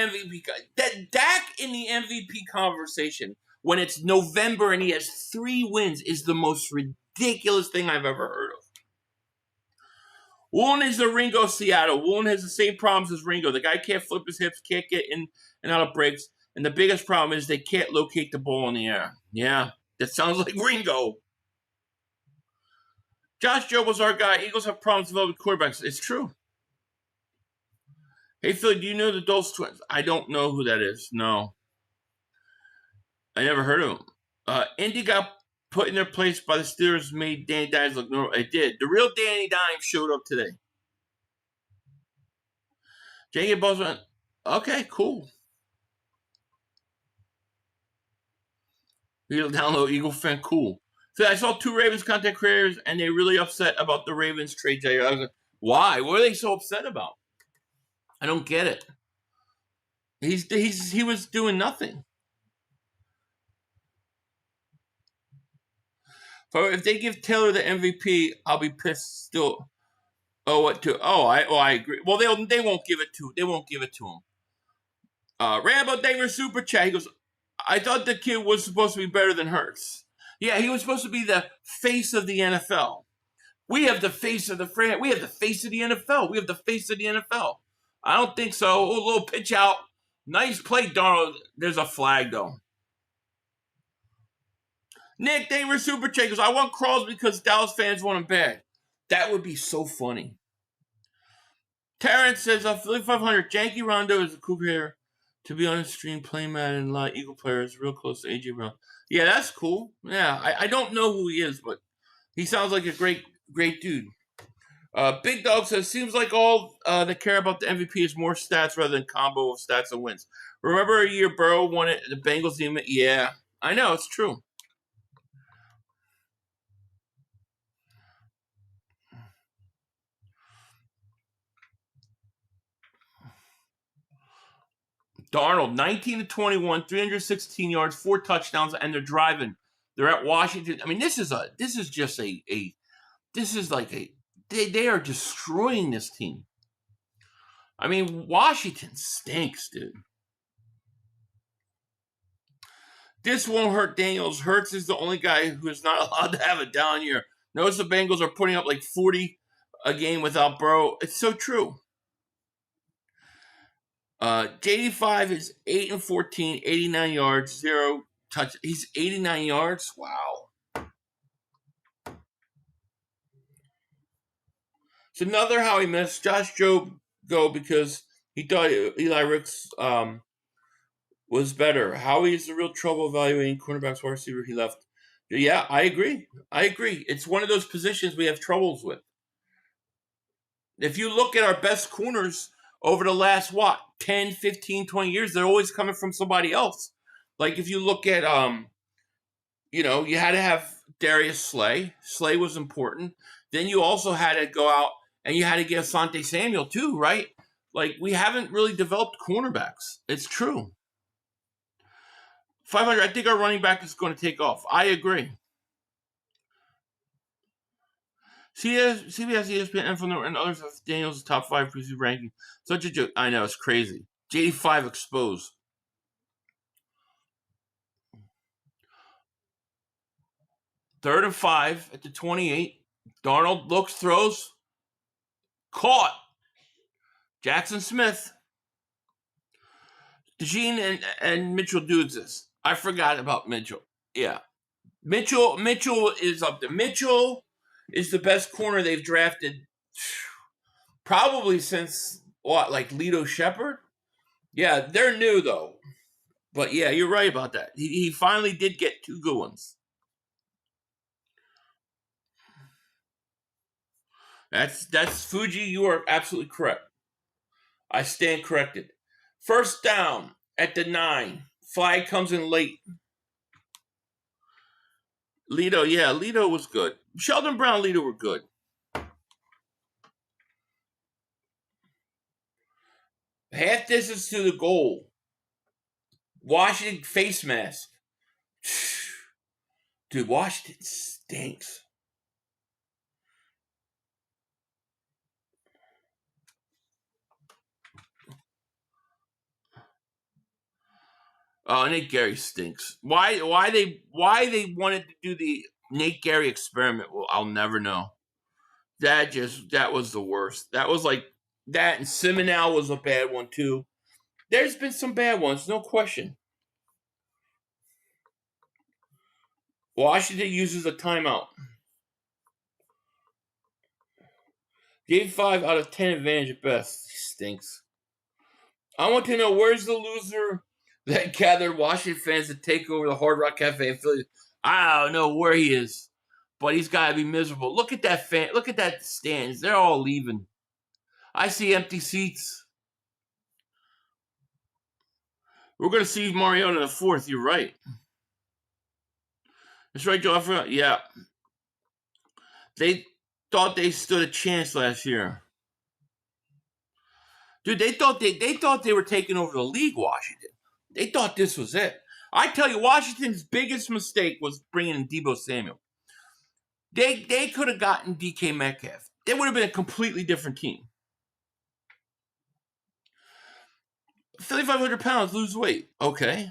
MVP conversation when it's November and he has 3 wins is the most ridiculous thing I've ever heard of. Woolen is the Ringo Seattle. Woolen has the same problems as Ringo. The guy can't flip his hips, can't get in and out of breaks, and the biggest problem is they can't locate the ball in the air. Yeah, that sounds like Ringo. Josh Jobe was our guy. Eagles have problems developing quarterbacks. It's true. Hey, Philly, do you know the Dulce twins? I don't know who that is. No. I never heard of them. Indy got put in their place by the Steelers, made Danny Dimes look normal. It did. The real Danny Dimes showed up today. J.K. Bosman. Okay, cool. You download Eagle fan. Cool. So I saw 2 Ravens content creators, and they really upset about the Ravens trade. I was like, why? What are they so upset about? I don't get it. He was doing nothing. So if they give Taylor the MVP, I'll be pissed still. Oh, what to? I agree. Well, they won't give it to him. Rambo Danger super chat. He goes, I thought the kid was supposed to be better than Hurts. Yeah, he was supposed to be the face of the NFL. We have the face of the franchise. We have the face of the NFL. We have the face of the NFL. I don't think so. A little pitch out. Nice play, Darnold. There's a flag, though. Nick Damer super chat goes, I want Crosby because Dallas fans want him bad. That would be so funny. Terrence says, Philly 500, Janky Rondo is a cool player to be on the stream playing Madden and a lot of Eagle players real close to A.J. Brown. Yeah, that's cool. Yeah, I don't know who he is, but he sounds like a great dude. Big Dog says, seems like all that care about the MVP is more stats rather than combo of stats and wins. Remember a year Burrow won it, the Bengals team? Yeah, I know, it's true. Darnold, 19-21, 316 yards, 4 touchdowns, and they're driving. They're at Washington. I mean, they are destroying this team. I mean, Washington stinks, dude. This won't hurt Daniels. Hurts is the only guy who is not allowed to have a down year. Notice the Bengals are putting up like 40 a game without Burrow. It's so true. JD5 is 8-14, 89 yards, 0 touch. He's 89 yards. Wow. It's another how he missed. Josh Jobe go because he thought Eli Ricks was better. Howie is the real trouble evaluating cornerbacks wide receiver he left. Yeah, I agree. It's one of those positions we have troubles with. If you look at our best corners over the last, 10, 15, 20 years, they're always coming from somebody else. Like if you look at, you had to have Darius Slay. Slay was important. Then you also had to go out and you had to get Asante Samuel too, right? Like we haven't really developed cornerbacks. It's true. 500, I think our running back is going to take off. I agree. CBS, ESPN, and others have Daniels' top 5 preseason ranking. Such a joke. I know, it's crazy. JD5 exposed. Third and 5 at the 28. Darnold looks, throws. Caught. Jackson Smith. DeJean and Mitchell do exist. I forgot about Mitchell. Yeah. Mitchell is up there. Mitchell is the best corner they've drafted probably since, like Lito Shepherd? Yeah, they're new, though. But, yeah, you're right about that. He finally did get 2 good ones. That's Fuji. You are absolutely correct. I stand corrected. First down at the 9. Flag comes in late. Lito was good. Sheldon Brown, Lito were good. Half distance to the goal. Washington face mask. Dude, Washington stinks. Oh, Nate Gary stinks. Why they wanted to do the Nate Gary experiment? Well, I'll never know. That was the worst. That was like that, and Simonal was a bad one too. There's been some bad ones, no question. Washington uses a timeout. Gave 5 out of 10 advantage at best. He stinks. I want to know, where's the loser that gathered Washington fans to take over the Hard Rock Cafe in Philly? I don't know where he is, but he's got to be miserable. Look at that fan. Look at that stands. They're all leaving. I see empty seats. We're going to see Mariota in the fourth. You're right. That's right, Joe. I forgot. Yeah. They thought they stood a chance last year. Dude, they thought they were taking over the league, Washington. They thought this was it. I tell you, Washington's biggest mistake was bringing in Deebo Samuel. They could have gotten DK Metcalf. They would have been a completely different team. 3,500 pounds, lose weight. Okay.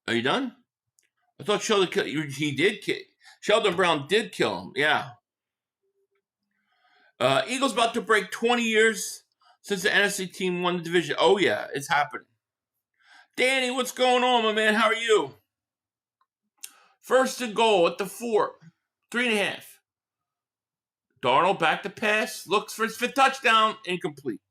Are you done? I thought Sheldon Brown did kill him. Yeah. Eagles about to break 20 years since the NFC team won the division. Oh, yeah, it's happening. Danny, what's going on, my man? How are you? First and goal at the 4. 3.5. Darnold back to pass. Looks for his 5th touchdown. Incomplete.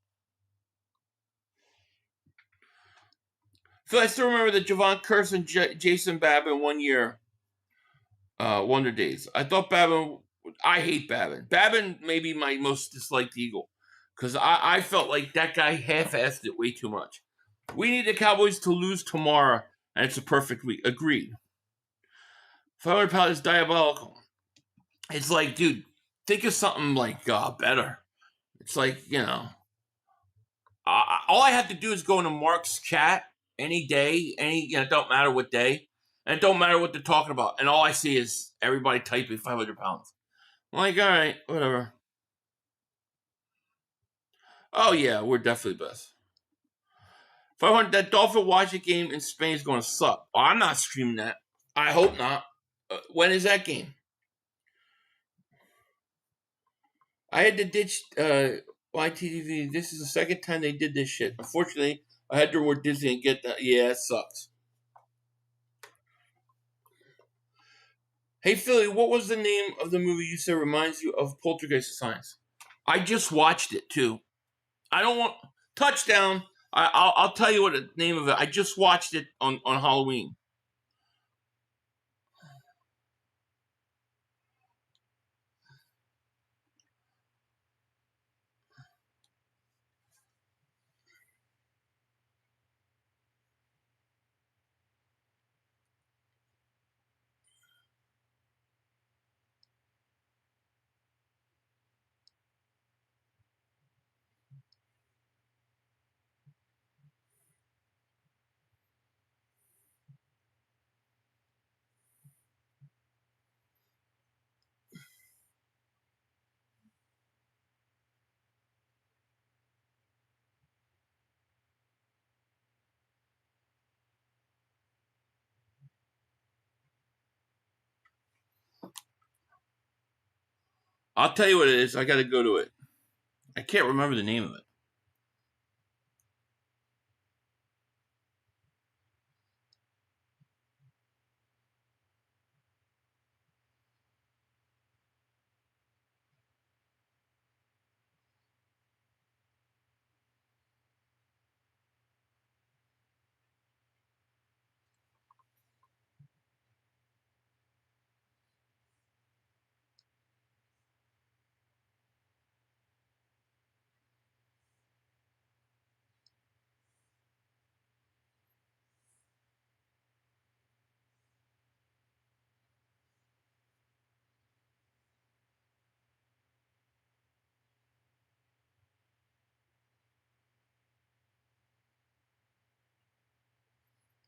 So I still remember the Javon Curse and Jason Babin 1 year Wonder Days. I thought Babin... I hate Babin. Babin may be my most disliked Eagle because I felt like that guy half-assed it way too much. We need the Cowboys to lose tomorrow, and it's a perfect week. Agreed. 500 pounds is diabolical. It's like, dude, think of something like better. It's like, all I have to do is go into Mark's chat any day, it don't matter what day, and it don't matter what they're talking about, and all I see is everybody typing 500 pounds. I'm like, all right, whatever. Oh, yeah, we're definitely best. 500, that Dolphin Washington game in Spain is going to suck. Oh, I'm not streaming that. I hope not. When is that game? I had to ditch YTV. This is the second time they did this shit. Unfortunately, I had to reward Disney and get that. Yeah, it sucks. Hey, Philly, what was the name of the movie you said reminds you of Poltergeist Science? I just watched it, too. I don't want... Touchdown. I'll tell you what the name of it. I just watched it on Halloween. I'll tell you what it is. I got to go to it. I can't remember the name of it.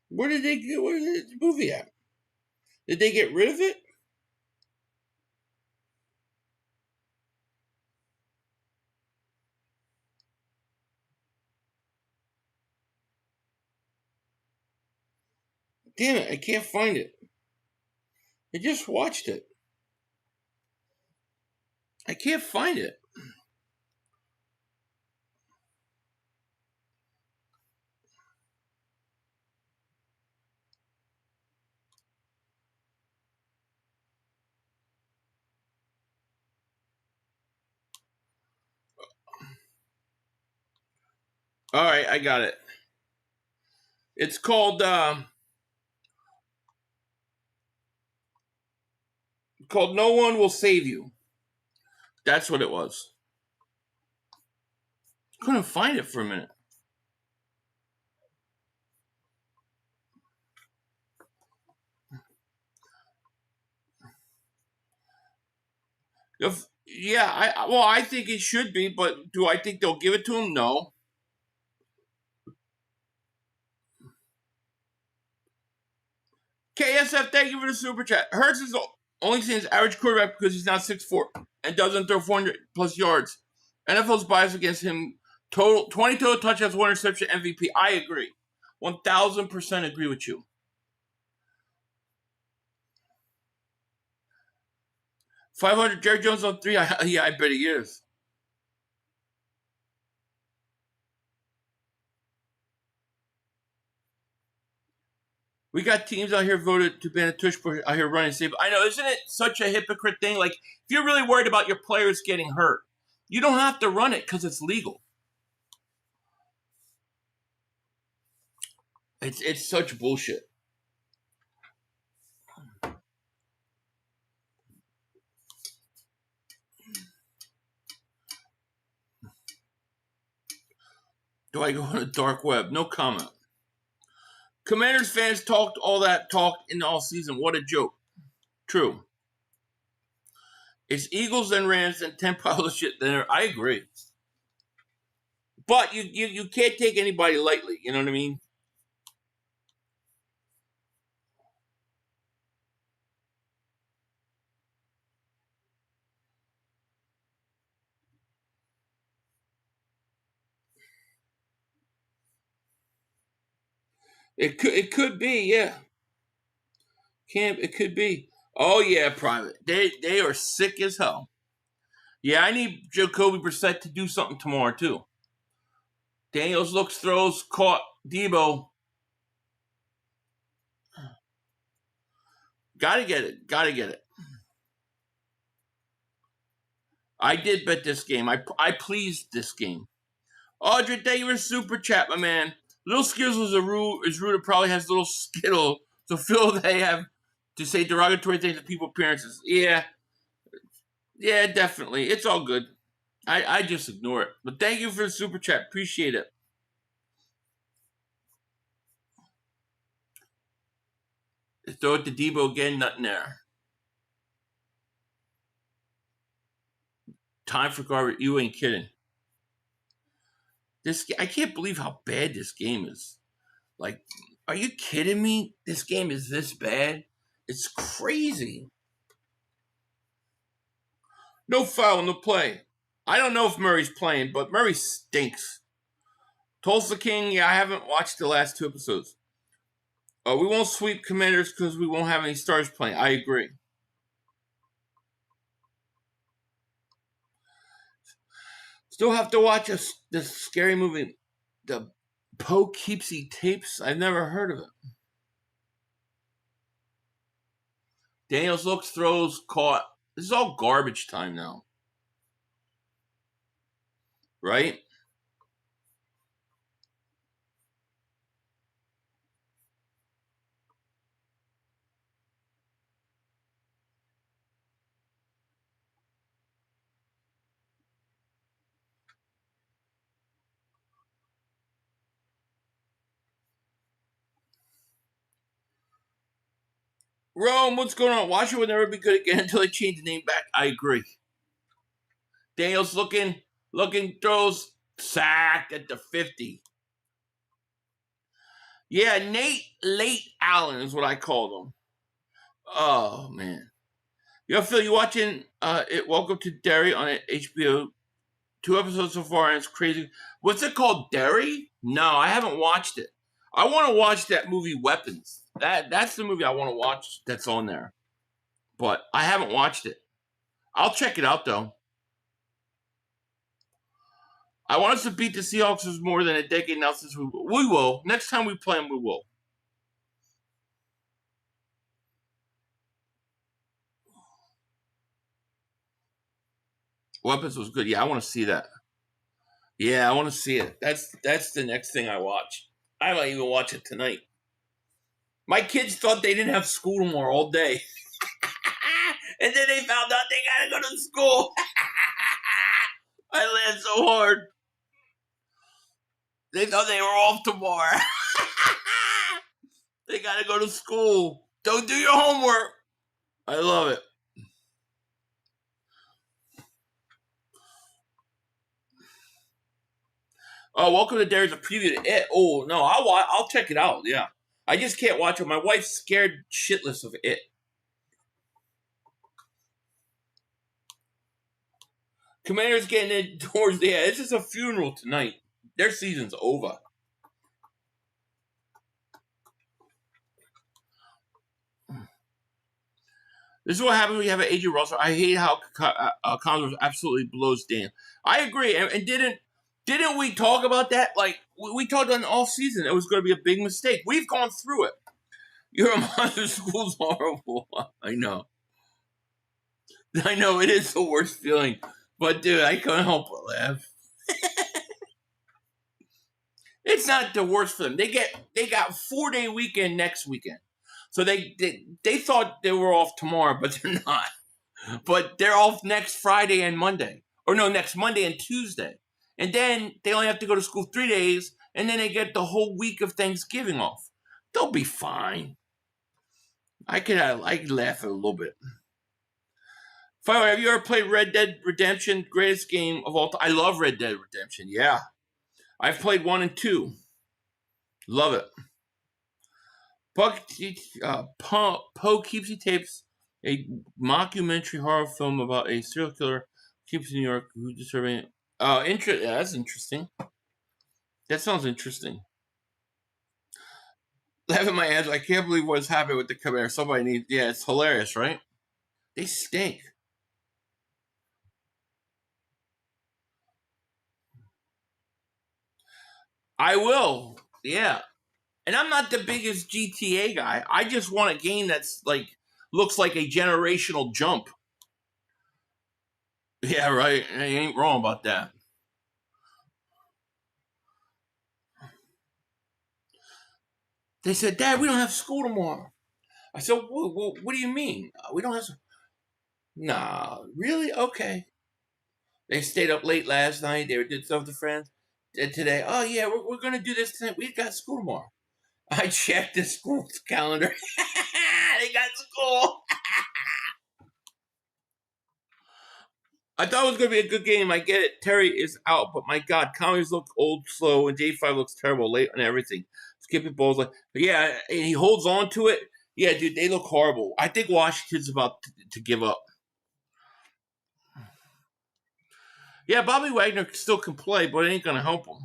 Where's the movie at? Did they get rid of it? Damn it, I can't find it. I just watched it. I can't find it. All right, I got it. It's called No One Will Save You. That's what it was. Couldn't find it for a minute. I think it should be, but do I think they'll give it to him? No. KSF, thank you for the super chat. Hurts is only seen as average quarterback because he's not 6'4" and doesn't throw 400 plus yards. NFL's bias against him. 20 total touchdowns, 1 interception, MVP. I agree. 1,000% agree with you. 500 Jerry Jones on 3. I bet he is. We got teams out here voted to ban a tush push out here running safe. I know, isn't it such a hypocrite thing? Like, if you're really worried about your players getting hurt, you don't have to run it because it's legal. It's such bullshit. Do I go on the dark web? No comment. Commanders fans talked all that talk in the all season. What a joke. True. It's Eagles and Rams and 10 piles of shit there. I agree. But you can't take anybody lightly. You know what I mean? It could be, yeah. It could be. Oh yeah, private. They are sick as hell. Yeah, I need Jacoby Brissett to do something tomorrow too. Daniels looks, throws, caught Debo. Gotta get it. I did bet this game. I pleased this game. Audrey, thank you for super chat, my man. Little Skittles is rude. It probably has little Skittle. So feel they have to say derogatory things to people's appearances. Yeah, definitely. It's all good. I just ignore it. But thank you for the super chat. Appreciate it. Throw it to Debo again. Nothing there. Time for garbage. You ain't kidding. I can't believe how bad this game is. Like, are you kidding me? This game is this bad? It's crazy. No foul, no play. I don't know if Murray's playing, but Murray stinks. Tulsa King, yeah, I haven't watched the last 2 episodes. We won't sweep Commanders because we won't have any stars playing. I agree. Still have to watch this scary movie, the Poughkeepsie Tapes. I've never heard of it. Daniels looks, throws, caught. This is all garbage time now. Right? Rome, what's going on? Washington would never be good again until they change the name back. I agree. Daniels looking, throws, sacked at the 50. Yeah, Late Allen is what I called him. Oh, man. Yo, Phil, you watching Welcome to Derry on HBO? 2 episodes so far, and it's crazy. What's it called, Derry? No, I haven't watched it. I want to watch that movie Weapons. That's the movie I want to watch that's on there. But I haven't watched it. I'll check it out, though. I want us to beat the Seahawks for more than a decade now since we will. Next time we play them, we will. Weapons was good. Yeah, I want to see that. Yeah, I want to see it. That's the next thing I watch. I might even watch it tonight. My kids thought they didn't have school tomorrow all day. And then they found out they gotta go to school. I laughed so hard. They thought they were off tomorrow. They gotta go to school. Don't do your homework. I love it. Oh, welcome to There's a preview to It. Oh no, I'll check it out. Yeah, I just can't watch it. My wife's scared shitless of It. Commanders getting in towards the end. This is a funeral tonight. Their season's over. This is what happens when you have an AJ Russell. I hate how Commanders absolutely blows Dan. I agree. And didn't we talk about that? Like, we talked on the off season. It was going to be a big mistake. We've gone through it. Your mother's school's horrible. I know. I know, it is the worst feeling. But, dude, I couldn't help but laugh. It's not the worst for them. They got 4-day weekend next weekend. So they thought they were off tomorrow, but they're not. But they're off next Friday and Monday. Or no, next Monday and Tuesday. And then they only have to go to school 3 days, and then they get the whole week of Thanksgiving off. They'll be fine. I could laugh a little bit. Finally, have you ever played Red Dead Redemption? Greatest game of all time. I love Red Dead Redemption, yeah. I've played 1 and 2. Love it. Poughkeepsie Tapes, a mockumentary horror film about a serial killer who keeps in New York who's disturbing. Yeah, that's interesting. That sounds interesting. Laughing my ass, I can't believe what's happening with the Commanders. Somebody needs. Yeah, it's hilarious, right? They stink. I will. Yeah. And I'm not the biggest GTA guy. I just want a game that's like looks like a generational jump. Yeah, right. You ain't wrong about that. They said, Dad, we don't have school tomorrow. I said, well, what do you mean? We don't have school. Nah, really? Okay. They stayed up late last night. They did stuff with friends. And today, oh, yeah, we're going to do this tonight. We got school tomorrow. I checked the school calendar. They got school. I thought it was going to be a good game. I get it. Terry is out, but my God, comedies look old, slow, and J5 looks terrible, late on everything. Skipping balls, but yeah, and he holds on to it. Yeah, dude, they look horrible. I think Washington's about to give up. Yeah, Bobby Wagner still can play, but it ain't going to help him.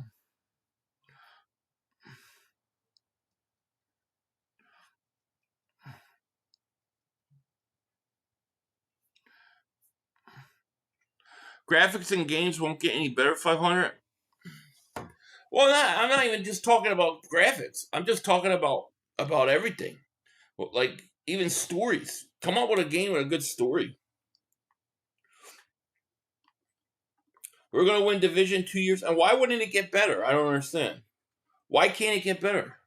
Graphics and games won't get any better. 500. Well, I'm not even just talking about graphics. I'm just talking about everything. Like even stories. Come up with a game with a good story. We're gonna win division 2 years, and why wouldn't it get better? I don't understand. Why can't it get better?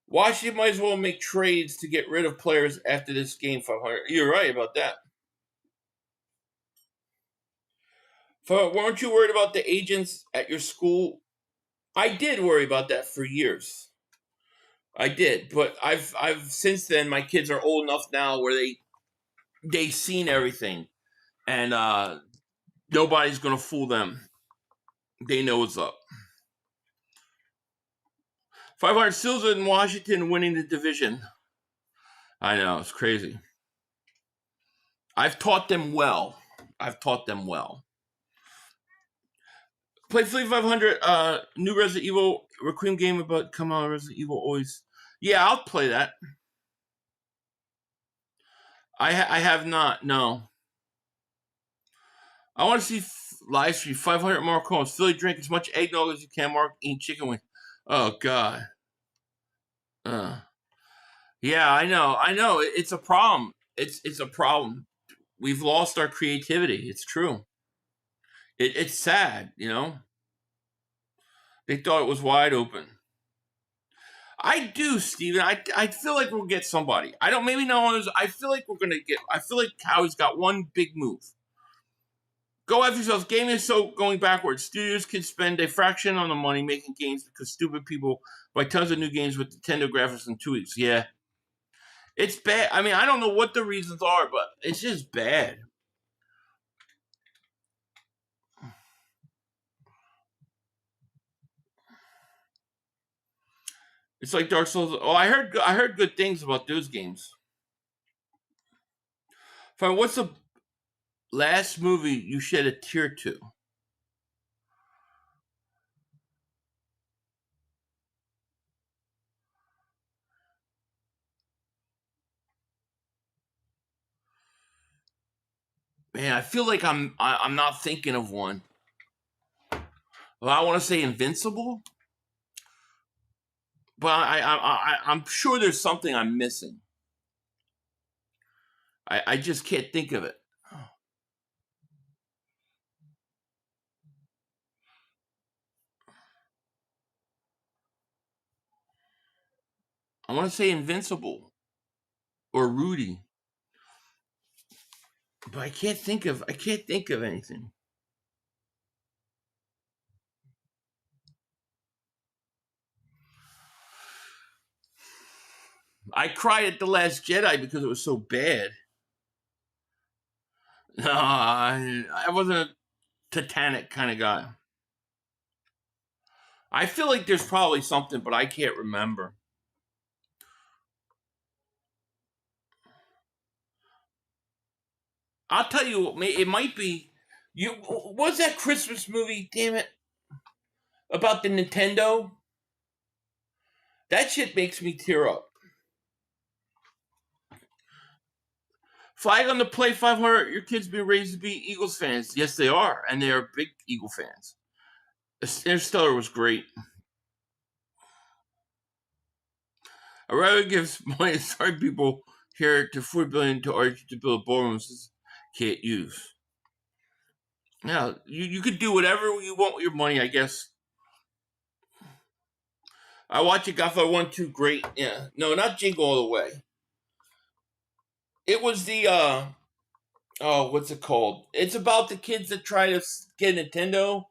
Washington might as well make trades to get rid of players after this game. 500. You're right about that. Weren't you worried about the agents at your school? I did worry about that for years. I did, but I've since then my kids are old enough now where they've seen everything, and nobody's gonna fool them. They know what's up. 500 Sills in Washington winning the division. I know, it's crazy. I've taught them well. Play Fleet 500, new Resident Evil Requiem game about come on Resident Evil always. Yeah, I'll play that. I have not, no. I want to see live stream 500 Mark Holmes. Philly drink as much eggnog as you can. Mark eat chicken wings. Oh God. Yeah, I know. It's a problem. It's a problem. We've lost our creativity. It's true. It's sad, you know. They thought it was wide open. I do, Steven. I feel like we'll get somebody. I don't, maybe no others. I feel like we're going to get, I feel like Howie's got one big move. Go after yourselves. Gaming is so going backwards. Studios can spend a fraction on the money making games because stupid people buy tons of new games with Nintendo graphics in 2 weeks. Yeah. It's bad. I mean, I don't know what the reasons are, but it's just bad. It's like Dark Souls. Oh, I heard good things about those games. Fine, what's the last movie you shed a tear to? Man, I feel like I'm not thinking of one. Well, I want to say Invincible, but I'm sure there's something I'm missing. I just can't think of it. I want to say Invincible or Rudy, but I can't think of anything. I cried at The Last Jedi because it was so bad. No, I wasn't a Titanic kind of guy. I feel like there's probably something, but I can't remember. I'll tell you, it might be. What's that Christmas movie? Damn it! About the Nintendo. That shit makes me tear up. Flag on the play 500. Your kids being raised to be Eagles fans. Yes, they are, and they are big Eagle fans. Interstellar was great. I'd rather give money to sorry people here to $4 billion to argue to build ballrooms can't use. Now, you could do whatever you want with your money, I guess. I watch it, Godfather 1, 2, great. Yeah. No, not Jingle All the Way. It was the, what's it called? It's about the kids that try to get a Nintendo,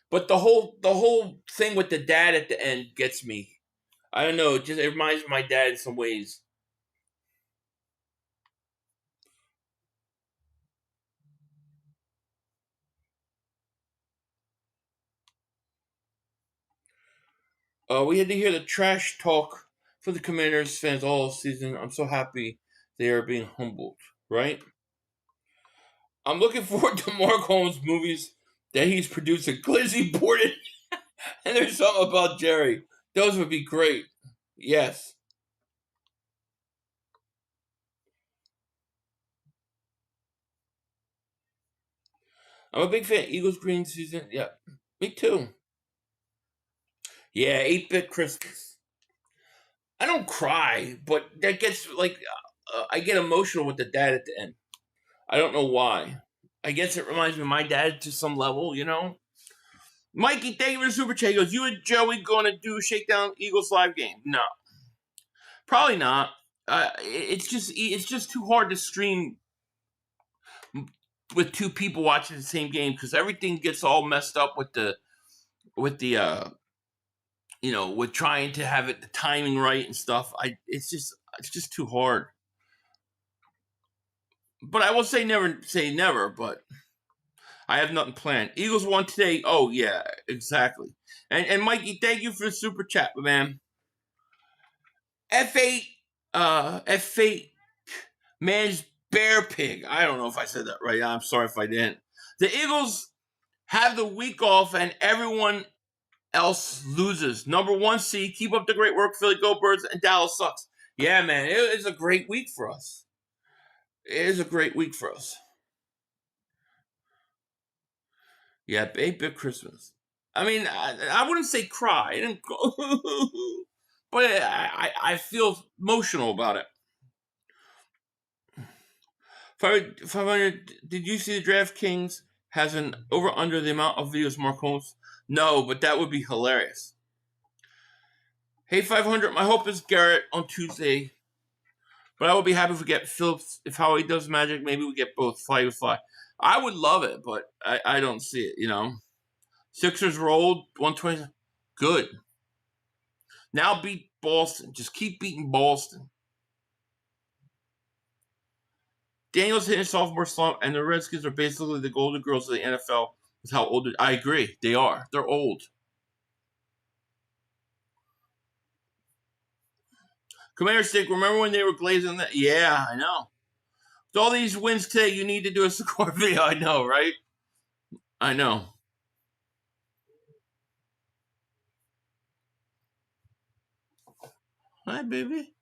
but the whole thing with the dad at the end gets me. I don't know, it reminds me of my dad in some ways. We had to hear the trash talk for the Commanders fans all season. I'm so happy they are being humbled, right? I'm looking forward to Mark Holmes' movies that he's producing. Glizzy Borden, and there's something about Jerry. Those would be great. Yes. I'm a big fan of Eagles green season. Yeah, me too. Yeah, 8-bit Christmas. I don't cry, but that gets like I get emotional with the dad at the end. I don't know why. I guess it reminds me of my dad to some level, you know. Mikey, thank you for the super chat. He goes, you and Joey going to do Shakedown Eagles live game? No, probably not. It's just too hard to stream with two people watching the same game because everything gets all messed up with the with trying to have it the timing right and stuff. It's just too hard. But I will never say never, but I have nothing planned. Eagles won today. Oh yeah, exactly. And Mikey, thank you for the super chat, man. F8 F8 man's bear pig. I don't know if I said that right. I'm sorry if I didn't. The Eagles have the week off and everyone else loses. Number 1 seed. Keep up the great work, Philly Go Birds, and Dallas sucks. Yeah, man, it is a great week for us. It is a great week for us. Yeah, big Christmas. I mean, I wouldn't say cry. I didn't go, but I feel emotional about it. 500. Did you see the DraftKings has an over under the amount of videos Mark Holmes? No, but that would be hilarious. Hey, 500. My hope is Garrett on Tuesday. But I would be happy if we get Phillips. If Howie does Magic, maybe we get both fly with fly. I would love it, but I don't see it, you know. Sixers rolled 120. Good. Now beat Boston. Just keep beating Boston. Daniels hitting sophomore slump, and the Redskins are basically the Golden Girls of the NFL with how old I agree. They are. They're old. Commanders think, remember when they were glazing that? Yeah, I know. With all these wins today, you need to do a score video. I know, right? I know. Hi, baby.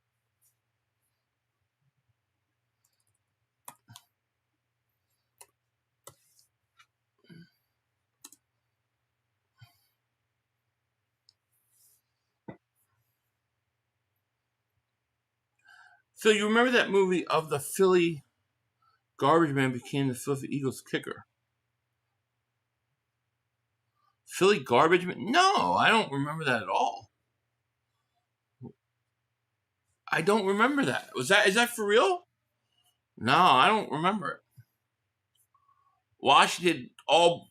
So you remember that movie of the Philly garbage man became the Philadelphia Eagles kicker? Philly garbage man? No, I don't remember that at all. I don't remember that. Is that for real? No, I don't remember it. Washington all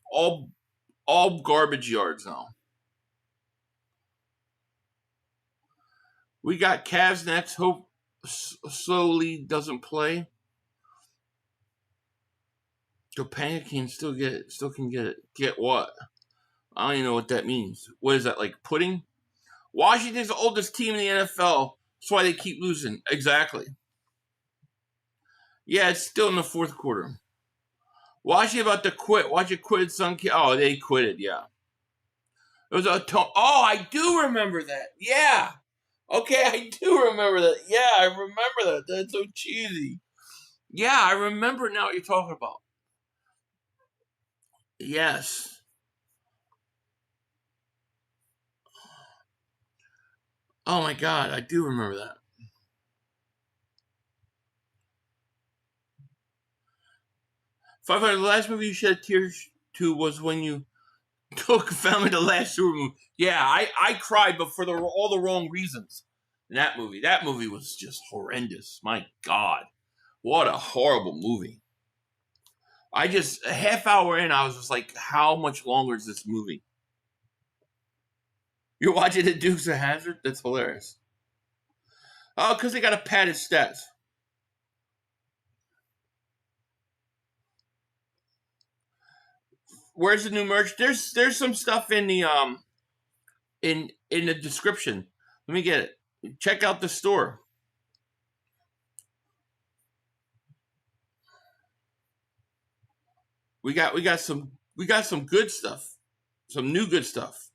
garbage yards now. We got Cavs next. Hope slowly doesn't play. Topanga can still get it. Still can get it. Get what? I don't even know what that means. What is that, like pudding? Washington's the oldest team in the NFL. That's why they keep losing. Exactly. Yeah, it's still in the fourth quarter. Washington about to quit. Washington quitted some. Oh, they quitted. Yeah. It was a. Oh, I do remember that. Yeah. Okay, I do remember that. Yeah, I remember that. That's so cheesy. Yeah, I remember now what you're talking about. Yes. Oh my God, I do remember that. 500. The last movie you shed tears to was when you took family to last Super movie. Yeah, I cried, but for all the wrong reasons. In that movie. That movie was just horrendous. My God. What a horrible movie. A half hour in, I was just like, how much longer is this movie? You're watching the Dukes of Hazzard? That's hilarious. Oh, because they got a padded stats. Where's the new merch? There's some stuff in the in the description. Let me get it. Check out the store. We got some good stuff. Some new good stuff.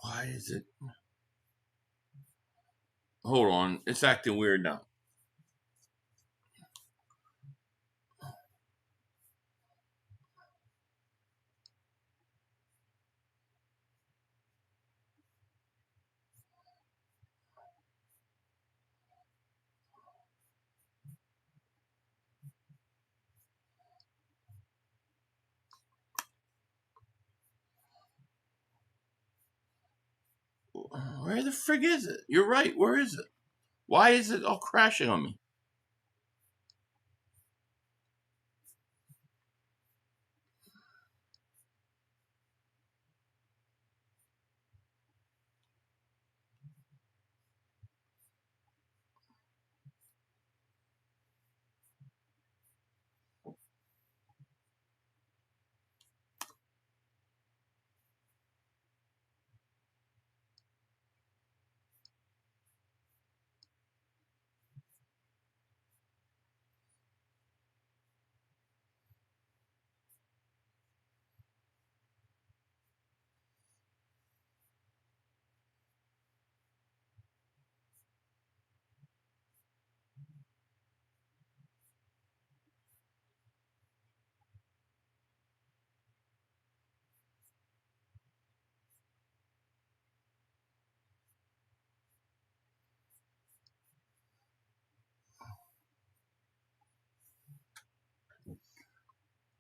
Why is it? Hold on. It's acting weird now. Where the frig is it? You're right. Where is it? Why is it all crashing on me?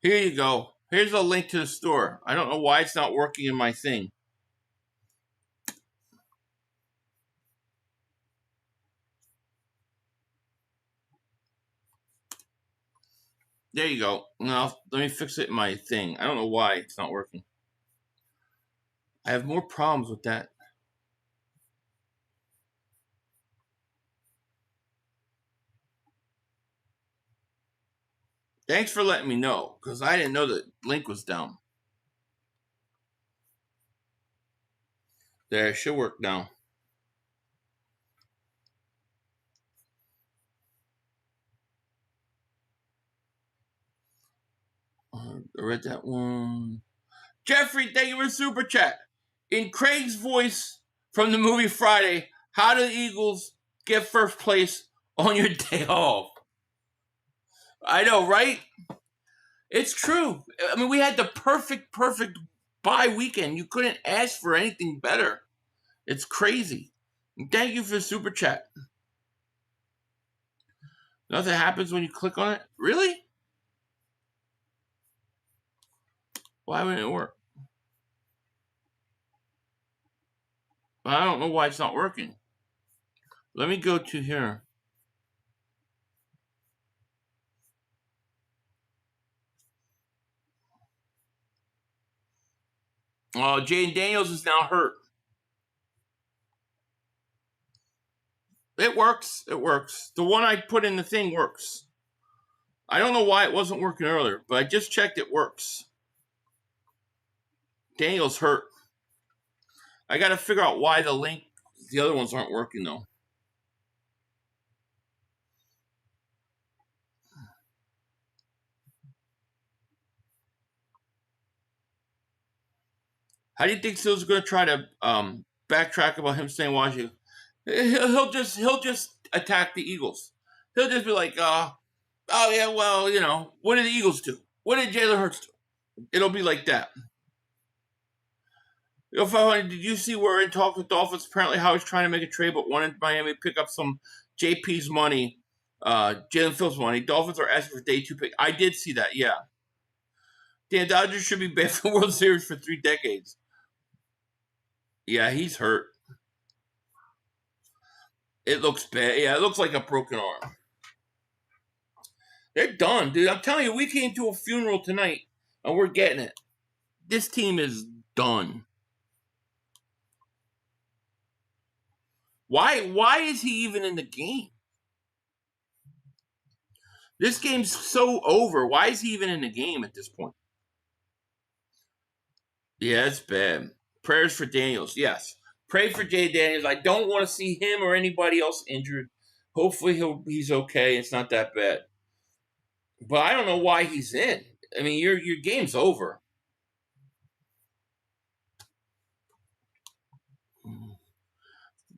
Here you go. Here's a link to the store. I don't know why it's not working in my thing. There you go. Now, let me fix it in my thing. I don't know why it's not working. I have more problems with that. Thanks for letting me know, because I didn't know the link was down. There, it should work now. I read that one. Jeffrey, thank you for super chat. In Craig's voice from the movie Friday, how do the Eagles get first place on your day off? I know, right? It's true. I mean, we had the perfect bye weekend. You couldn't ask for anything better. It's crazy. Thank you for the super chat. Nothing happens when you click on it? Really? Why wouldn't it work? I don't know why it's not working. Let me go to here. Oh, Jaden Daniels is now hurt. It works. It works. The one I put in the thing works. I don't know why it wasn't working earlier, but I just checked. It works. Daniels hurt. I got to figure out why the other ones aren't working, though. How do you think Steele's going to try to backtrack about him saying Washington? He'll just attack the Eagles. He'll just be like, oh yeah, well, you know, what did the Eagles do? What did Jalen Hurts do? It'll be like that. Did you see we're in talks with Dolphins? Apparently, Howard's trying to make a trade, but wanted Miami to pick up some JP's money, Jalen Phillips money. Dolphins are asking for day 2 pick. I did see that, yeah. Dan Dodgers should be banned from the World Series for 3 decades. Yeah, he's hurt. It looks bad. Yeah, it looks like a broken arm. They're done, dude. I'm telling you, we came to a funeral tonight, and we're getting it. This team is done. Why is he even in the game? This game's so over. Why is he even in the game at this point? Yeah, it's bad. Prayers for Daniels. Yes. Pray for Jay Daniels. I don't want to see him or anybody else injured. Hopefully he's okay. It's not that bad. But I don't know why he's in. I mean, your game's over.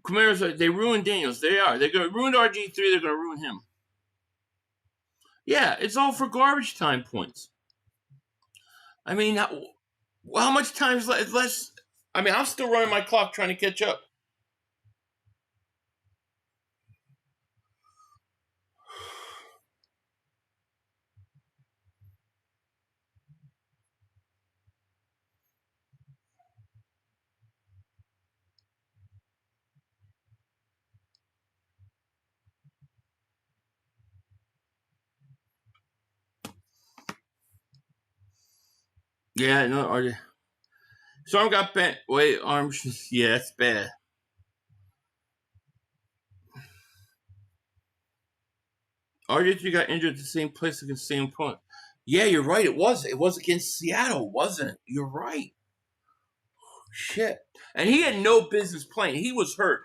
Commanders, they ruined Daniels. They are. They're going to ruin RG3. They're going to ruin him. Yeah, it's all for garbage time points. I mean, how much time is less? I mean, I'm still running my clock trying to catch up. Yeah, no, RJ. Storm got bent. Wait, arms. Yeah, that's bad. RJ3 got injured at the same place against the same opponent. Yeah, you're right. It was against Seattle, wasn't it? You're right. Shit. And he had no business playing. He was hurt.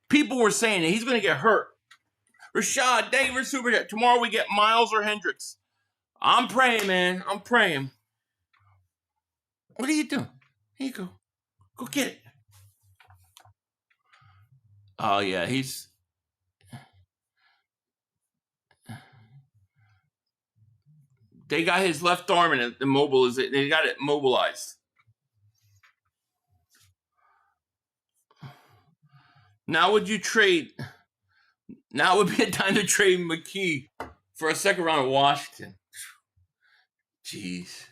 People were saying that he's going to get hurt. Rashad, David, Super Jet. Tomorrow we get Miles or Hendricks. I'm praying, man. I'm praying. What are you doing? Here you go. Go get it. Oh, yeah. They got his left arm and they got it mobilized. Now would you trade? Now would be a time to trade McKee for a second round of Washington. Jeez.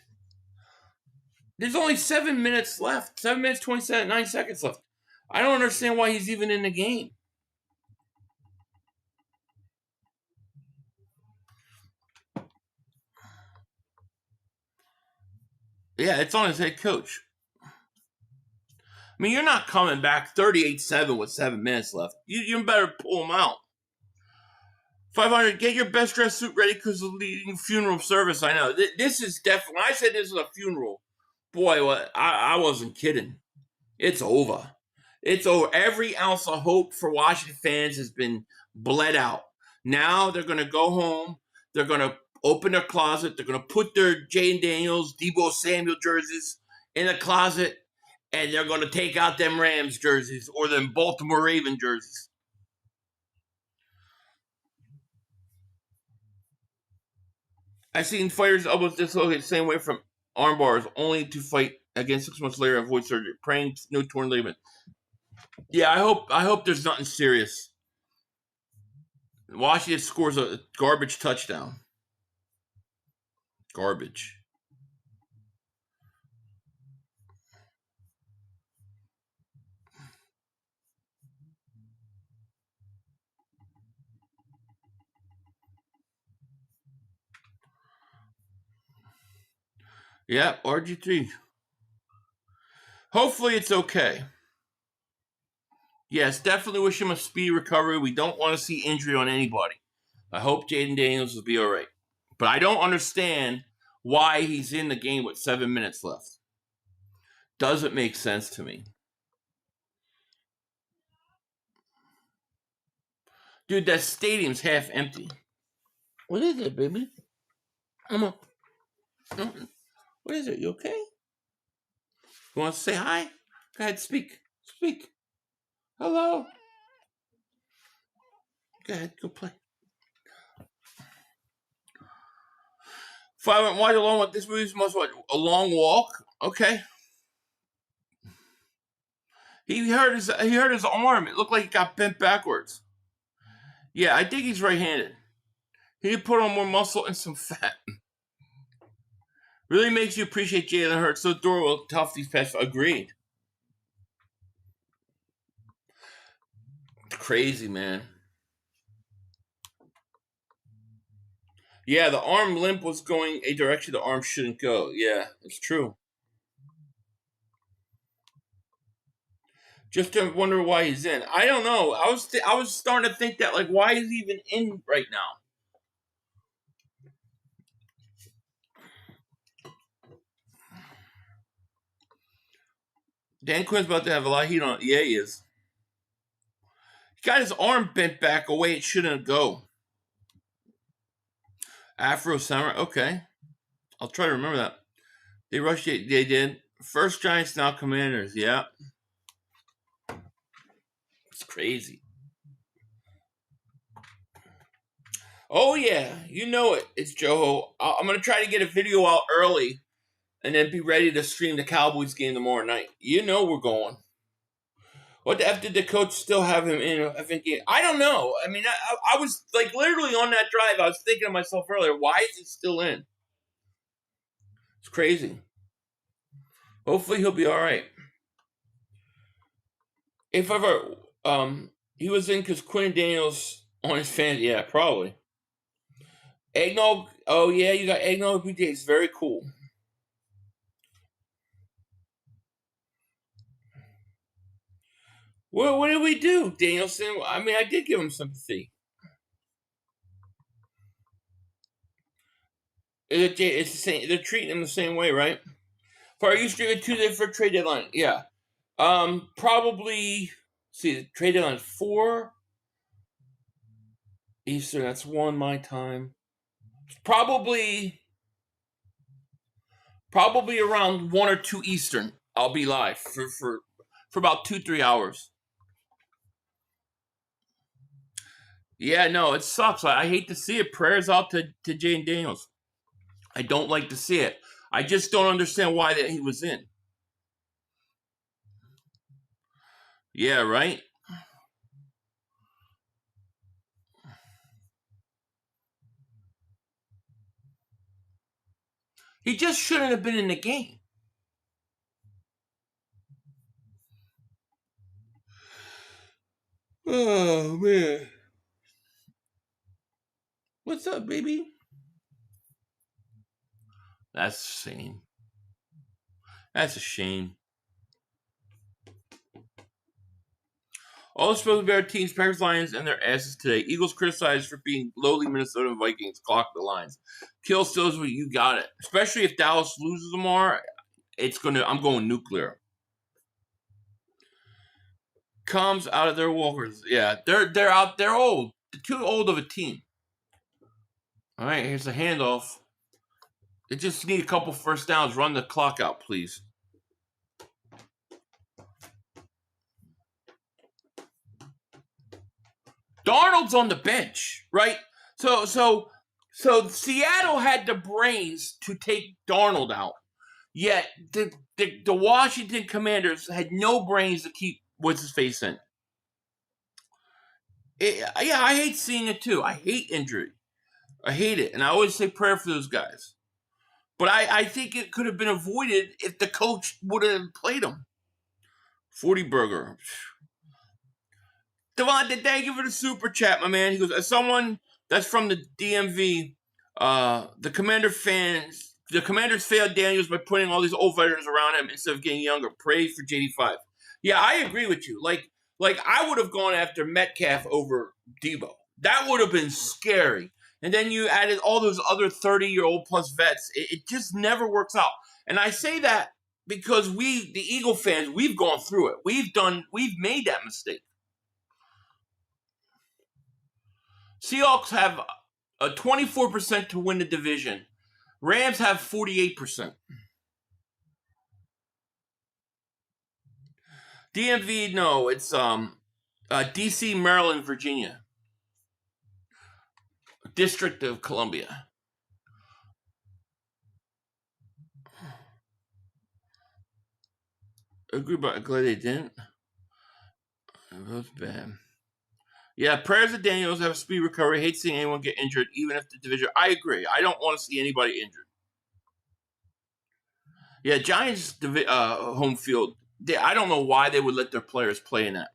There's only 7 minutes left. 7 minutes, 9 seconds left. I don't understand why he's even in the game. Yeah, it's on his head coach. I mean, you're not coming back 38-7 with 7 minutes left. You better pull him out. 500, get your best dress suit ready because of the leading funeral service. I know. This is definitely, when I said this is a funeral, boy, I wasn't kidding. It's over. It's over. Every ounce of hope for Washington fans has been bled out. Now they're going to go home. They're going to open their closet. They're going to put their Jane Daniels, Deebo Samuel jerseys in the closet, and they're going to take out them Rams jerseys or them Baltimore Raven jerseys. I've seen fighters' elbows dislocated the same way from arm bars, only to fight again 6 months later and avoid surgery. Praying no torn ligament. Yeah, I hope there's nothing serious. Washington scores a garbage touchdown. Garbage. Yeah, RG3. Hopefully it's okay. Yes, definitely wish him a speedy recovery. We don't want to see injury on anybody. I hope Jaden Daniels will be all right. But I don't understand why he's in the game with 7 minutes left. Doesn't make sense to me. Dude, that stadium's half empty. What is it, baby? Come on. What is it? You okay? You want to say hi? Go ahead, speak. Speak. Hello. Go ahead, go play. 5 went wide along with this movie's most what? A long walk? Okay. He hurt his arm. It looked like he got bent backwards. Yeah, I think he's right-handed. He put on more muscle and some fat. Really makes you appreciate Jalen Hurts. So adorable, tough these past. Agreed. Crazy, man. Yeah, the arm limp was going a direction the arm shouldn't go. Yeah, it's true. Just to wonder why he's in. I don't know. I was starting to think that, like, why is he even in right now? Dan Quinn's about to have a lot of heat on it. Yeah, he is. He got his arm bent back a way it shouldn't go. Afro Summer. Okay. I'll try to remember that. They rushed it. They did. First Giants, now Commanders. Yeah. It's crazy. Oh, yeah. You know it. It's Joho. I'm going to try to get a video out early and then be ready to stream the Cowboys game tomorrow night. You know we're going. What the F did the coach still have him in? I don't know. I mean, I was like literally on that drive. I was thinking to myself earlier, why is he still in? It's crazy. Hopefully he'll be all right. If ever he was in because Quinn Daniels on his fans, yeah, probably. Eggnog. Oh yeah, you got eggnog every day. It's very cool. Well, what did we do, Danielson? I mean, I did give him sympathy. It's the same. They're treating him the same way, right? Are you streaming Tuesday for trade deadline? Yeah. Probably. See, the trade deadline 4 Eastern. That's 1 my time. Probably around 1 or 2 Eastern. I'll be live for about 2-3 hours. Yeah, no, it sucks. I hate to see it. Prayers out to Jane Daniels. I don't like to see it. I just don't understand why that he was in. Yeah, right? He just shouldn't have been in the game. Oh, man. What's up, baby? That's a shame. That's a shame. All the supposed better teams, Packers, Lions, and their asses today. Eagles criticized for being lowly Minnesota Vikings. Clock the lines. Kill stills, but you got it. Especially if Dallas loses tomorrow, I'm going nuclear. Comes out of their walkers. Yeah, they're out. They're old. They're too old of a team. All right, here's the handoff. They just need a couple first downs. Run the clock out, please. Darnold's on the bench, right? So Seattle had the brains to take Darnold out. Yet the Washington Commanders had no brains to keep what's his face in. Yeah, I hate seeing it too. I hate injury. I hate it, and I always say prayer for those guys. But I think it could have been avoided if the coach would have played him. 40 Burger. Devontae, thank you for the super chat, my man. He goes, as someone that's from the DMV, the Commanders failed Daniels by putting all these old veterans around him instead of getting younger. Pray for JD5. Yeah, I agree with you. Like I would have gone after Metcalf over Debo. That would have been scary. And then you added all those other 30-year-old plus vets. It just never works out. And I say that because we, the Eagle fans, we've gone through it. We've made that mistake. Seahawks have a 24% to win the division. Rams have 48%. DMV, no, it's DC, Maryland, Virginia. District of Columbia. Agree, but I'm glad they didn't. It was bad. Yeah, prayers to Daniels have a speed recovery. Hate seeing anyone get injured, even if the division. I agree. I don't want to see anybody injured. Yeah, Giants home field. I don't know why they would let their players play in that.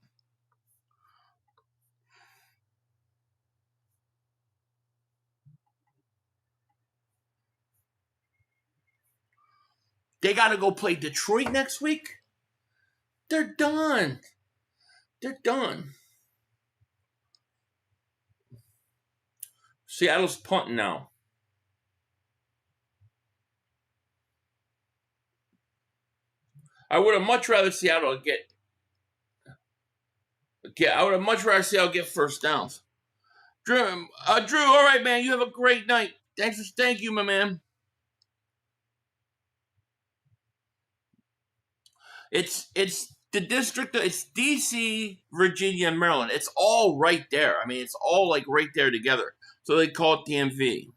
They got to go play Detroit next week. They're done. They're done. Seattle's punting now. I would have much rather Seattle get. I would have much rather Seattle get first downs. Drew, all right, man. You have a great night. Thank you, my man. It's the district. It's DC, Virginia, and Maryland. It's all right there. I mean, it's all like right there together. So they call it DMV.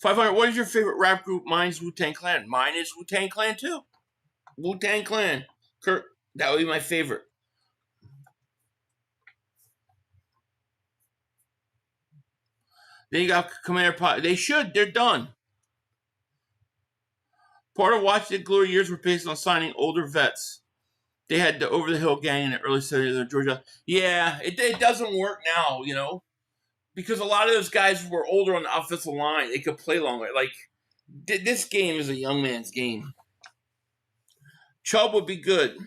500. What is your favorite rap group? Mine's Wu-Tang Clan. Mine is Wu-Tang Clan too. Wu-Tang Clan. Kurt, that would be my favorite. Then you got Commander Pot. They should. They're done. Part of Washington glory years were based on signing older vets. They had the Over the Hill gang in the early 70s of Georgia. Yeah, it doesn't work now, you know, because a lot of those guys were older on the offensive line. They could play longer. Like, this game is a young man's game. Chubb would be good.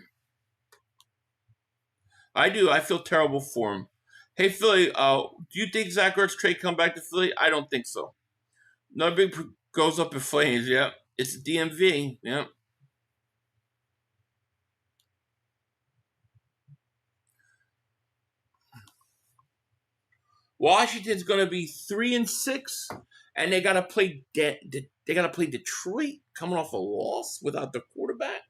I do. I feel terrible for him. Hey, Philly, do you think Zach Ertz trade come back to Philly? I don't think so. Another big goes up in flames, yeah. It's DMV, yeah. Washington's going to be 3-6, and they got to play. They got to play Detroit, coming off a loss without the quarterback.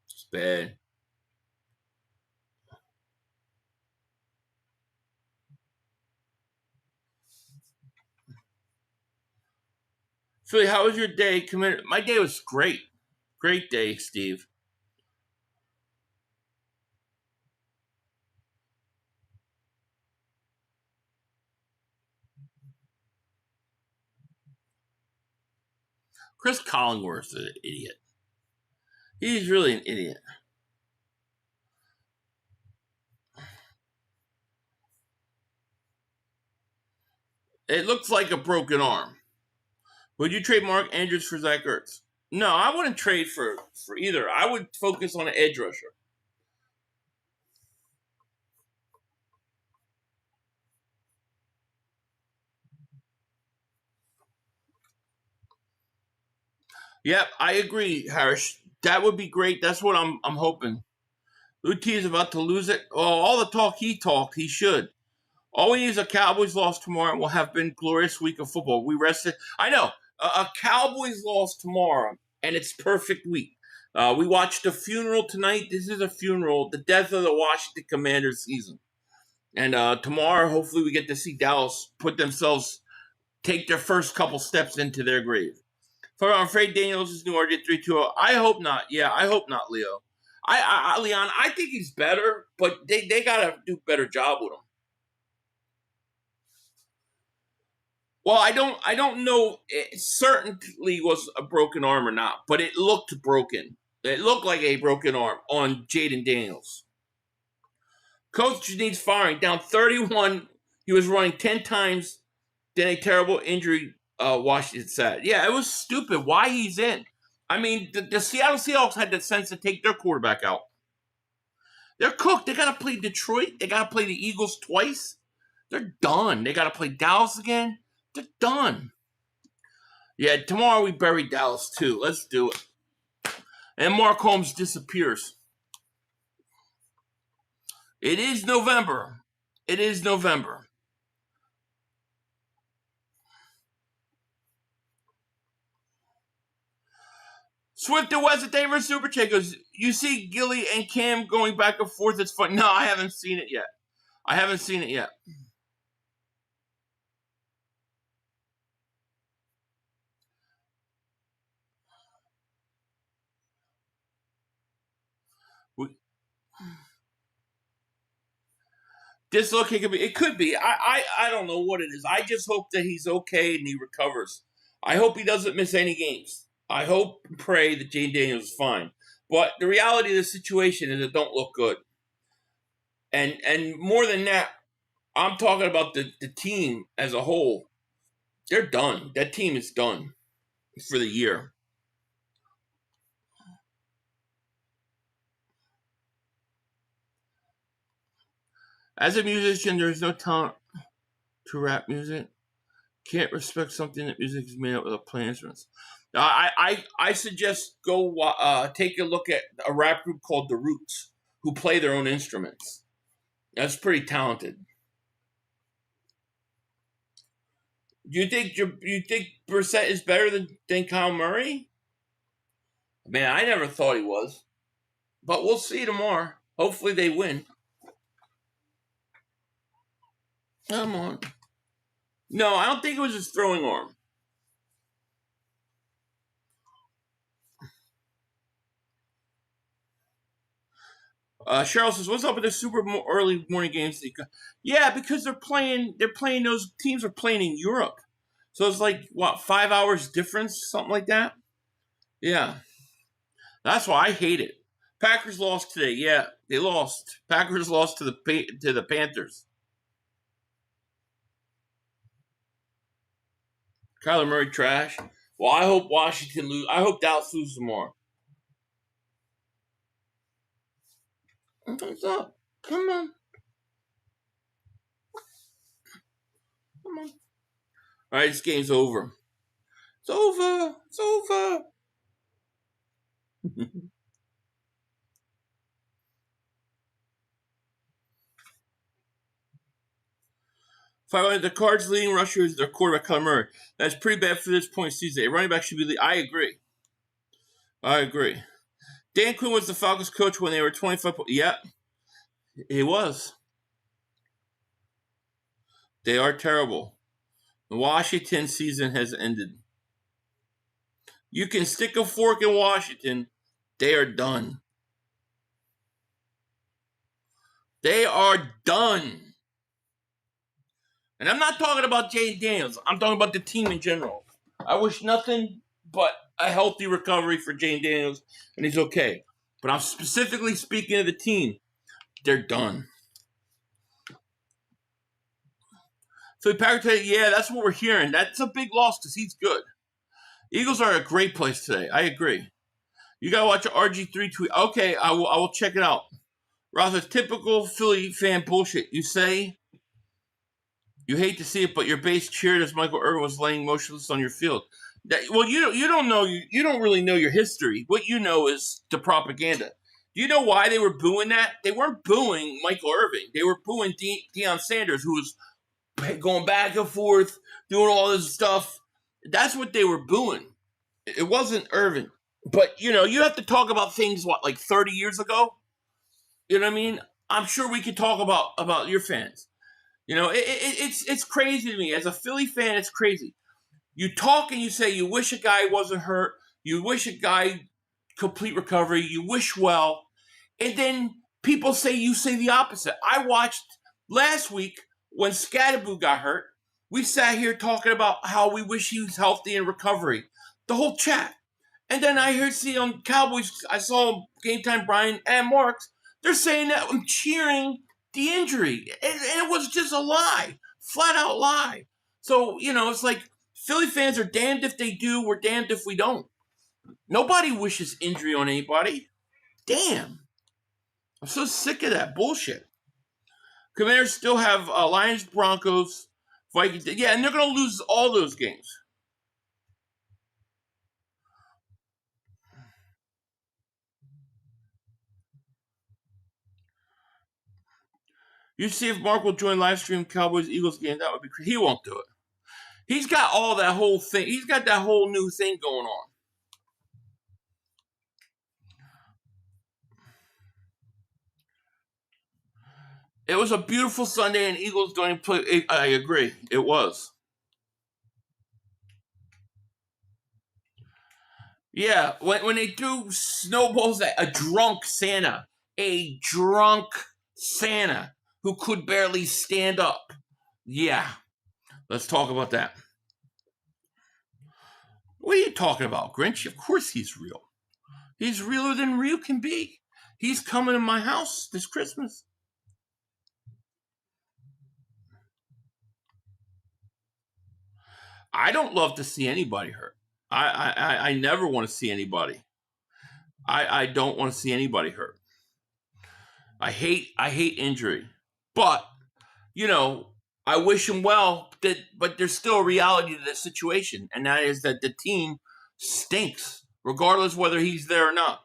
It's bad. Philly, how was your day? My day was great. Great day, Steve. Chris Collingworth's an idiot. He's really an idiot. It looks like a broken arm. Would you trade Mark Andrews for Zach Ertz? No, I wouldn't trade for either. I would focus on an edge rusher. Yep, I agree, Harris. That would be great. That's what I'm hoping. UT is about to lose it. Oh, all the talk he talked, he should. All we need is a Cowboys loss tomorrow, and we'll have been glorious week of football. We rested. I know. A Cowboys loss tomorrow, and it's perfect week. We watched a funeral tonight. This is a funeral, the death of the Washington Commanders season. And tomorrow, hopefully, we get to see Dallas take their first couple steps into their grave. So I'm afraid Daniels is new RJ 3-2. I hope not. Yeah, I hope not, Leo. Leon, I think he's better, but they gotta do a better job with him. Well, I don't know. It certainly was a broken arm or not, but it looked broken. It looked like a broken arm on Jaden Daniels. Coach needs firing. Down 31. He was running 10 times. Then a terrible injury. Washington said. Yeah, it was stupid. Why he's in? I mean, the Seattle Seahawks had the sense to take their quarterback out. They're cooked. They got to play Detroit. They got to play the Eagles twice. They're done. They got to play Dallas again. They're done. Yeah, tomorrow we bury Dallas too. Let's do it. And Mark Holmes disappears. It is November. It is November. Swift and West at Denver Super Chat goes, you see Gilly and Cam going back and forth. It's fun. No, I haven't seen it yet. Dislocate could be. I don't know what it is. I just hope that he's okay and he recovers. I hope he doesn't miss any games. I hope and pray that Jane Daniels is fine. But the reality of the situation is it don't look good. And more than that, I'm talking about the team as a whole. They're done. That team is done for the year. As a musician, there is no talent to rap music. Can't respect something that music is made up with playing instruments. I suggest go take a look at a rap group called The Roots, who play their own instruments. That's pretty talented. Do you think Brissett is better than Kyle Murray? Man, I never thought he was. But we'll see tomorrow. Hopefully they win. Come on. No, I don't think it was his throwing arm. Cheryl says, "What's up with the super early morning games?" Yeah, because they're playing. Those teams are playing in Europe, so it's like 5 hours difference, something like that. Yeah, that's why I hate it. Packers lost today. Yeah, they lost. Packers lost to the Panthers. Kyler Murray trash. Well, I hope Washington lose. I hope Dallas loses tomorrow. What's up? Come on. All right, this game's over. It's over. It's over. The Cards' leading rusher is their quarterback, Kyler Murray. That's pretty bad for this point season. A running back should be I agree. Dan Quinn was the Falcons coach when they were 25. Yeah, he was. They are terrible. The Washington season has ended. You can stick a fork in Washington. They are done. They are done. And I'm not talking about Jay Daniels. I'm talking about the team in general. I wish nothing but a healthy recovery for Jane Daniels, and he's okay. But I'm specifically speaking of the team. They're done. So Packers today, yeah, that's what we're hearing. That's a big loss because he's good. Eagles are a great place today. I agree. You gotta watch RG3 tweet. Okay, I will check it out. Ross, it's typical Philly fan bullshit. You say you hate to see it, but your base cheered as Michael Irvin was laying motionless on your field. You don't know you don't really know your history. What you know is the propaganda. Do you know why they were booing that? They weren't booing Michael Irvin. They were booing Deion Sanders, who was going back and forth, doing all this stuff. That's what they were booing. It wasn't Irvin. But, you have to talk about things, like 30 years ago? You know what I mean? I'm sure we could talk about your fans. It's crazy to me. As a Philly fan, it's crazy. You talk and you say you wish a guy wasn't hurt. You wish a guy complete recovery. You wish well. And then people say you say the opposite. I watched last week when Scatterboo got hurt. We sat here talking about how we wish he was healthy and recovery. The whole chat. And then I see on Cowboys, I saw Game Time Brian and Marks, they're saying that I'm cheering the injury. And it was just a lie. Flat out lie. So, it's like Philly fans are damned if they do, we're damned if we don't. Nobody wishes injury on anybody. Damn. I'm so sick of that bullshit. Commanders still have Lions, Broncos, Vikings. Yeah, and they're going to lose all those games. You see if Mark will join live stream Cowboys-Eagles game. That would be crazy. He won't do it. He's got all that whole thing. He's got that whole new thing going on. It was a beautiful Sunday, and Eagles going to play. I agree. It was. Yeah, when they threw snowballs at a drunk Santa who could barely stand up. Yeah, let's talk about that. What are you talking about, Grinch? Of course he's real. He's realer than real can be. He's coming to my house this Christmas. I don't love to see anybody hurt. I never want to see anybody. I don't want to see anybody hurt. I hate injury. But, I wish him well, but there's still a reality to this situation, and that is that the team stinks, regardless whether he's there or not.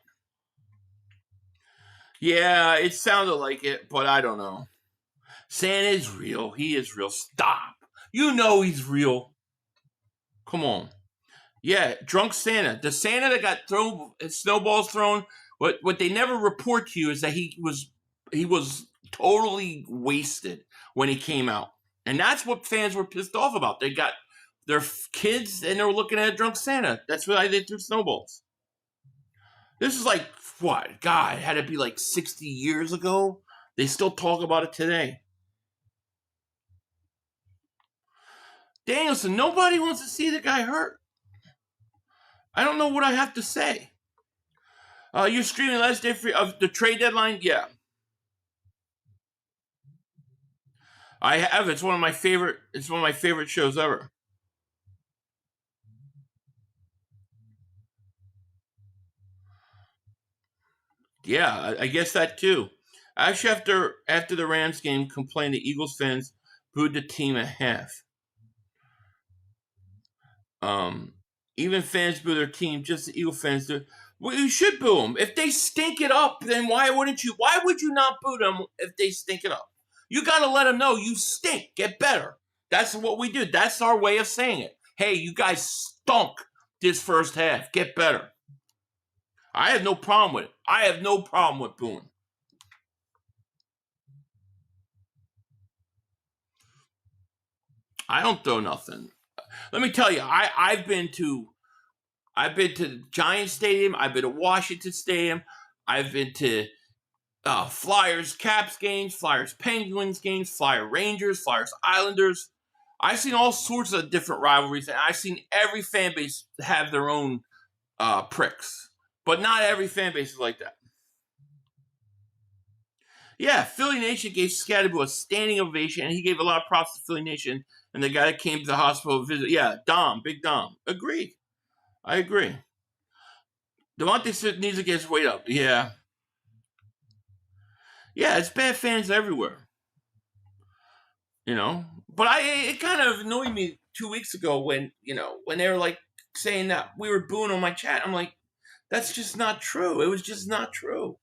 Yeah, it sounded like it, but I don't know. Santa is real. He is real. Stop. You know he's real. Come on. Yeah, drunk Santa. The Santa that got snowballs thrown, what they never report to you is that he was totally wasted when he came out. And that's what fans were pissed off about. They got their kids and they were looking at a drunk Santa. That's why they threw snowballs. This is like, what? God, had it be like 60 years ago? They still talk about it today. Danielson, nobody wants to see the guy hurt. I don't know what I have to say. You're streaming last day of the trade deadline? Yeah. I have. It's one of my favorite shows ever. Yeah, I guess that too. Actually, after the Rams game, complained the Eagles fans booed the team at half. Even fans boo their team, just the Eagle fans do. Well, you should boo them. If they stink it up, then why wouldn't you? Why would you not boo them if they stink it up? You got to let them know you stink. Get better. That's what we do. That's our way of saying it. Hey, you guys stunk this first half. Get better. I have no problem with it. I have no problem with booing. I don't throw nothing. Let me tell you, I've been to the Giants Stadium. I've been to Washington Stadium. I've been to Flyers Caps games, Flyers Penguins games, Flyer Rangers, Flyers Islanders. I've seen all sorts of different rivalries, and I've seen every fan base have their own pricks. But not every fan base is like that. Yeah, Philly Nation gave Scatterboo a standing ovation, and he gave a lot of props to Philly Nation and the guy that came to the hospital to visit. Yeah, Dom, Big Dom. Agreed. I agree. Devontae Smith needs to get his weight up. Yeah. Yeah, it's bad fans everywhere. You know? But it kind of annoyed me 2 weeks ago when they were like saying that we were booing on my chat. I'm like, that's just not true. It was just not true.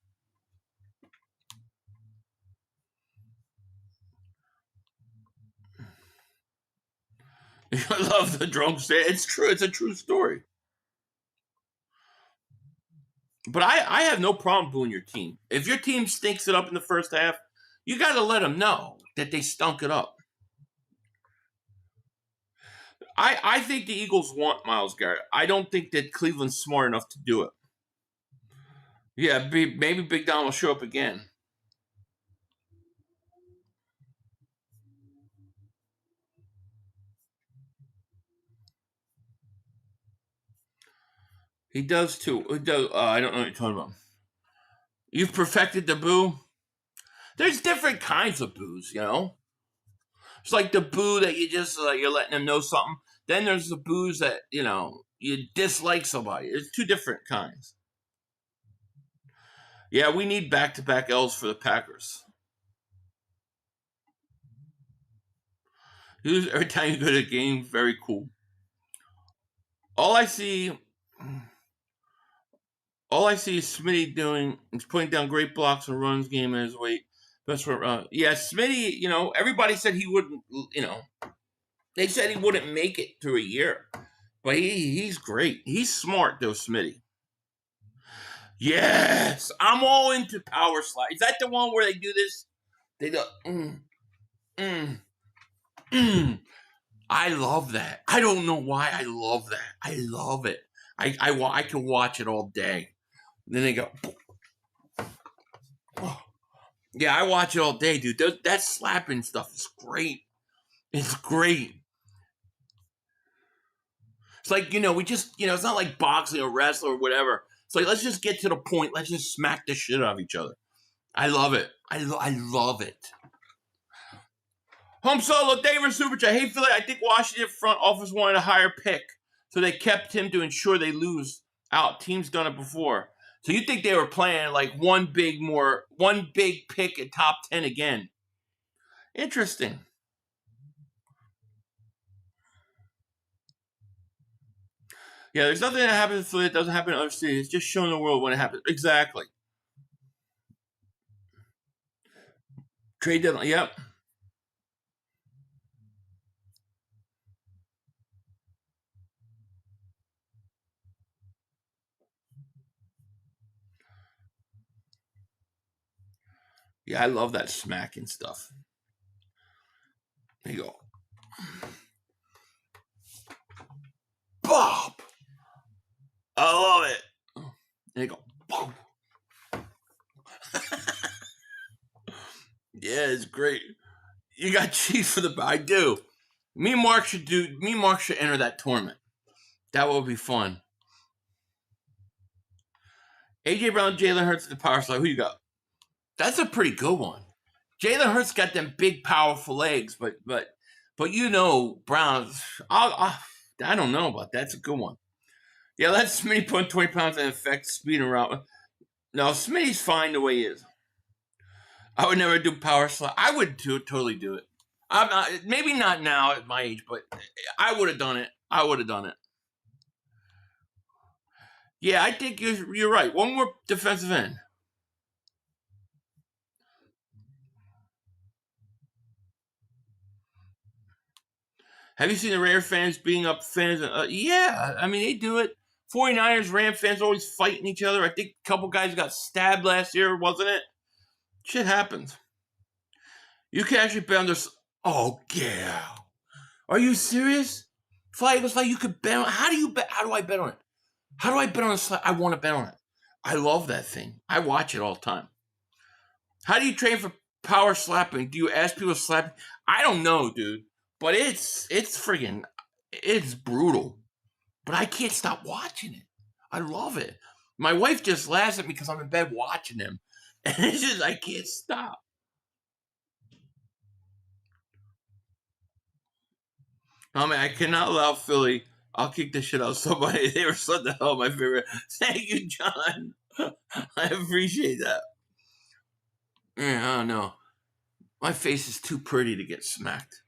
I love the drunk say it's true. It's a true story. But I have no problem booing your team. If your team stinks it up in the first half, you got to let them know that they stunk it up. I think the Eagles want Myles Garrett. I don't think that Cleveland's smart enough to do it. Yeah, maybe Big Don will show up again. He does too. He does. I don't know what you're talking about. You've perfected the boo. There's different kinds of boos, you know. It's like the boo that you just you're letting them know something. Then there's the boos that you dislike somebody. There's two different kinds. Yeah, we need back-to-back L's for the Packers. Every time you go to a game, very cool. All I see is Smitty doing is putting down great blocks and runs game at his weight. Best for yeah, Smitty. Everybody said he wouldn't. They said he wouldn't make it through a year, but he's great. He's smart though, Smitty. Yes, I'm all into power slide. Is that the one where they do this? They go, I love that. I don't know why I love that. I love it. I can watch it all day. And then they go, oh. Yeah, I watch it all day, dude. That slapping stuff is great. It's great. It's like, we just, it's not like boxing or wrestling or whatever. It's like, let's just get to the point. Let's just smack the shit out of each other. I love it. I love it. Home Solo, David Superchat. Hey, Philly, I think Washington front office wanted a higher pick, so they kept him to ensure they lose out. Team's done it before. So you think they were playing like one big pick at top 10 again. Interesting. Yeah, there's nothing that happens in Philly that doesn't happen in other cities. It's just showing the world when it happens. Exactly. Trade deadline, yep. Yeah, I love that smacking stuff. There you go. Bob! I love it. There you go. Boom. Yeah, it's great. You got Chiefs for the I do. Me and Mark should enter that tournament. That would be fun. AJ Brown, Jalen Hurts, the power slide. Who you got? That's a pretty good one. Jalen Hurts got them big, powerful legs, but Brown. I don't know about that. That's a good one. Yeah, let Smitty put 20 pounds and affect speed and route. No, Smitty's fine the way he is. I would never do power slide. I would totally do it. I'm not, maybe not now at my age, but I would have done it. Yeah, I think you're right. One more defensive end. Have you seen the Raider fans beating up fans? Yeah, I mean, they do it. 49ers, Ram fans always fighting each other. I think a couple guys got stabbed last year, wasn't it? Shit happens. You can actually bet on this. Oh, yeah. Are you serious? Fly Eagles Fly, you could bet on it. How do you bet? How do I bet on it? How do I bet on a slide? I want to bet on it. I love that thing. I watch it all the time. How do you train for power slapping? Do you ask people to slap? I don't know, dude. But it's brutal. But I can't stop watching it. I love it. My wife just laughs at me because I'm in bed watching them. And it's just, I can't stop. I mean, I cannot allow Philly. I'll kick this shit out of somebody. They were so the hell my favorite. Thank you, John. I appreciate that. Yeah, I don't know. My face is too pretty to get smacked.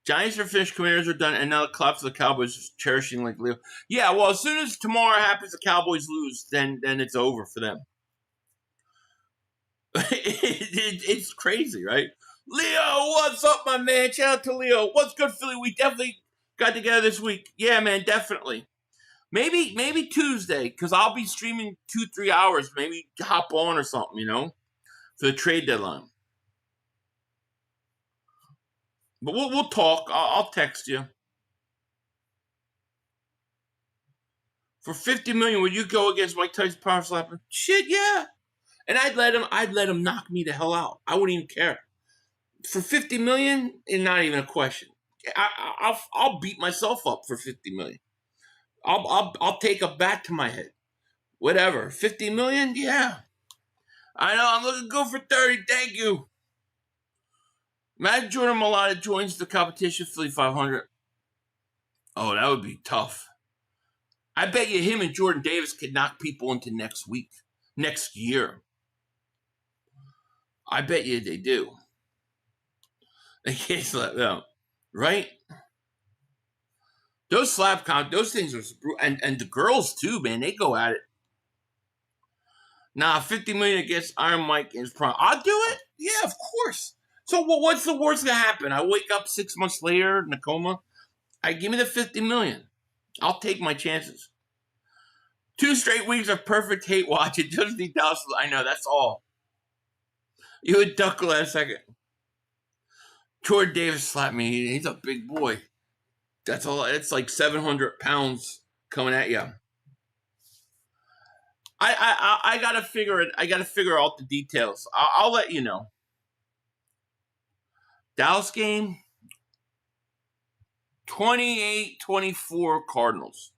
Giants are finished, Commanders are done, and now the clap for the Cowboys cherishing like Leo. Yeah, well, as soon as tomorrow happens, the Cowboys lose, then it's over for them. It's crazy, right? Leo, what's up, my man? Shout out to Leo. What's good, Philly? We definitely got together this week. Yeah, man, definitely. Maybe Tuesday, because I'll be streaming 2-3 hours. Maybe hop on or something, you know, for the trade deadline. But we'll talk. I'll text you. For $50 million, would you go against Mike Tyson power slapper? Shit, yeah. And I'd let him knock me the hell out. I wouldn't even care. For $50 million, it's not even a question. I'll beat myself up for $50 million. I'll take a bat to my head. Whatever. $50 million, yeah. I know. I'm looking good for 30. Thank you. Imagine Jordan Mailata joins the competition, Philly 500. Oh, that would be tough. I bet you him and Jordan Davis could knock people into next year. I bet you they do. They can't slap out, right? Those slap count, those things are, and the girls too, man. They go at it. Nah, $50 million against Iron Mike in his prime. I'll do it. Yeah, of course. So what's the worst gonna happen? I wake up 6 months later in a coma. Give me the $50 million. I'll take my chances. 2 straight weeks of perfect hate watching. Just need thousands. I know, that's all. You would duck last second. Jordan Davis slapped me. He's a big boy. That's all. It's like 700 pounds coming at you. I gotta figure it. I gotta figure out the details. I'll let you know. Dallas game. 28-24 Cardinals.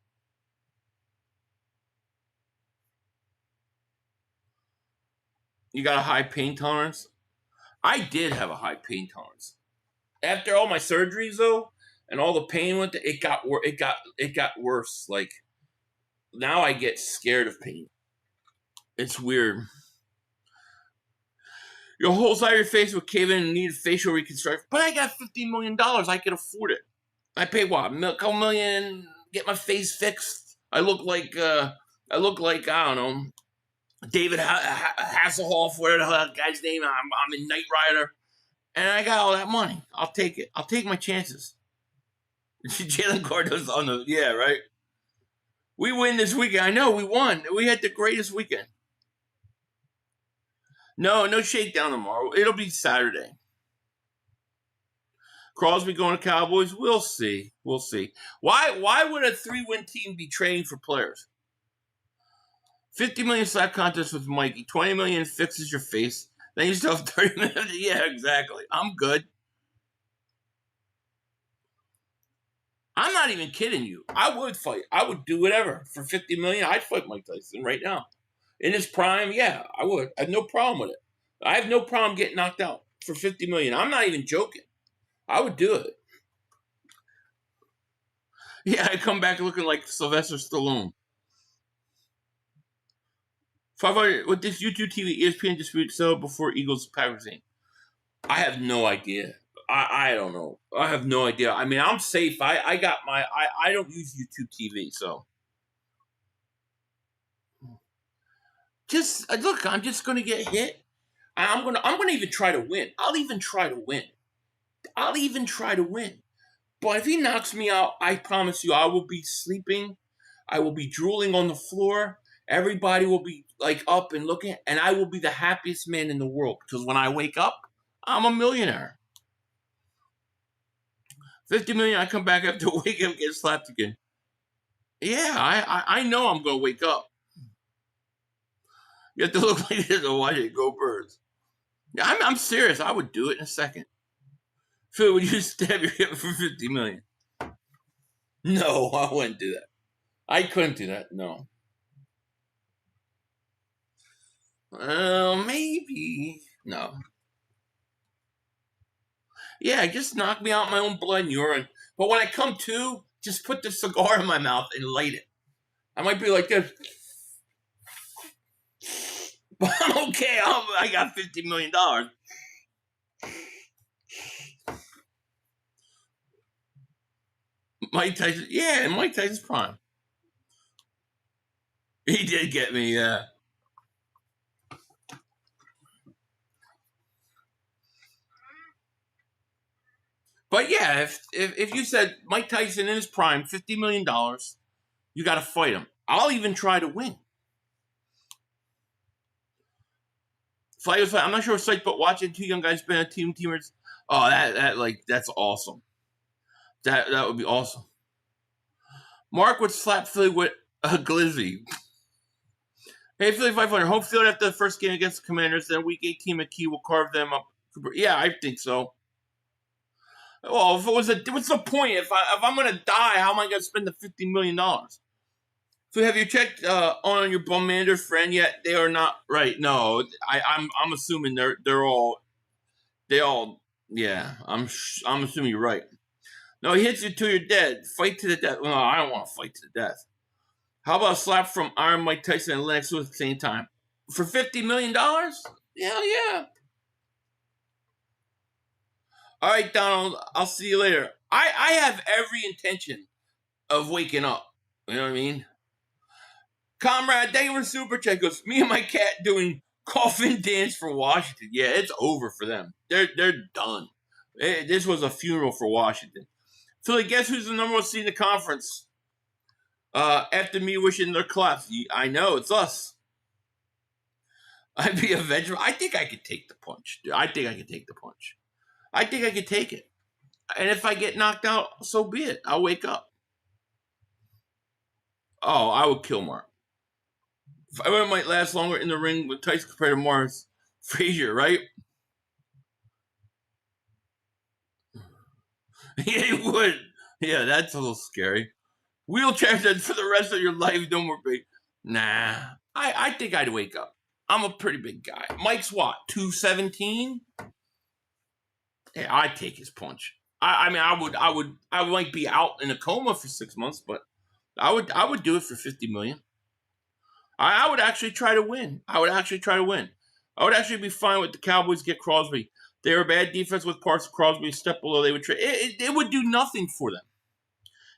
You got a high pain tolerance? I did have a high pain tolerance. After all my surgeries, though, and all the pain went, it got worse. Like now, I get scared of pain. It's weird. Your whole side of your face would cave in and need facial reconstruction, but I got $50 million. I can afford it. I pay what, a couple million, get my face fixed. I look like I don't know, David Hasselhoff, whatever the hell that guy's name. I'm in Knight Rider, and I got all that money. I'll take it. I'll take my chances. Jalen Cardo's on the right. We win this weekend. I know we won. We had the greatest weekend. No shakedown tomorrow. It'll be Saturday. Crosby going to Cowboys. We'll see. Why would a 3-win team be trading for players? $50 million slap contest with Mikey. $20 million fixes your face. Then you still have $30 million. Yeah, exactly. I'm good. I'm not even kidding you. I would fight. I would do whatever for $50 million. I'd fight Mike Tyson right now. In his prime, yeah, I would. I have no problem with it. I have no problem getting knocked out for $50 million. I'm not even joking. I would do it. Yeah, I come back looking like Sylvester Stallone. 500 with this YouTube TV ESPN dispute settled before Eagles Packers game. I have no idea. I don't know. I have no idea. I mean, I'm safe. I got my. I don't use YouTube TV, so just look. I'm just gonna get hit. I'm gonna even try to win. I'll even try to win. But if he knocks me out, I promise you, I will be sleeping. I will be drooling on the floor. Everybody will be like up and looking, and I will be the happiest man in the world because when I wake up, I'm a millionaire. $50 million, I come back after wake up, get slapped again. Yeah, I know I'm gonna wake up. You have to look like this and watch it. Go Birds. Yeah, I'm serious. I would do it in a second. Phil, would you stab your hip for $50 million? No, I wouldn't do that. I couldn't do that. No. Maybe. No. Yeah, just knock me out my own blood and urine. But when I come to, just put the cigar in my mouth and light it. I might be like this. But I'm okay. I got $50 million. Mike Tyson. Yeah, Mike Tyson's prime. He did get me, yeah. But yeah, if you said Mike Tyson in his prime, $50 million, you got to fight him. I'll even try to win. I'm not sure it's like, but watching two young guys been teamers. Oh, that's awesome. That would be awesome. Mark would slap Philly with a glizzy. Hey, Philly 500, home field after the first game against the Commanders, then week 18 McKee will carve them up. Yeah, I think so. Well, what's the point? If I'm gonna die, how am I gonna spend the $50 million? So have you checked on your Commanders friend yet? They are not right. No, I'm assuming they all yeah. I'm assuming you're right. No, he hits you till you're dead. Fight to the death. No, I don't want to fight to the death. How about a slap from Iron Mike Tyson and Lennox Lewis at the same time? For $50 million? Hell yeah. All right, Donald, I'll see you later. I have every intention of waking up. You know what I mean? Comrade, thank you for Super Chat. Goes, me and my cat doing coffin dance for Washington. Yeah, it's over for them. They're done. This was a funeral for Washington. So guess who's the number one seed in the conference? After me wishing their collapse. I know, it's us. I'd be a veteran. I think I could take the punch. I think I could take the punch. I think I could take it. And if I get knocked out, so be it. I'll wake up. Oh, I would kill Mark. I might last longer in the ring with Tyson compared to Morris Frazier, right? Yeah, he would. Yeah, that's a little scary. Wheelchair said for the rest of your life, no more big. Nah, I think I'd wake up. I'm a pretty big guy. Mike's what, 217? Yeah, I'd take his punch. I mean, I might be out in a coma for 6 months, but I would do it for $50 million. I would actually try to win. I would actually be fine with the Cowboys get Crosby. They're a bad defense with parts of Crosby step below. They would trade. It would do nothing for them.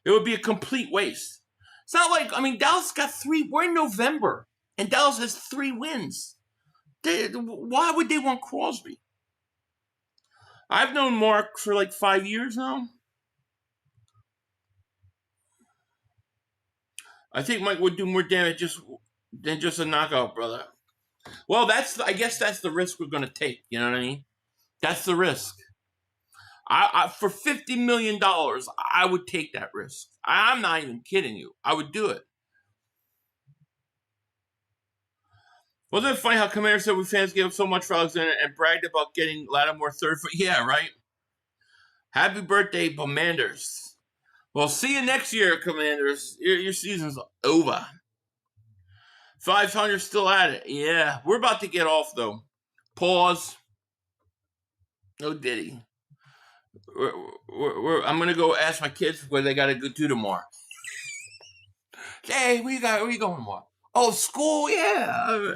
It would be a complete waste. It's not like, I mean, Dallas got 3. We're in November, and Dallas has 3 wins. Why would they want Crosby? I've known Mark for like 5 years now. I think Mike would do more damage than just a knockout, brother. Well, I guess that's the risk we're going to take. You know what I mean? That's the risk. For $50 million, I would take that risk. I'm not even kidding you. I would do it. Wasn't it funny how Commanders said we fans gave up so much for Alexander and bragged about getting Lattimore third? Yeah, right? Happy birthday, Commanders. Well, see you next year, Commanders. Your season's over. 500 still at it. Yeah, we're about to get off, though. Pause. No diddy. I'm going to go ask my kids what they got to go do tomorrow. Hey, where you going tomorrow? Oh, school? Yeah.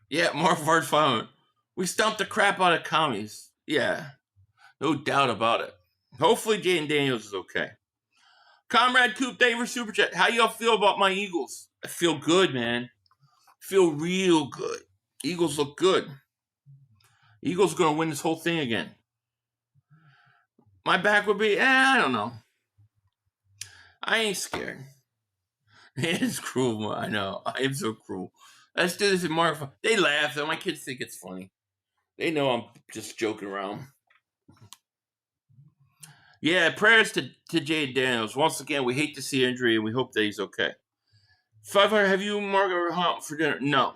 Yeah, Mark Var's phone. We stumped the crap out of commies. Yeah, no doubt about it. Hopefully Jaden Daniels is okay. Comrade Coop, thank you for Super Chat. How y'all feel about my Eagles? I feel good, man. I feel real good. Eagles look good. Eagles are going to win this whole thing again. My back would be, I don't know. I ain't scared. It's cruel, I know. I am so cruel. Let's do this in Mark. They laugh, though. My kids think it's funny. They know I'm just joking around. Yeah, prayers to Jay Daniels. Once again, we hate to see injury, and we hope that he's okay. 500, have you Margaret Hunt for dinner? No.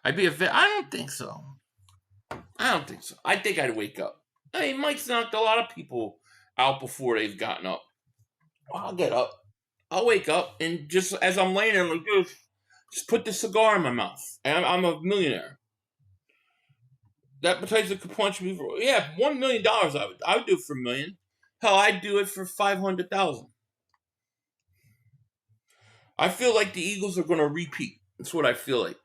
I'd be I don't think so. I don't think so. I think I'd wake up. I mean, Mike's knocked a lot of people out before they've gotten up. I'll get up. I'll wake up, and just as I'm laying there like this, just put the cigar in my mouth. And I'm a millionaire. That Tyson could punch me for, yeah, $1 million. I would do it for $1 million. Hell, I'd do it for 500,000. I feel like the Eagles are going to repeat. That's what I feel like.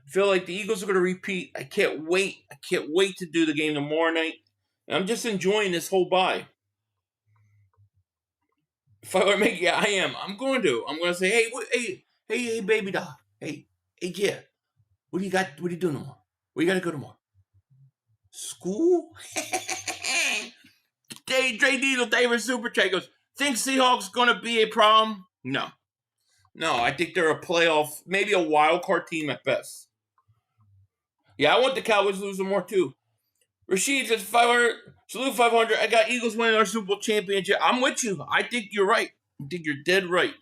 I feel like the Eagles are going to repeat. I can't wait. I can't wait to do the game tomorrow night. And I'm just enjoying this whole bye. If I were to make it, I am. I'm going to say, hey, baby doll. Hey, yeah. What do you got? What do you do tomorrow? Where you got to go tomorrow? School? Dre Diesel, David Super Chat goes, think Seahawks going to be a problem? No. I think they're a playoff, maybe a wild card team at best. Yeah, I want the Cowboys losing more too. Rashid says 500, salute 500. I got Eagles winning our Super Bowl championship. I'm with you. I think you're right. I think you're dead right.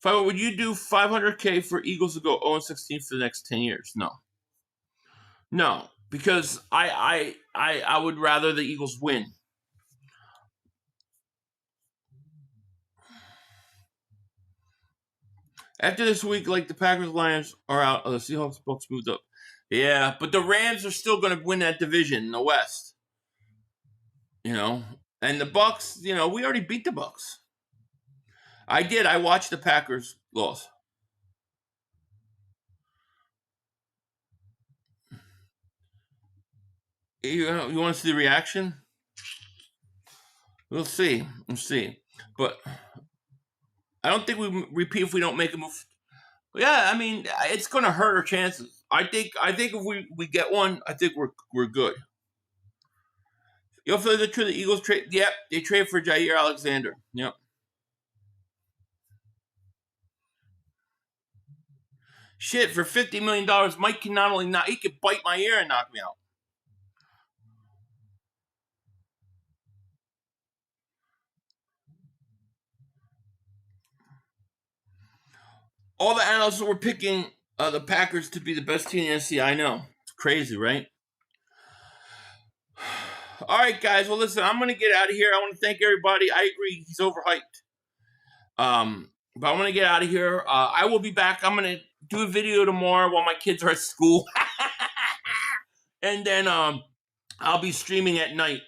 500, would you do $500K for Eagles to go 0-16 for the next 10 years? No, because I would rather the Eagles win. After this week, like the Packers, Lions are out. The Seahawks, Bucks moved up. Yeah, but the Rams are still going to win that division in the West. You know, and the Bucks, you know, we already beat the Bucks. I did. I watched the Packers loss. You want to see the reaction? We'll see. But I don't think we repeat if we don't make a move. Yeah, I mean, it's going to hurt our chances. I think if we get one, I think we're good. You feel the truth? The Eagles trade? Yep, they trade for Jair Alexander. Yep. Shit, for $50 million, Mike can not only he could bite my ear and knock me out. All the analysts were picking the Packers to be the best team in the NFC. I know. It's crazy, right? All right, guys. Well, listen, I'm going to get out of here. I want to thank everybody. I agree. He's overhyped. But I want to get out of here. I will be back. I'm going to do a video tomorrow while my kids are at school. And then I'll be streaming at night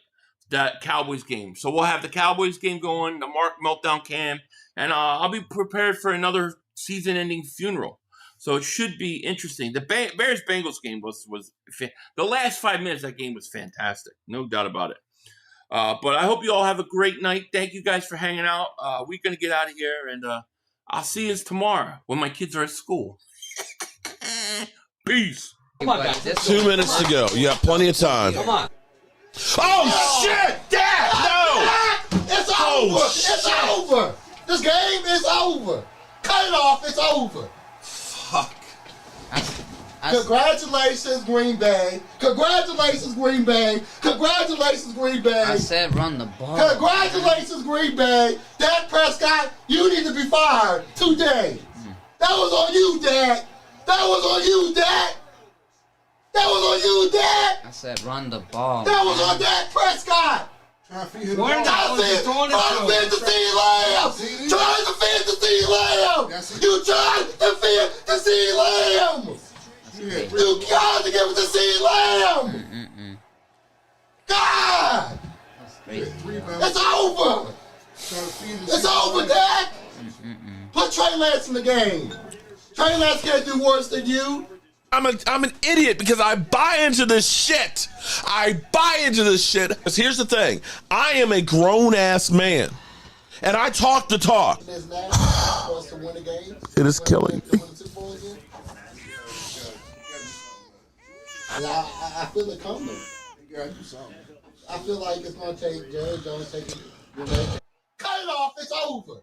that Cowboys game. So we'll have the Cowboys game going, the Mark Meltdown cam, and I'll be prepared for another season-ending funeral. So it should be interesting. The Bears-Bengals game was the last 5 minutes of that game was fantastic. No doubt about it. But I hope you all have a great night. Thank you guys for hanging out. We're going to get out of here, and I'll see you tomorrow when my kids are at school. Peace. Come on, guys. 2 minutes to go. You got plenty of time. Come on. Oh, shit! Dad! No! It's over! It's over! This game is over! Cut it off! It's over! Fuck. Congratulations, Green Bay! Congratulations, Green Bay! Congratulations, Green Bay! I said run the ball. Congratulations, Green Bay! Dak Prescott, you need to be fired today! That was on you, Dak! That was on you, Dak! That was on you, Dak! I said run the ball. That was on Dak Prescott! Trying to defend the CeeDee Lamb! Trying to defend the CeeDee Lamb! You tried to defend the CeeDee Lamb! You got to give it to CeeDee Lamb! God! It's over! It's over, Dak! Put Trey Lance in the game. Trey Lance can't do worse than you. I'm an idiot because I buy into this shit. Because here's the thing. I am a grown-ass man. And I talk the talk. It is killing me. I feel it coming. I feel like it's going to take Jerry Jones taking. Cut it off. It's over.